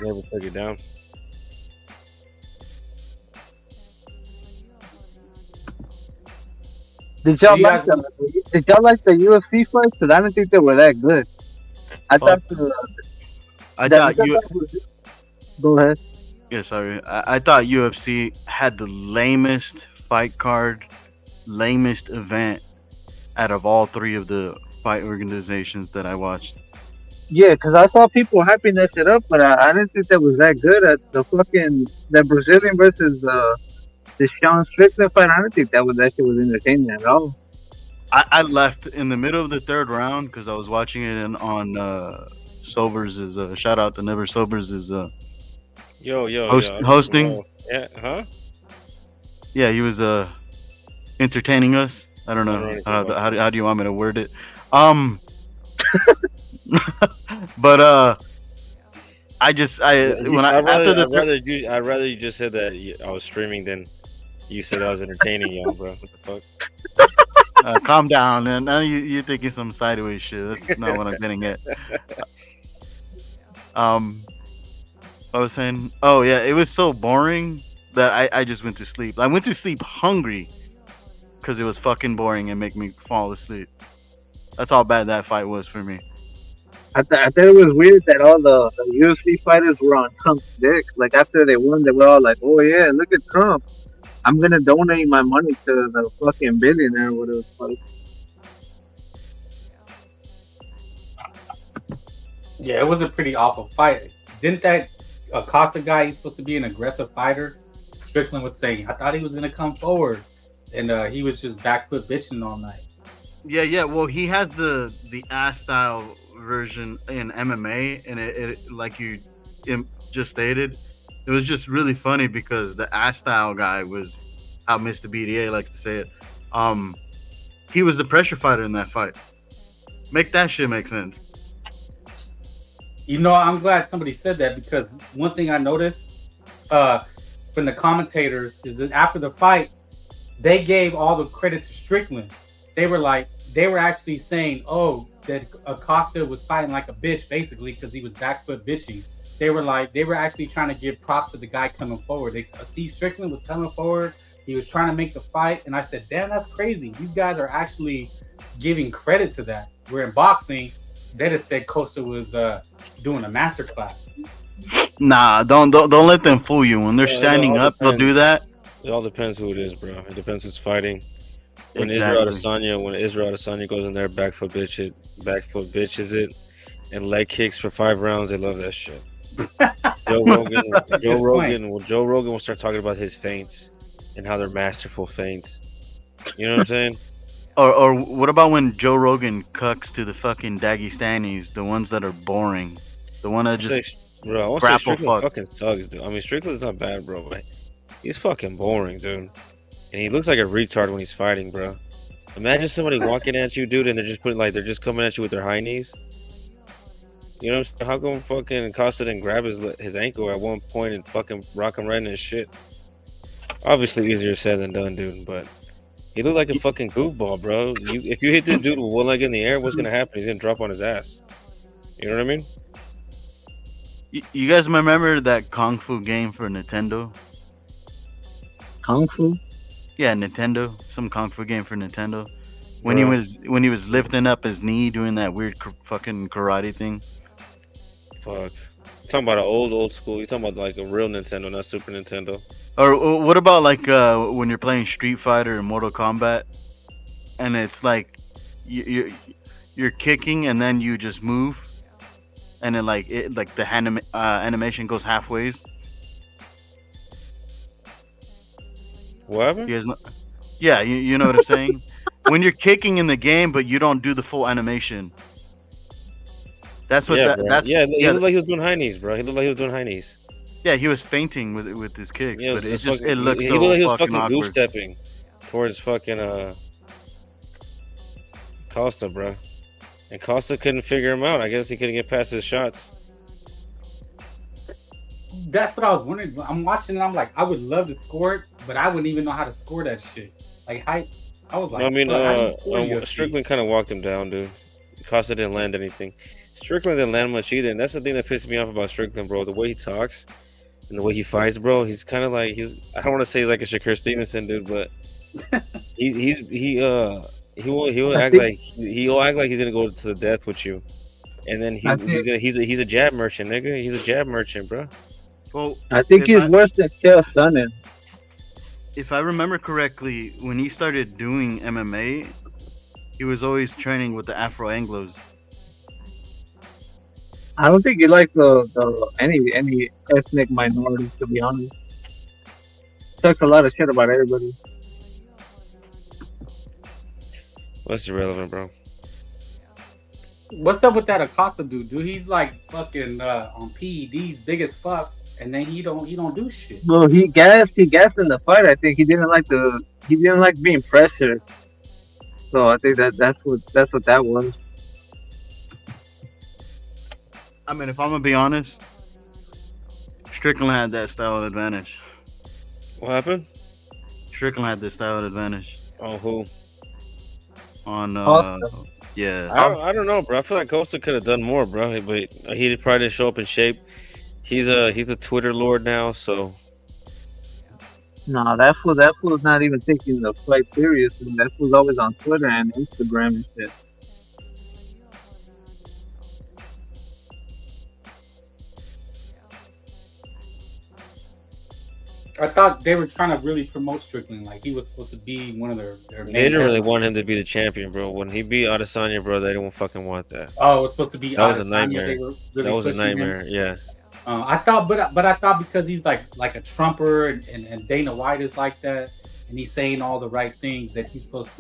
S9: Never took it down.
S7: Did y'all like the UFC fights? Because I didn't think they were that good. I thought Go ahead.
S8: Yeah, sorry. I thought UFC had the lamest fight card, lamest event out of all three of the fight organizations that I watched.
S7: Yeah, because I saw people hyping that shit up, but I didn't think that was that good. At the Brazilian versus the Sean Strickland fight, I didn't think that shit was entertaining at all.
S8: I left in the middle of the third round because I was watching it on Sobers' shout out to Never Sobers' hosting.
S9: Yeah, huh?
S8: Yeah, he was entertaining us. I don't know how do you want me to word it. But I'd
S9: rather you just said that I was streaming than you said I was entertaining y'all, bro. What the fuck?
S8: Calm down, and now you're thinking some sideways shit. That's not what I'm getting at. I was saying, oh yeah, it was so boring that I just went to sleep. I went to sleep hungry because it was fucking boring and make me fall asleep. That's how bad that fight was for me.
S7: I thought it was weird that all the UFC fighters were on Trump's dick. Like, after they won, they were all like, "Oh yeah, look at Trump. I'm gonna donate my money to the fucking billionaire." What it was like.
S6: Yeah, it was a pretty awful fight. Didn't that Acosta guy? He's supposed to be an aggressive fighter. Strickland was saying, I thought he was gonna come forward, and he was just back foot bitching all night.
S8: Yeah. Well, he has the ass style version in MMA, and it like you just stated, it was just really funny because the ass style guy was how Mr. BDA likes to say it. He was the pressure fighter in that fight. Make that shit make sense.
S6: You know, I'm glad somebody said that, because one thing I noticed from the commentators is that after the fight, they gave all the credit to Strickland. They were actually saying, oh, that Acosta was fighting like a bitch, basically, because he was back foot bitching. They were actually trying to give props to the guy coming forward. They see Strickland was coming forward. He was trying to make the fight. And I said, damn, that's crazy. These guys are actually giving credit to that. Where in boxing, they just said Costa was doing a masterclass.
S8: Nah, don't let them fool you. When they're standing up, they'll do that.
S9: It all depends who it is, bro. It depends who's fighting. When
S8: Exactly.
S9: Israel Adesanya goes in there, back foot bitches it, and leg kicks for 5 rounds. They love that shit. Joe Rogan will start talking about his feints and how they're masterful feints. You know what I'm saying?
S8: Or what about when Joe Rogan cucks to the fucking Dagestanis, the ones that are boring, the one that just
S9: bro, I want to say Strickland fucking sucks, dude. I mean, Strickland's not bad, bro, but he's fucking boring, dude. And he looks like a retard when he's fighting, bro. Imagine somebody walking at you, dude, and they're just coming at you with their high knees. You know what I'm saying? How come fucking Costa didn't grab his ankle at one point and fucking rock him right in his shit? Obviously easier said than done, dude, but he looked like a fucking goofball, bro. If you hit this dude with one leg in the air, what's gonna happen? He's gonna drop on his ass. You know what I mean?
S8: You guys remember that Kung Fu game for Nintendo?
S7: Kung Fu?
S8: Yeah, Nintendo. Some Kung Fu game for Nintendo. When he was lifting up his knee, doing that weird fucking karate thing.
S9: Fuck. You're talking about an old school. You're talking about like a real Nintendo, not Super Nintendo.
S8: Or what about like when you're playing Street Fighter or Mortal Kombat, and it's like you're kicking and then you just move, and then like the animation goes halfway.
S9: What happened?
S8: Yeah, you know what I'm saying. When you're kicking in the game, but you don't do the full animation. That's what.
S9: Yeah, he
S8: yeah.
S9: looked like he was doing high knees, bro. He looked like he was doing high knees.
S8: Yeah, he was fainting with his kicks,
S9: Yeah,
S8: but it
S9: fucking,
S8: looked
S9: he
S8: so
S9: looked like he was
S8: fucking
S9: fucking
S8: awkward.
S9: goose stepping towards fucking Costa, bro. And Costa couldn't figure him out. I guess he couldn't get past his shots.
S6: That's what I was wondering. I'm watching and I'm like, I would love to score it, but I wouldn't even know how to score that shit. Like, I was like,
S9: I mean,
S6: how do you score UFC?
S9: Strickland kind of walked him down, dude. Costa didn't land anything. Strickland didn't land much either, and that's the thing that pisses me off about Strickland, bro. The way he talks and the way he fights, bro. He's kind of like I don't want to say he's like a Shakur Stevenson, dude, but he'll act like he's gonna go to the death with you, and then he's a jab merchant, nigga. He's a jab merchant, bro.
S8: Well,
S7: I think he's worse than Chael Sonnen.
S8: If I remember correctly, when he started doing MMA, he was always training with the Afro Anglos.
S7: I don't think he likes any ethnic minorities, to be honest. Talks a lot of shit about everybody.
S9: That's irrelevant, bro.
S6: What's up with that Acosta dude? He's like fucking on PEDs, big as fuck, and then he don't do shit.
S7: Well, he gassed in the fight. I think he didn't like being pressured. So I think that's what that was.
S8: I mean, if I'm gonna be honest, Strickland had that style advantage.
S9: What happened?
S8: Strickland had the style advantage.
S9: Oh, who?
S8: On yeah.
S9: I don't know, bro. I feel like Costa could have done more, bro. But he probably didn't show up in shape. He's a Twitter lord now, so.
S7: No, that fool's not even taking the fight seriously. That fool's always on Twitter and Instagram and shit.
S6: I thought they were trying to really promote Strickland, like he was supposed to be one of their
S9: They didn't really want him to be the champion, bro. When he beat Adesanya, bro, they didn't fucking want that.
S6: Oh, it was supposed to be.
S9: That was a
S6: Adesanya.
S9: nightmare.
S6: Really
S9: that was a nightmare. Yeah.
S6: I thought, but I thought because he's like a Trumper and Dana White is like that, and he's saying all the right things that he's supposed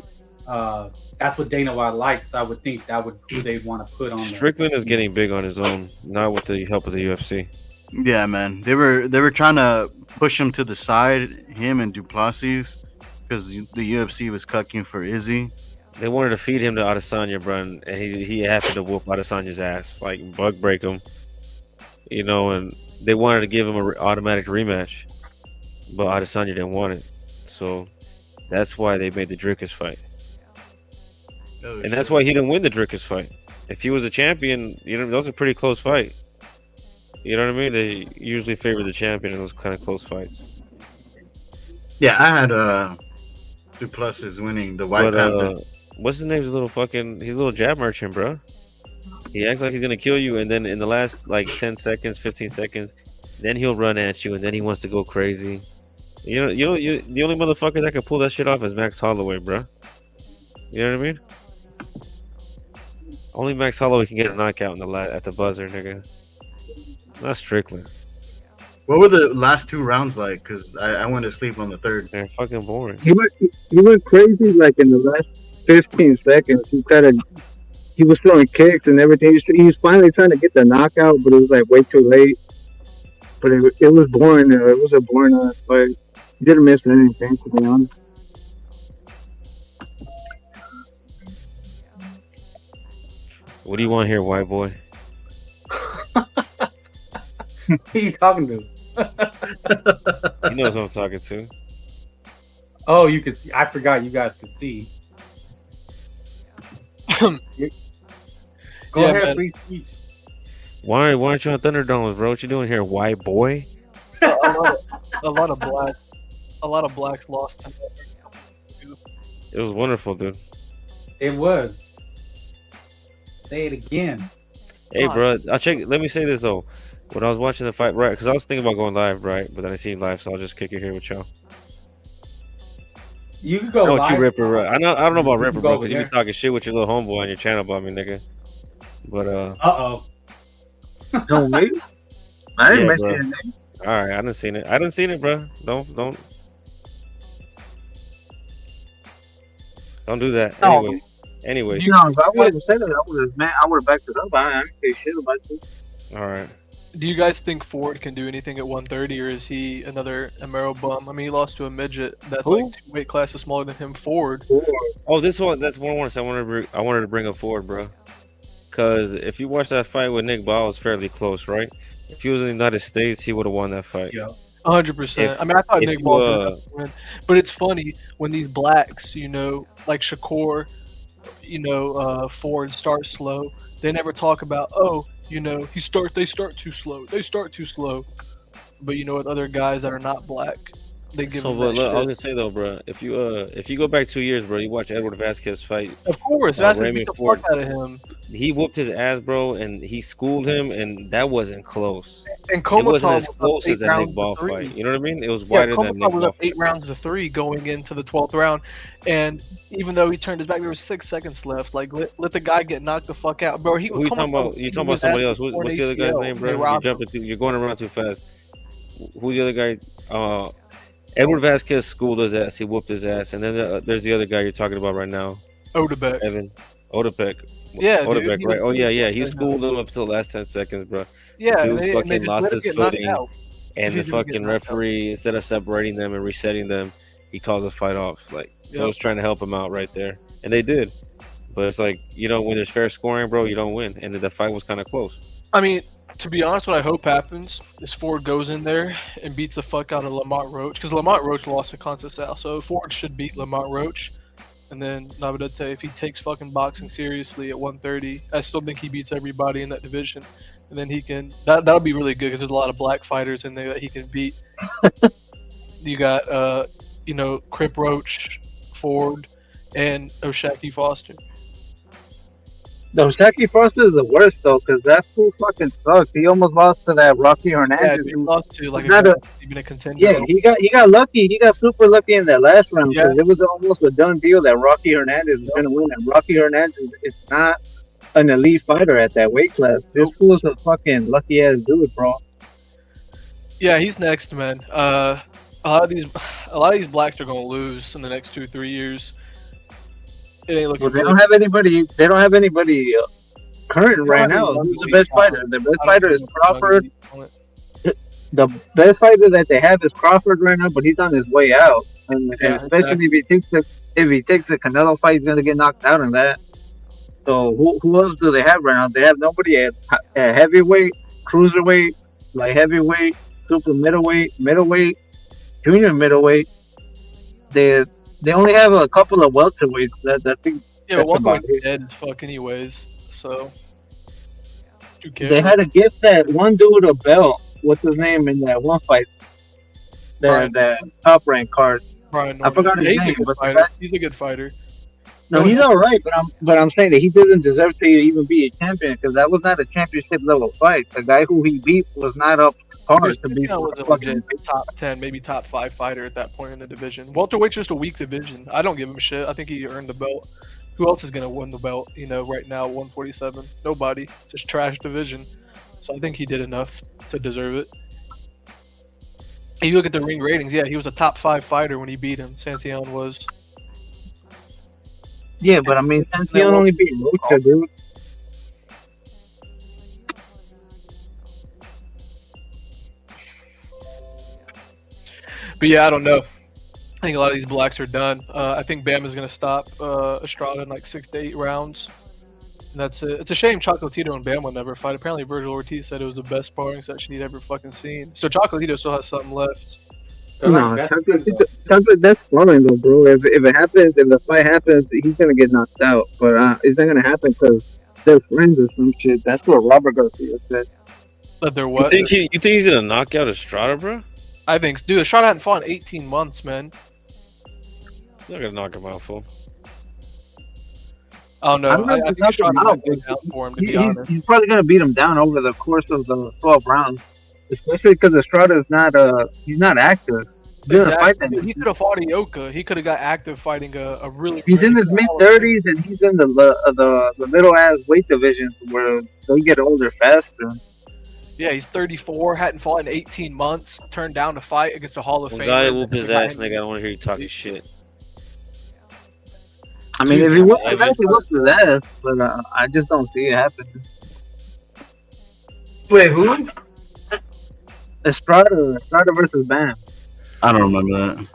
S6: to. That's what Dana White likes. So I would think that would who they want to put on.
S9: Strickland is getting big on his own, not with the help of the UFC.
S8: Yeah, man. They were trying to push him to the side, him and Duplessis, because the UFC was cucking for Izzy.
S9: They wanted to feed him to Adesanya, bro, and he happened to whoop Adesanya's ass, like bug break him, you know. And they wanted to give him an automatic rematch, but Adesanya didn't want it, so that's why they made the Dricus fight, and that's why he didn't win the Dricus fight. If he was a champion, you know, that was a pretty close fight. You know what I mean? They usually favor the champion in those kind of close fights.
S8: Yeah, I had Duplessis winning the White Panther.
S9: What's his name? He's a little jab merchant, bro. He acts like he's gonna kill you, and then in the last like 10 seconds, 15 seconds, then he'll run at you, and then he wants to go crazy. You know, the only motherfucker that can pull that shit off is Max Holloway, bro. You know what I mean? Only Max Holloway can get a knockout in the at the buzzer, nigga. Not Strickland.
S8: What were the last 2 rounds like? Because I went to sleep on the third.
S9: They're fucking boring.
S7: He went crazy like in the last 15 seconds. He was throwing kicks and everything. He was finally trying to get the knockout, but it was like way too late. But it was boring. It was a boring fight. He didn't miss anything, to be honest.
S9: What do you want here, white boy?
S6: Who are you talking to?
S9: He knows who I'm talking to.
S6: Oh, you can see. I forgot you guys could see. Go ahead,
S10: man.
S6: free speech.
S9: Why aren't you on Thunderdomes, bro? What you doing here, white boy?
S10: A lot of blacks lost.
S9: It was wonderful, dude.
S6: It was. Say it again.
S9: Hey, bro, let me say this though. When I was watching the fight, right? Because I was thinking about going live, right? But then I seen live, so I'll just kick it here with y'all.
S6: You can go
S9: I know
S6: live.
S9: what you Ripper, right? I don't know about Ripper, bro, because you
S6: there.
S9: be talking shit with your little homeboy on your channel about me, nigga. But
S6: Uh-oh.
S7: No, me? I didn't
S9: Yeah,
S7: mention
S9: bro.
S7: your name.
S9: All right, I didn't seen it. Bro. Don't do that.
S7: No.
S9: Anyways.
S7: No, if I would have said it, I would have backed it up. I didn't say shit about it.
S9: All right.
S10: Do you guys think Ford can do anything at 130, or is he another Amaro bum? I mean, he lost to a midget that's
S9: Who?
S10: like 2 weight classes smaller than him. Ford.
S9: Oh, that's one I wanted to bring up forward, bro. Because if you watch that fight with Nick Ball, it was fairly close, right? If he was in the United States, he would have won that fight.
S6: Yeah.
S10: 100%. I mean, I thought Nick Ball would win, but it's funny when these blacks, like Shakur, Ford start slow. They never talk about, they start too slow. But with other guys that are not black, they give them that
S9: I was
S10: shit.
S9: gonna say though, bro, if you go back 2 years, bro, you watch Edward Vasquez fight.
S10: Of course, Vasquez beat the
S9: Ford.
S10: fuck out of him.
S9: He whooped his ass, bro, and he schooled him, and that wasn't close.
S10: And
S9: it wasn't as
S10: was up
S9: close
S10: 8
S9: as that
S10: rounds
S9: Nick Ball
S10: to 3.
S9: fight. You know what I mean? It was wider than Nick
S10: Komatov was
S9: Ball
S10: up 8 rounds to 3 going into the 12th round, and even though he turned his back, there was 6 seconds left. Like let the guy get knocked the fuck out, bro.
S9: Who you talking about? You talking about somebody else? What's the other guy's name, bro? You're going around too fast. Who's the other guy? Edward Vasquez schooled his ass. He whooped his ass, and then there's the other guy you're talking about right now.
S10: Odebek.
S9: Evan. Odebek.
S10: Yeah,
S9: Odebek,
S10: dude,
S9: right? Oh yeah. He schooled him up to the last 10 seconds, bro.
S10: Yeah,
S9: Dude
S10: they
S9: fucking
S10: just
S9: lost
S10: let him
S9: his
S10: get knocked
S9: footing,
S10: out.
S9: and the
S10: He didn't get
S9: fucking
S10: knocked out.
S9: referee, instead of separating them and resetting them, he calls the fight off. Like, I was trying to help him out right there, and they did. But it's like, when there's fair scoring, bro, you don't win, and the fight was kind of close.
S10: I mean, to be honest, what I hope happens is Ford goes in there and beats the fuck out of Lamont Roach, because Lamont Roach lost to Conceição, so Ford should beat Lamont Roach. And then Navarrete, if he takes fucking boxing seriously at 130, I still think he beats everybody in that division. And then he can that'll be really good because there's a lot of black fighters in there that he can beat. You got Crip Roach, Ford, and Oshaki Foster.
S7: No, Shaki Foster is the worst though, because that fool fucking sucks. He almost lost to that Rocky Hernandez.
S10: Yeah, he lost to even a contender.
S7: Yeah, he got lucky. He got super lucky in that last round because it was almost a done deal that Rocky Hernandez was going to win. And Rocky Hernandez is not an elite fighter at that weight class. This fool's a fucking lucky ass dude, bro.
S10: Yeah, he's next, man. A lot of these blacks are gonna lose in the next 2-3 years. It ain't looking.
S7: Well, they don't have anybody. They don't have anybody current right now. Who's the best fighter? The best fighter is Crawford. The best fighter that they have is Crawford right now, but he's on his way out. And especially if he takes the Canelo fight, he's gonna get knocked out in that. So who else do they have right now? They have nobody at heavyweight, cruiserweight, like heavyweight, super middleweight, junior middleweight. They only have a couple of welterweights. That thing.
S10: Yeah, but welterweight's dead as fuck anyways. So who cares?
S7: They had to give that one dude a belt. What's his name in that one fight? That top rank card.
S10: Brian
S7: I forgot his
S10: he's
S7: name.
S10: A good
S7: But
S10: fighter. He's a good fighter.
S7: no, he's all right. But I'm saying that he doesn't deserve to even be a champion because that was not a championship level fight. The guy who he beat was not up par to be
S10: was a legit top 10, maybe top 5 fighter at that point in the division. Welterweight's just a weak division. I don't give him shit. I think he earned the belt. Who else is gonna win the belt? Right now, 147. Nobody. It's a trash division. So I think he did enough to deserve it. And you look at the ring ratings. Yeah, he was a top 5 fighter when he beat him. Santillan was.
S7: Yeah, but I mean, Santillan only beat Rocha, dude.
S10: But yeah, I don't know. I think a lot of these blacks are done. I think Bam is going to stop Estrada in like 6 to 8 rounds. And that's it. It's a shame Chocolatito and Bam will never fight. Apparently Virgil Ortiz said it was the best sparring session he'd ever fucking seen. So Chocolatito still has something left.
S7: No, Chocolate, that's sparring though, bro. If it happens, if the fight happens, he's going to get knocked out. But it's not going to happen because they're friends or some shit. That's what Robert Garcia said.
S10: But they're what?
S9: You think he's going to knock out Estrada, bro?
S10: I think, dude, Estrada hadn't fought in 18 months, man.
S9: They're not gonna knock him out, fool.
S10: Oh no, I think Estrada might go down for him. To be honest,
S7: he's probably gonna beat him down over the course of the 12 rounds, especially because Estrada's not he's not active.
S10: Exactly. He could have fought Ioka. He could have got active fighting a really.
S7: He's in his mid-30s and he's in the middle ass weight division where they get older faster.
S10: Yeah, he's 34, hadn't fought in 18 months, turned down to fight against a Hall of Famer.
S9: Gotta whoop his ass, nigga. I don't want to hear you talking shit.
S7: I mean, if he whoops his ass, he whoops his ass, but I just don't see it happening.
S8: Wait, who?
S7: Estrada versus Bam.
S8: I don't remember that.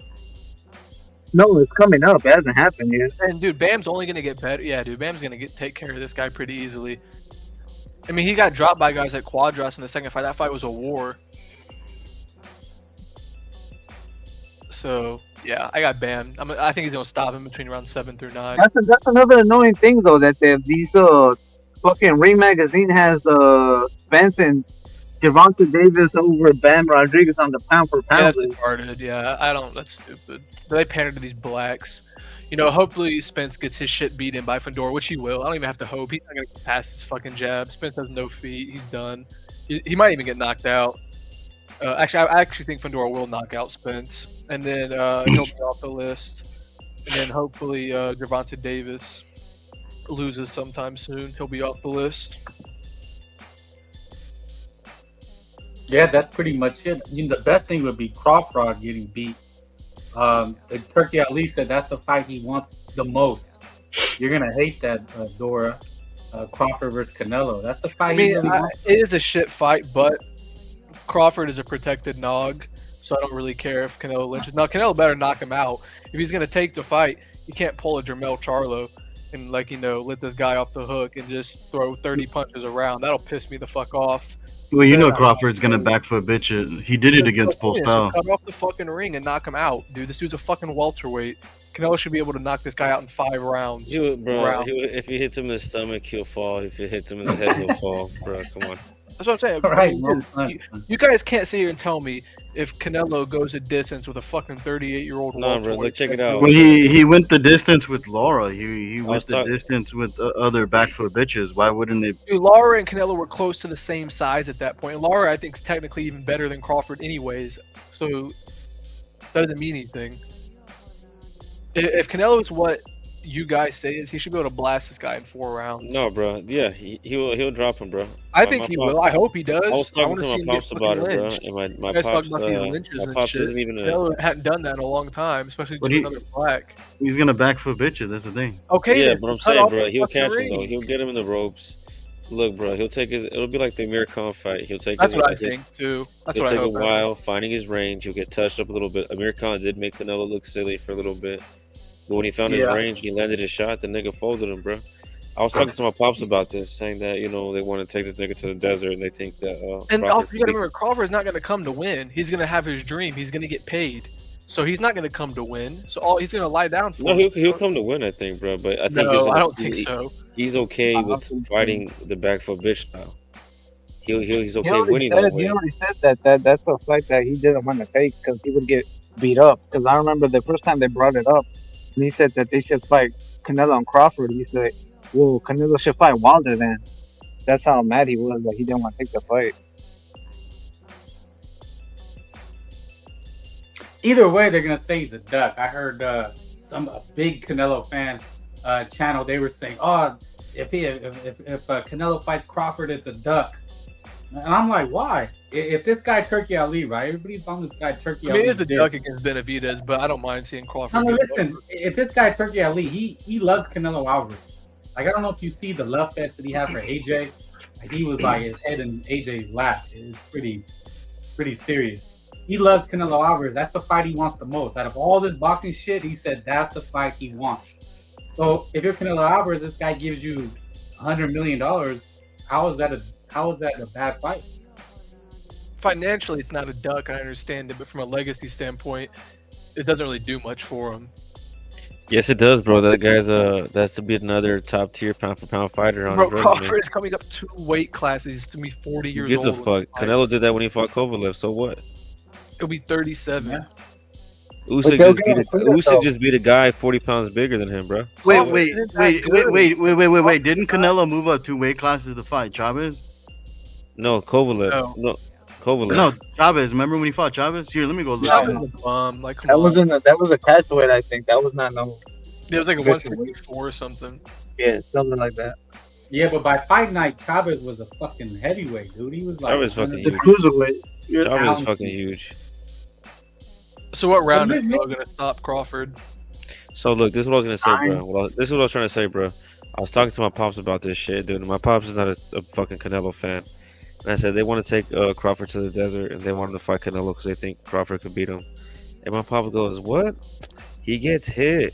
S7: No, it's coming up. It hasn't happened yet.
S10: And dude, Bam's only gonna get better. Yeah, dude, Bam's gonna take care of this guy pretty easily. I mean, he got dropped by guys like Quadras in the second fight. That fight was a war. So yeah, I got Bam. I think he's gonna stop him between round 7 through 9.
S7: That's another annoying thing though, that these fucking Ring Magazine has Spence and Gervonta Davis over Bam Rodriguez on the pound for pound.
S10: Yeah, that's retarded. Yeah, I don't. That's stupid. They pander to these blacks. Hopefully Spence gets his shit beat in by Fedor, which he will. I don't even have to hope. He's not gonna get past his fucking jab. Spence has no feet. He's done. He might even get knocked out. I actually think Fedor will knock out Spence, and then he'll be off the list. And then hopefully Gervonta Davis loses sometime soon. He'll be off the list.
S6: Yeah, that's pretty much it. The best thing would be Crawford getting beat. Turkey Ali said that's the fight he wants the most. You're gonna hate that, Dora. Crawford versus Canelo. That's the fight. He really wants.
S10: It is a shit fight, but Crawford is a protected nog, so I don't really care if Canelo lynches. Now Canelo better knock him out. If he's gonna take the fight, he can't pull a Jermell Charlo and let this guy off the hook and just throw 30 punches around. That'll piss me the fuck off.
S8: Well, Crawford's gonna back foot bitch it. He did it against Postal.
S10: Cut off the fucking ring and knock him out, dude. This dude's a fucking welterweight. Canelo should be able to knock this guy out in 5 rounds.
S9: If he hits him in the stomach, he'll fall. If he hits him in the head, he'll fall. Bro, come on.
S10: That's what I'm saying.
S6: Right,
S10: you guys can't sit here and tell me if Canelo goes a distance with a fucking 38-year-old.
S9: No, bro, look, check it out.
S8: Well, he went the distance with Laura. He went the distance with other back foot bitches. Why wouldn't they?
S10: Dude, Laura and Canelo were close to the same size at that point. Laura, I think, is technically even better than Crawford, anyways. So that doesn't mean anything. If Canelo is what you guys say is, he should be able to blast this guy in 4 rounds.
S9: No, bro. Yeah, he'll drop him, bro.
S10: I think he will. I hope he does.
S9: I was talking to my pops about it, bro. And my pops, isn't even.
S10: Canelo hadn't done that in a long time, especially to another black.
S8: He's gonna back foot bitch it. That's the thing.
S10: Okay.
S9: Yeah, but I'm saying, bro, he'll catch him though. He'll get him in the ropes. Look, bro, he'll take his. It'll be like the Amir Khan fight. He'll take.
S10: That's what I think too. That's what I hope.
S9: It'll take a while finding his range. He'll get touched up a little bit. Amir Khan did make Canelo look silly for a little bit. But when he found his range, he landed his shot. The nigga folded him, bro. I was talking to my pops about this, saying that they want to take this nigga to the desert, and they think that.
S10: And also, you gotta remember, Crawford's not gonna come to win. He's gonna have his dream. He's gonna get paid, so he's not gonna come to win. So he's gonna lie down for.
S9: No, he'll come to win, I think, bro. But I think
S10: I don't think so.
S9: He's okay with fighting the back foot bitch style. He's okay winning that way.
S7: He already said that that's a fight that he didn't want to take because he would get beat up. Because I remember the first time they brought it up. And he said that they should fight Canelo and Crawford. He said, well, Canelo should fight Wilder then. That's how mad he was that he didn't want to take the fight.
S6: Either way, they're going to say he's a duck. I heard a big Canelo fan channel, they were saying, "Oh, if Canelo fights Crawford, it's a duck." And I'm like, why? If this guy Turkey Ali, right? Everybody's on this guy Turkey Ali.
S10: I mean, it is a duck against Benavidez, but I don't mind seeing Crawford.
S6: No, listen. If this guy Turkey Ali, he loves Canelo Alvarez. Like, I don't know if you see the love fest that he had for AJ. Like, he was like his head in AJ's lap. It's pretty serious. He loves Canelo Alvarez. That's the fight he wants the most. Out of all this boxing shit, he said that's the fight he wants. So if you're Canelo Alvarez, this guy gives you $100 million. How is that a bad fight?
S10: Financially, it's not a duck. I understand it, but from a legacy standpoint, it doesn't really do much for him.
S9: Yes, it does, bro. That guy's that's to be another top tier pound for pound fighter on.
S10: Bro, Crawford is coming up 2 weight classes. He's to be 40 years old.
S9: Gives a fuck. Canelo did that when he fought Kovalev. So what?
S10: It'll be 37.
S6: Yeah.
S9: Usyk just beat a guy 40 pounds bigger than him, bro.
S8: Wait! Didn't Canelo move up 2 weight classes to fight Chavez?
S9: No, Kovalev. No, Kovalev.
S8: No, Chavez. Remember when he fought Chavez? Here, let me go look.
S10: Chavez was a bum. Like, come
S7: That
S10: on.
S7: was a catchweight, I think. That was not no.
S10: It was like a 164 or something.
S7: Yeah, something like that.
S6: Yeah, but by fight night, Chavez was a fucking heavyweight, dude. He was like
S9: Chavez fucking
S7: The
S9: huge.
S7: cruiserweight.
S9: Chavez is fucking huge.
S10: So what round is Canelo going to stop Crawford?
S9: So look, this is what I was gonna say, bro. This is what I was trying to say, bro. I was talking to my pops about this shit, dude. My pops is not a fucking Canelo fan, and I said they want to take Crawford to the desert and they want him to fight Canelo because they think Crawford could beat him. And my papa goes, "What? He gets hit."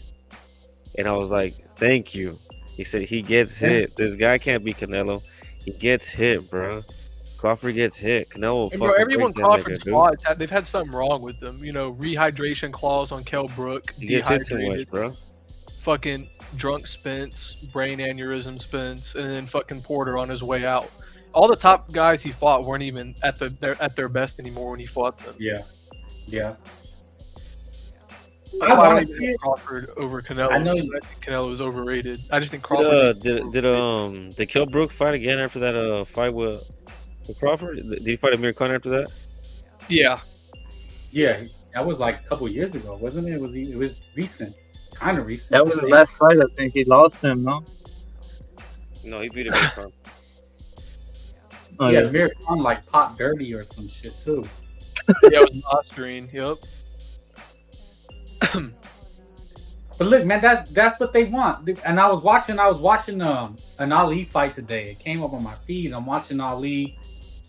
S9: And I was like, "Thank you." He said he gets hit. This guy can't beat Canelo. He gets hit, bro. Crawford gets hit. Canelo.
S10: And bro, everyone Crawford's fought, they've had something wrong with them. You know, rehydration clause on Kell Brook.
S9: He gets hit too much, bro.
S10: Fucking drunk Spence, brain aneurysm Spence, and then fucking Porter on his way out. All the top guys he fought weren't even at their best anymore when he fought them.
S6: Yeah.
S10: I don't even think Crawford over Canelo.
S6: I know.
S10: I think Canelo is overrated. I just think Crawford.
S9: Did Kell Brook fight again after that fight with Crawford? Did he fight Amir Khan after that?
S10: Yeah.
S6: Yeah, that was like a couple years ago, wasn't it? It was recent, kind of recent.
S7: That was the last fight. I think he lost him. No.
S9: No, he beat Amir Khan.
S6: Yeah, Amir Khan like pot dirty or some shit too.
S10: Yeah, it was Austrian. Yep.
S6: But look, man, that's what they want. And I was watching an Ali fight today. It came up on my feed. I'm watching Ali.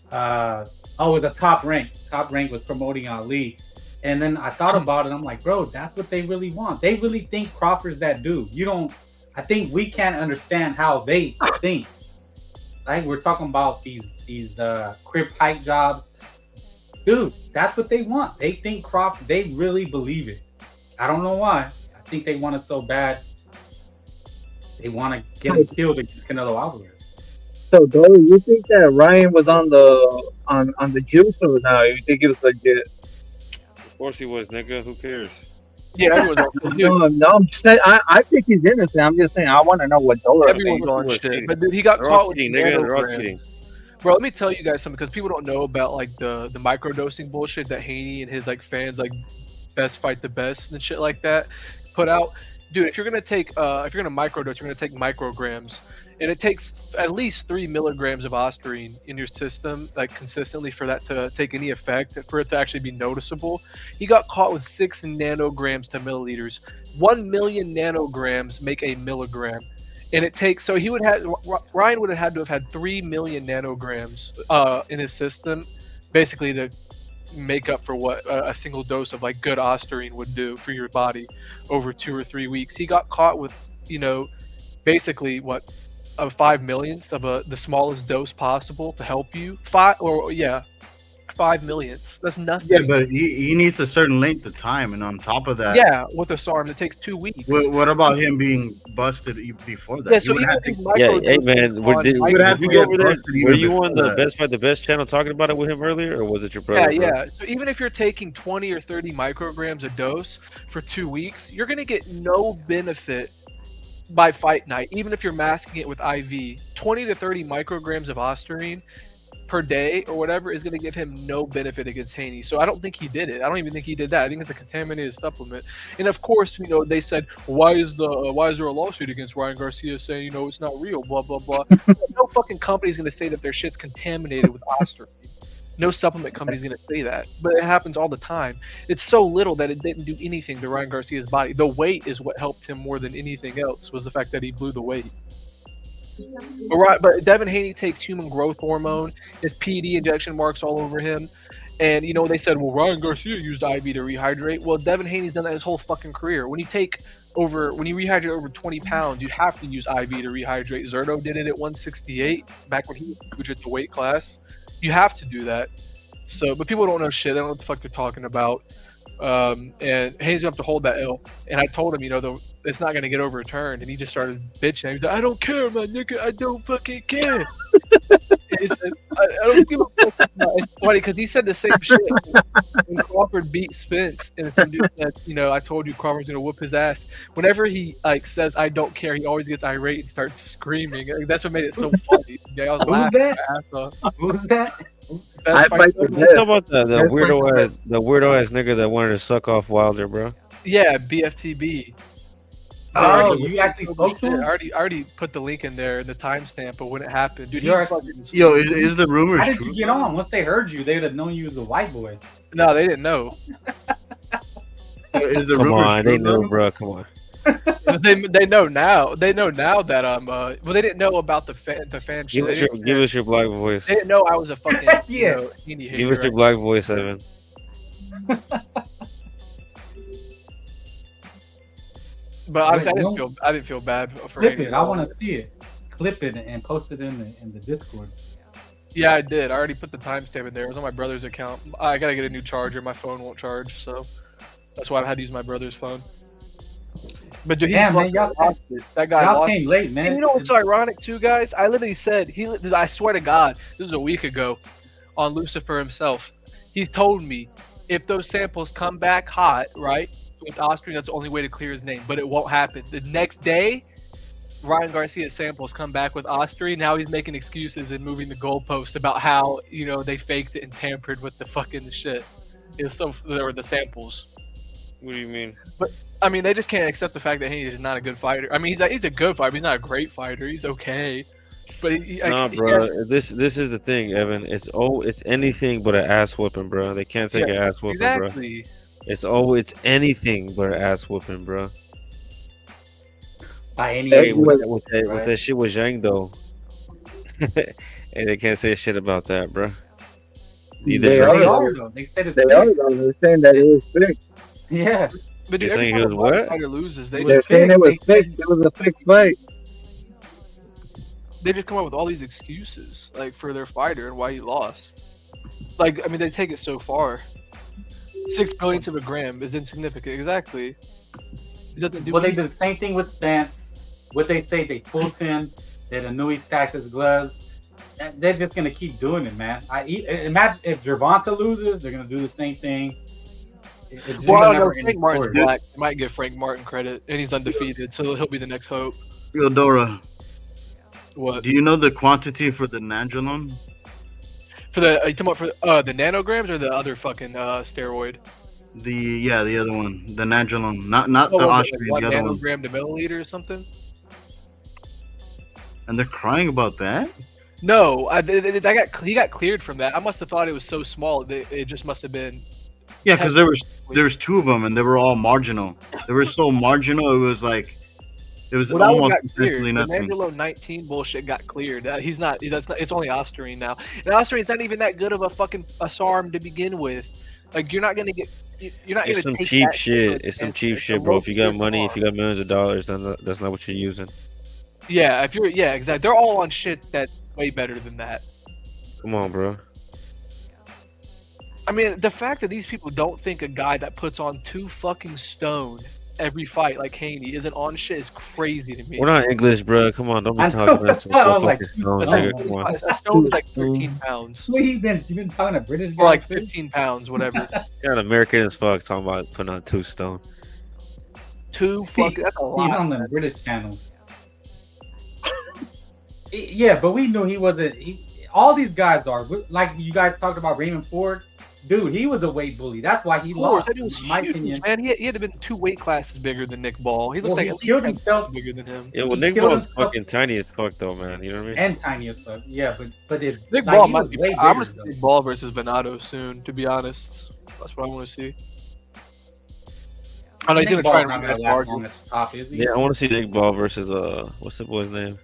S6: The Top Rank. Top Rank was promoting Ali. And then I thought about it. I'm like, bro, that's what they really want. They really think Crawford's that dude. I think we can't understand how they think. Right? We're talking about these crib hike jobs. Dude, that's what they want. They think Crawford, they really believe it. I don't know why. I think they want it so bad. They want to get him killed against Canelo Alvarez.
S7: So, Dory, you think that Ryan was on the juice or no? You think he was legit?
S9: Of course he was, nigga. Who cares?
S10: Yeah, everyone's on
S7: No, I'm just saying, I think he's innocent. I'm just saying I want to know what Dory
S10: Everyone's on shit. But dude, he got caught with nanograms. Bro, let me tell you guys something, because people don't know about like the microdosing bullshit that Haney and his like fans like best fight the best and shit like that put out. Dude, if you're gonna microdose, you're gonna take micrograms, and it takes at least 3 milligrams of Ostarine in your system, like consistently, for that to take any effect, for it to actually be noticeable. He got caught with 6 nanograms to milliliters. 1 million nanograms make a milligram, and it takes. So Ryan would have had to have had 3 million nanograms in his system, basically to make up for what a single dose of like good Ostarine would do for your body over 2 or 3 weeks. He got caught with, basically what, 5 millionths of the smallest dose possible to help you. 5 millionths. That's nothing.
S8: Yeah, but he needs a certain length of time, and on top of that,
S10: with a SARM, it takes 2 weeks.
S8: What about him being busted before that?
S10: Yeah, so
S9: hey man, were you on the Best Fight the Best channel talking about it with him earlier, or was it your brother?
S10: Yeah. So even if you're taking 20 or 30 micrograms a dose for 2 weeks, you're gonna get no benefit by fight night, even if you're masking it with IV. 20 to 30 micrograms of Ostarine per day or whatever is going to give him no benefit against Haney. So I don't think he did it. I don't even think he did that. I think it's a contaminated supplement. And of course, they said, why is there a lawsuit against Ryan Garcia saying, it's not real, blah, blah, blah. No fucking company is going to say that their shit's contaminated with ostarine. No supplement company is going to say that. But it happens all the time. It's so little that it didn't do anything to Ryan Garcia's body. The weight is what helped him more than anything else, was the fact that he blew the weight. But Devin Haney takes human growth hormone. His PD injection marks all over him. And, they said, well, Ryan Garcia used IV to rehydrate. Well, Devin Haney's done that his whole fucking career. When you rehydrate over 20 pounds, you have to use IV to rehydrate. Zerto did it at 168 back when he was huge at the weight class. You have to do that. So, but people don't know shit. They don't know what the fuck they're talking about. And Haney's gonna have to hold that L. And I told him, it's not gonna get overturned. And he just started bitching. He's like, I don't care, my nigga. I don't fucking care. He said, I don't give a fuck. It's funny because he said the same shit when Crawford beat Spence, and some dude said, I told you Crawford's gonna whoop his ass. Whenever he says I don't care, he always gets irate and starts screaming. That's what made it so funny. I was laughing my ass off.
S6: Who's that?
S9: I'm talking about the weirdo ass nigga that wanted to suck off Wilder, bro.
S10: Yeah, BFTB.
S6: Oh, you actually spoke to him?
S10: I already put the link in there, the timestamp of when it happened. Dude,
S8: is the rumors
S6: How did
S8: true?
S6: you get on? Once they heard you, they would have known you was a white boy.
S10: No, they didn't know.
S8: Is the
S9: Come
S8: rumors
S9: on,
S8: true,
S9: they know,
S8: though?
S9: bro. Come on.
S10: they know now. They know now that I'm. Well, they didn't know about the fan shit.
S9: Give us your black voice.
S10: They didn't know I was a fucking
S6: Yeah.
S10: Haney hater.
S9: Give us your black voice, Evan.
S10: But honestly, I didn't feel bad for
S6: Clip
S10: Haney.
S6: it. I want to see it. Clip it and post it in the Discord.
S10: Yeah, I did. I already put the timestamp in there. It was on my brother's account. I gotta get a new charger. My phone won't charge, so that's why I had to use my brother's phone. But dude,
S6: y'all
S10: lost it. That guy
S6: y'all
S10: lost
S6: came
S10: it.
S6: late, man.
S10: And you know what's ironic too, guys? I literally said I swear to God, this was a week ago, on Lucifer himself. He's told me if those samples come back hot, right, with Austrian, that's the only way to clear his name. But it won't happen. The next day, Ryan Garcia's samples come back with Austrian. Now he's making excuses and moving the goalpost about how they faked it and tampered with the fucking shit. It was there were the samples.
S9: What do you mean?
S10: But I mean, they just can't accept the fact that Haney is not a good fighter. I mean, he's a good fighter. But he's not a great fighter. He's okay. But
S9: bro. This is the thing, Evan. It's anything but an ass whooping, bro. They can't take an ass whooping,
S10: exactly.
S9: Bro. It's anything but an ass whooping, bro.
S6: By any
S9: with that shit with Zhang though, and they can't say shit about that, bro.
S6: They are. They said it's fixed.
S7: They're saying that it was fixed.
S6: Yeah.
S10: But dude,
S9: you're saying it was what?
S10: Fighter loses.
S7: They're saying it was fixed. It was a fixed fight.
S10: They just come up with all these excuses for their fighter and why he lost. I mean, they take it so far. 6 billionths of a gram is insignificant. Exactly. It doesn't do.
S6: Well, they did the same thing with Spence. What they say, they pulled him. They knew he stacked his gloves. And they're just gonna keep doing it, man. Imagine if Gervonta loses, they're gonna do the same thing.
S10: Frank Martin's black. I might give Frank Martin credit, and he's undefeated, so he'll be the next hope.
S8: Dora.
S10: What?
S8: Do you know the quantity for the Nandrolone?
S10: Are you talking about for the nanograms or the other fucking steroid?
S8: The other one, the Nandrolone, not the Austrian,
S10: like
S8: the other one.
S10: 1 nanogram to milliliter or something.
S8: And they're crying about that?
S10: No, he got cleared from that. I must have thought it was so small that it just must have been.
S8: Yeah, because there was 2 of them and they were all marginal. They were so marginal, it was almost essentially nothing.
S10: The Nandrolone 19 bullshit got cleared. He's not. It's only Austrian now, and Austrian's not even that good of a fucking SARM to begin with. You're not gonna get. You're not.
S9: It's some cheap shit. It's some cheap shit, bro. If you got money, if you got millions of dollars, then that's not what you're using.
S10: Yeah, exactly. They're all on shit that's way better than that.
S9: Come on, bro.
S10: I mean, the fact that these people don't think a guy that puts on 2 fucking stone every fight like Haney isn't on shit is crazy to me.
S9: We're not English, bro. Come on, don't be talking about some fucking stones, nigga. Come on.
S10: A stone is like 13 pounds.
S6: You've been talking to British guys?
S10: Or like 15 pounds, whatever.
S9: You're American as fuck talking about putting on 2 stone.
S10: 2 fucking, that's a lot.
S6: He's on the British channels. Yeah, but we knew he wasn't. all these guys are. Like you guys talked about Raymond Ford. Dude, he was a weight bully. That's why he lost.
S10: That was
S6: in my
S10: huge,
S6: opinion.
S10: man. He had to been 2 weight classes bigger than Nick Ball. He looked like at least
S6: killed
S10: 10
S6: himself.
S10: pounds bigger than him.
S9: Yeah, well, Nick Ball is fucking tiny as fuck, though, man. You know what I mean?
S6: And tiny as fuck. Yeah, but it,
S10: Nick
S6: like,
S10: Ball
S6: he
S10: might
S6: was
S10: be.
S6: way
S10: I'm
S6: bigger,
S10: gonna
S6: though.
S10: see Nick Ball versus Venado soon. To be honest, that's what I want to see. I know he's
S6: Nick
S10: gonna try and
S6: Ball's not
S10: win
S6: gonna
S10: that
S6: last long
S10: target.
S6: at the top, is he?
S9: Yeah, I want to see Nick Ball versus what's the boy's name?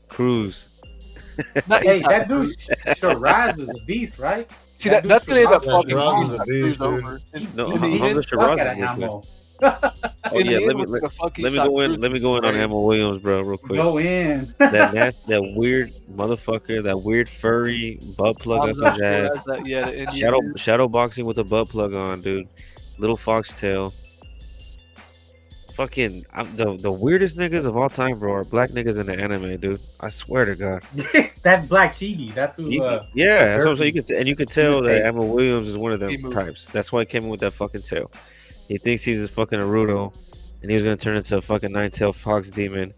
S9: Cruz.
S6: Hey, that dude Shiraz is a beast, right?
S10: See that's gonna end up fucking
S6: Shiraz
S10: Cruz over.
S9: No,
S10: in the
S9: Hamza
S10: end,
S9: Shiraz
S6: fuck
S9: is
S6: at Ammo.
S9: Oh yeah, let me go in on Emma Williams, bro, real quick.
S6: Go in.
S9: that weird motherfucker, that weird furry butt plug up his ass. Shadow boxing with a butt plug on, dude. Little foxtail. Fucking the weirdest niggas of all time, bro, are black niggas in the anime, dude. I swear to God.
S6: That's Black Chibi. That's who.
S9: Yeah, that's what I'm saying. You can tell that Emma Williams is one of them types. That's why he came in with that fucking tail. He thinks he's a fucking Naruto, and he was gonna turn into a fucking 9-tailed fox demon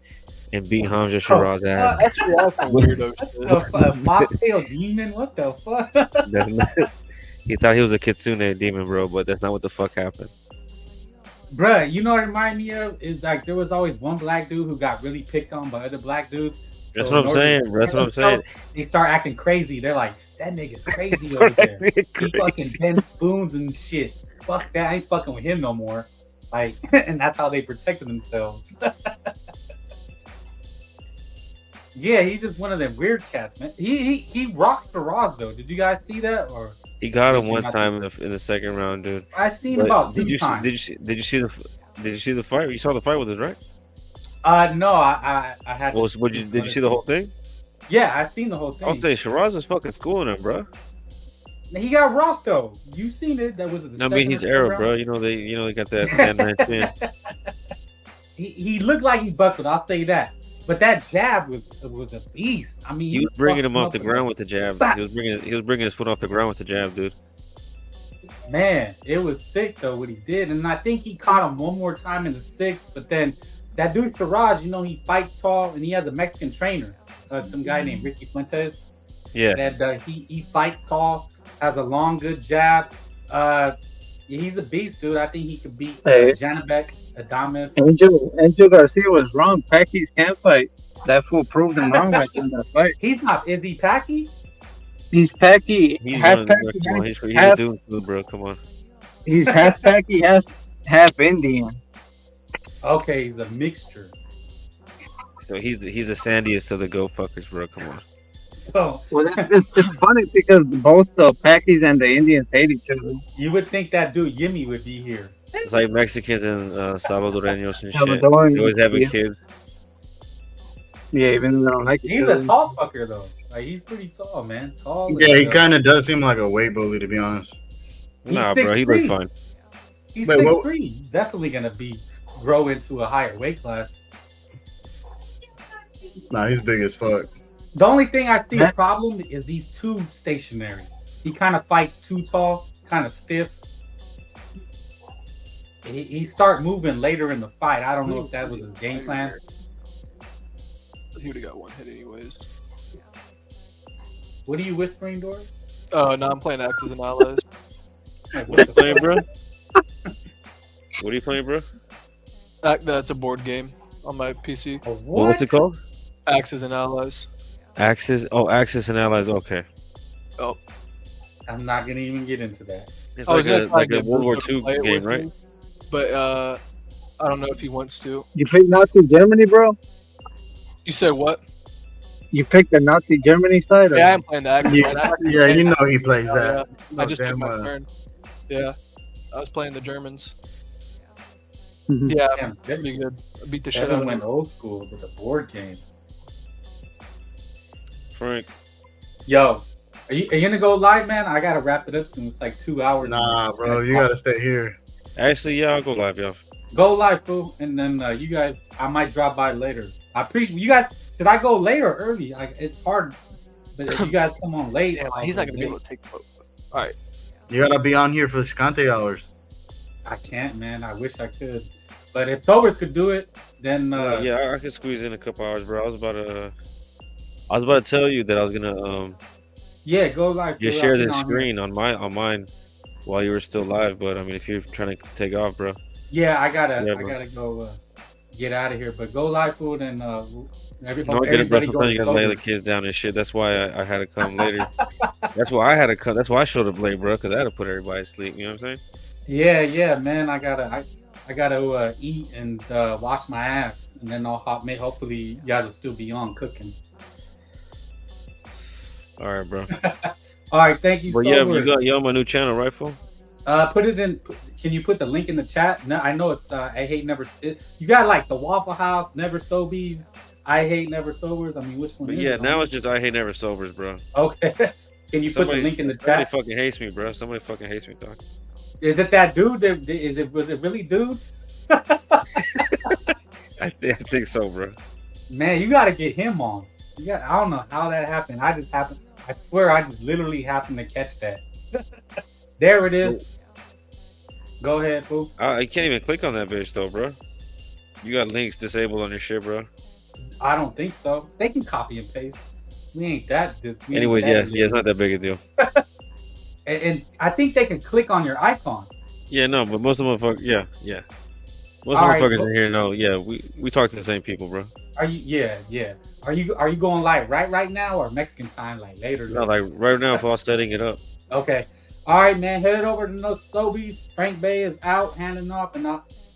S9: and beat Hamza Shiraz's ass.
S10: That's a weirdo shit.
S6: A mocktail demon? What the fuck?
S9: He thought he was a kitsune demon, bro, but that's not what the fuck happened.
S6: Bruh, you know what it reminded me of? Is like there was always one black dude who got really picked on by other black dudes. So
S9: That's what I'm saying. That's what I'm saying.
S6: They start acting crazy. They're like, that nigga's crazy over there. He fucking bends spoons and shit. Fuck that. I ain't fucking with him no more. Like, and that's how they protected themselves. Yeah, he's just one of them weird cats, man. He rocked the Ross though. Did you guys see that? Or
S9: he got him one time in the second round, dude.
S6: I seen about two times.
S9: Did you see the fight? You saw the fight with us, right?
S6: No, I had.
S9: Well, did you see the whole thing?
S6: Yeah, I seen the whole thing.
S9: I'll tell you, Shiraz was fucking schooling him, bro.
S6: He got rocked though. You seen it? That was.
S9: I mean, he's Arab, bro. You know they got that Sandman chin.
S6: He looked like he buckled. I'll say that. But that jab was a beast. I mean,
S9: he was bringing him off the ground with the jab. He was bringing his foot off the ground with the jab, dude.
S6: Man, it was thick though what he did, and I think he caught him one more time in the 6th. But then that dude Shiraz, you know, he fights tall, and he has a Mexican trainer, some guy named Ricky Fuentes.
S9: Yeah.
S6: That he fights tall, has a long, good jab. He's a beast, dude. I think he could beat Janabek, Adames.
S7: Angel Garcia was wrong. Packy's can't fight. That fool proved him wrong right in that fight.
S6: He's not. Is he Packy?
S7: He's Packy.
S9: He's
S7: half Packy.
S9: He's a dude, bro. Come on.
S7: He's half Packy, half Indian.
S6: Okay, he's a mixture.
S9: So he's the sandiest of the go fuckers, bro. Come on.
S6: Oh.
S7: Well, it's funny because both the Packies and the Indians hate each other.
S6: You would think that dude Yimmy would be here.
S9: It's like Mexicans and Salvadoreños and shit.
S7: Salvadoran,
S9: They always having kids.
S7: Yeah, even though they don't like
S6: He's a tall fucker though. Like he's pretty tall, man. Tall.
S8: Yeah, he kind of does seem like a weight bully, to be honest.
S9: Nah, bro, he looks fine.
S6: He's 6'3". He's definitely gonna grow into a higher weight class.
S8: Nah, he's big as fuck.
S6: The only thing I see a problem is these two stationary. He kind of fights too tall, kind of stiff. He start moving later in the fight. I don't know if that was his game plan.
S10: He would have got one hit anyways.
S6: What are you whispering, Dory?
S10: Oh, no, I'm playing Axis and Allies.
S9: What are you playing, bro? What are you playing, bro?
S10: That's a board game on my PC.
S9: What's it called?
S10: Axis and Allies.
S9: Axis? Oh, Axis and Allies. Okay.
S10: Oh.
S6: I'm not gonna even get into that.
S9: It's like a World War II game, right?
S10: Me, but I don't know if he wants to.
S7: You picked Nazi Germany, bro?
S10: You said what?
S7: You picked the Nazi Germany side?
S10: Yeah, I'm playing the Axis.
S8: Yeah, you know he plays that.
S10: Yeah. I just took my turn. Yeah, I was playing the Germans. Yeah, pretty good. I beat the shit out of
S6: went
S10: him.
S6: old school with a board game.
S9: Frank.
S6: Yo, are you gonna go live, man? I gotta wrap it up soon. It's like 2 hours.
S8: Nah, bro, you gotta stay here.
S9: Actually, yeah, I'll go live, yo.
S6: Go live, fool, and then you guys, I might drop by later. I appreciate you guys. Did I go late or early? It's hard, but if you guys come on late,
S10: he's not gonna be able to take. All right,
S8: you gotta be on here for the Scante hours.
S6: I can't, man. I wish I could, but if Tobers could do it, then
S9: yeah, I could squeeze in a couple hours, bro. I I was about to tell you that I was gonna
S6: Yeah, go live.
S9: just share this screen on mine while you were still live. But I mean, if you're trying to take off, bro.
S6: Yeah, I gotta go get out of here. But go live, food, and everybody go.
S9: You gotta lay the kids down and shit. That's why I had to come later. That's why I had to come. That's why I showed up late, bro. Because I had to put everybody to sleep. You know what I'm saying?
S6: Yeah, man. I gotta eat and wash my ass, and then hopefully you guys will still be on cooking.
S9: All right, bro.
S6: All right, thank you.
S9: But yeah, you on my new channel, right, fool?
S6: Put it in. Can you put the link in the chat? No, I know it's I hate never. You got like the Waffle House, Never Sobies, I hate never sobers. I mean, which one?
S9: Yeah, now it's just I hate never sobers, bro.
S6: Okay. Can you put the link in the chat?
S9: Somebody fucking hates me, bro. Somebody fucking hates me, dog.
S6: Is it that dude? Was it really dude?
S9: I think so, bro.
S6: Man, you gotta get him on. I don't know how that happened. I swear I just literally happened to catch that. There it is. Go ahead, Pooh.
S9: I can't even click on that bitch though, bro. You got links disabled on your shit, bro.
S6: I don't think so. They can copy and paste. We ain't that.
S9: Anyways, it's not that big a deal.
S6: and I think they can click on your icon.
S9: Yeah, no, but most of them motherfuckers, yeah. Most motherfuckers in here know. Yeah, we talk to the same people, bro.
S6: Are you? Yeah. Are you going live right now or Mexican time like later?
S9: No, like right now if I was setting it up.
S6: Okay. All right, man. Head over to No Sobies. Frank Bay is out handing off, and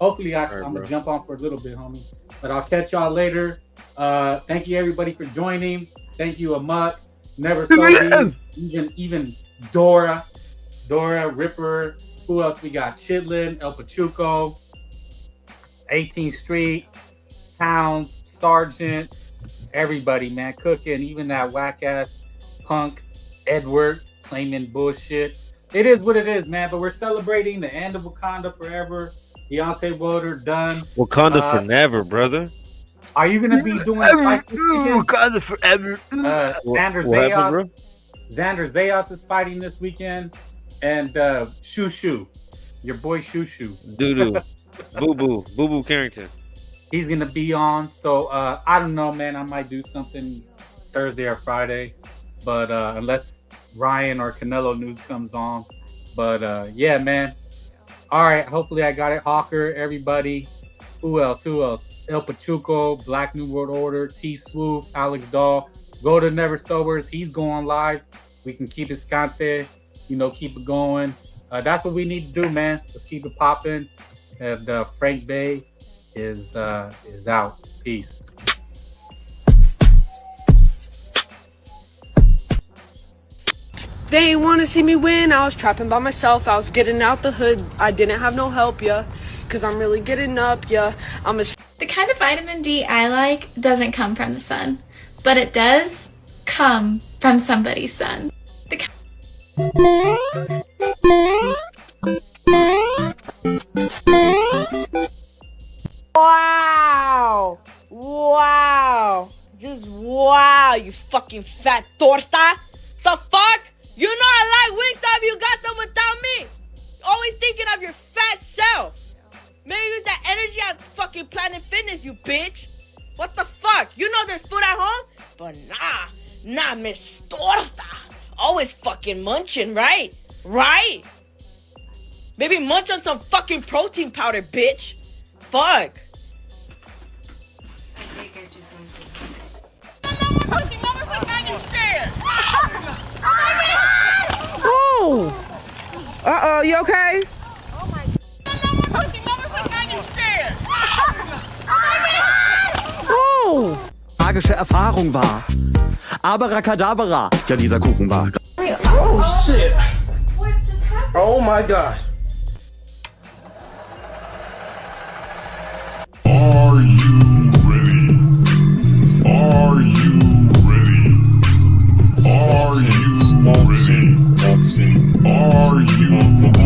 S6: hopefully I'm gonna jump on for a little bit, homie. But I'll catch y'all later. Thank you everybody for joining. Thank you, Amok, Never Sobies, even Dora, Ripper. Who else we got? Chitlin, El Pachuco, 18th Street, Towns, Sergeant. Everybody, man, cooking. Even that whack ass punk Edward claiming bullshit. It is what it is, man. But we're celebrating the end of Wakanda forever. Deontay Wilder done.
S9: Wakanda for never, brother.
S6: Are you gonna be doing
S8: Wakanda forever?
S6: Xander Zayas is fighting this weekend, and Shushu, your boy Shushu.
S9: Doo Boo Boo Carrington.
S6: He's gonna be on. So I don't know, man. I might do something Thursday or Friday, but unless Ryan or Canelo news comes on. But yeah, man. All right. Hopefully I got it. Hawker, everybody. Who else? El Pachuco, Black New World Order, T Swoop, Alex Dahl. Go to Never Sobers. He's going live. We can keep it scante, keep it going. That's what we need to do, man. Let's keep it popping. And Frank Bay is out. Peace.
S1: They ain't wanna see me win. I was trapping by myself. I was getting out the hood. I didn't have no help, yeah. Cause I'm really getting up, yeah.
S2: The kind of vitamin D I like doesn't come from the sun, but it does come from somebody's son.
S3: Wow! Just wow, you fucking fat torta! The fuck? You know I like Wingstop, you got some without me! Always thinking of your fat self! Maybe use that energy at fucking Planet Fitness, you bitch! What the fuck? You know there's food at home? But nah, Miss Torta! Always fucking munching, right? Right? Maybe munch on some fucking protein powder, bitch! Fuck!
S1: Oh! Uh-oh, you okay? Oh!
S11: Magische Erfahrung war. Abracadabra. Ja, dieser Kuchen war.
S12: Oh, shit. What just happened? Oh, my God.
S13: Are you ready? Are you ready? Are you ready? Are you ready?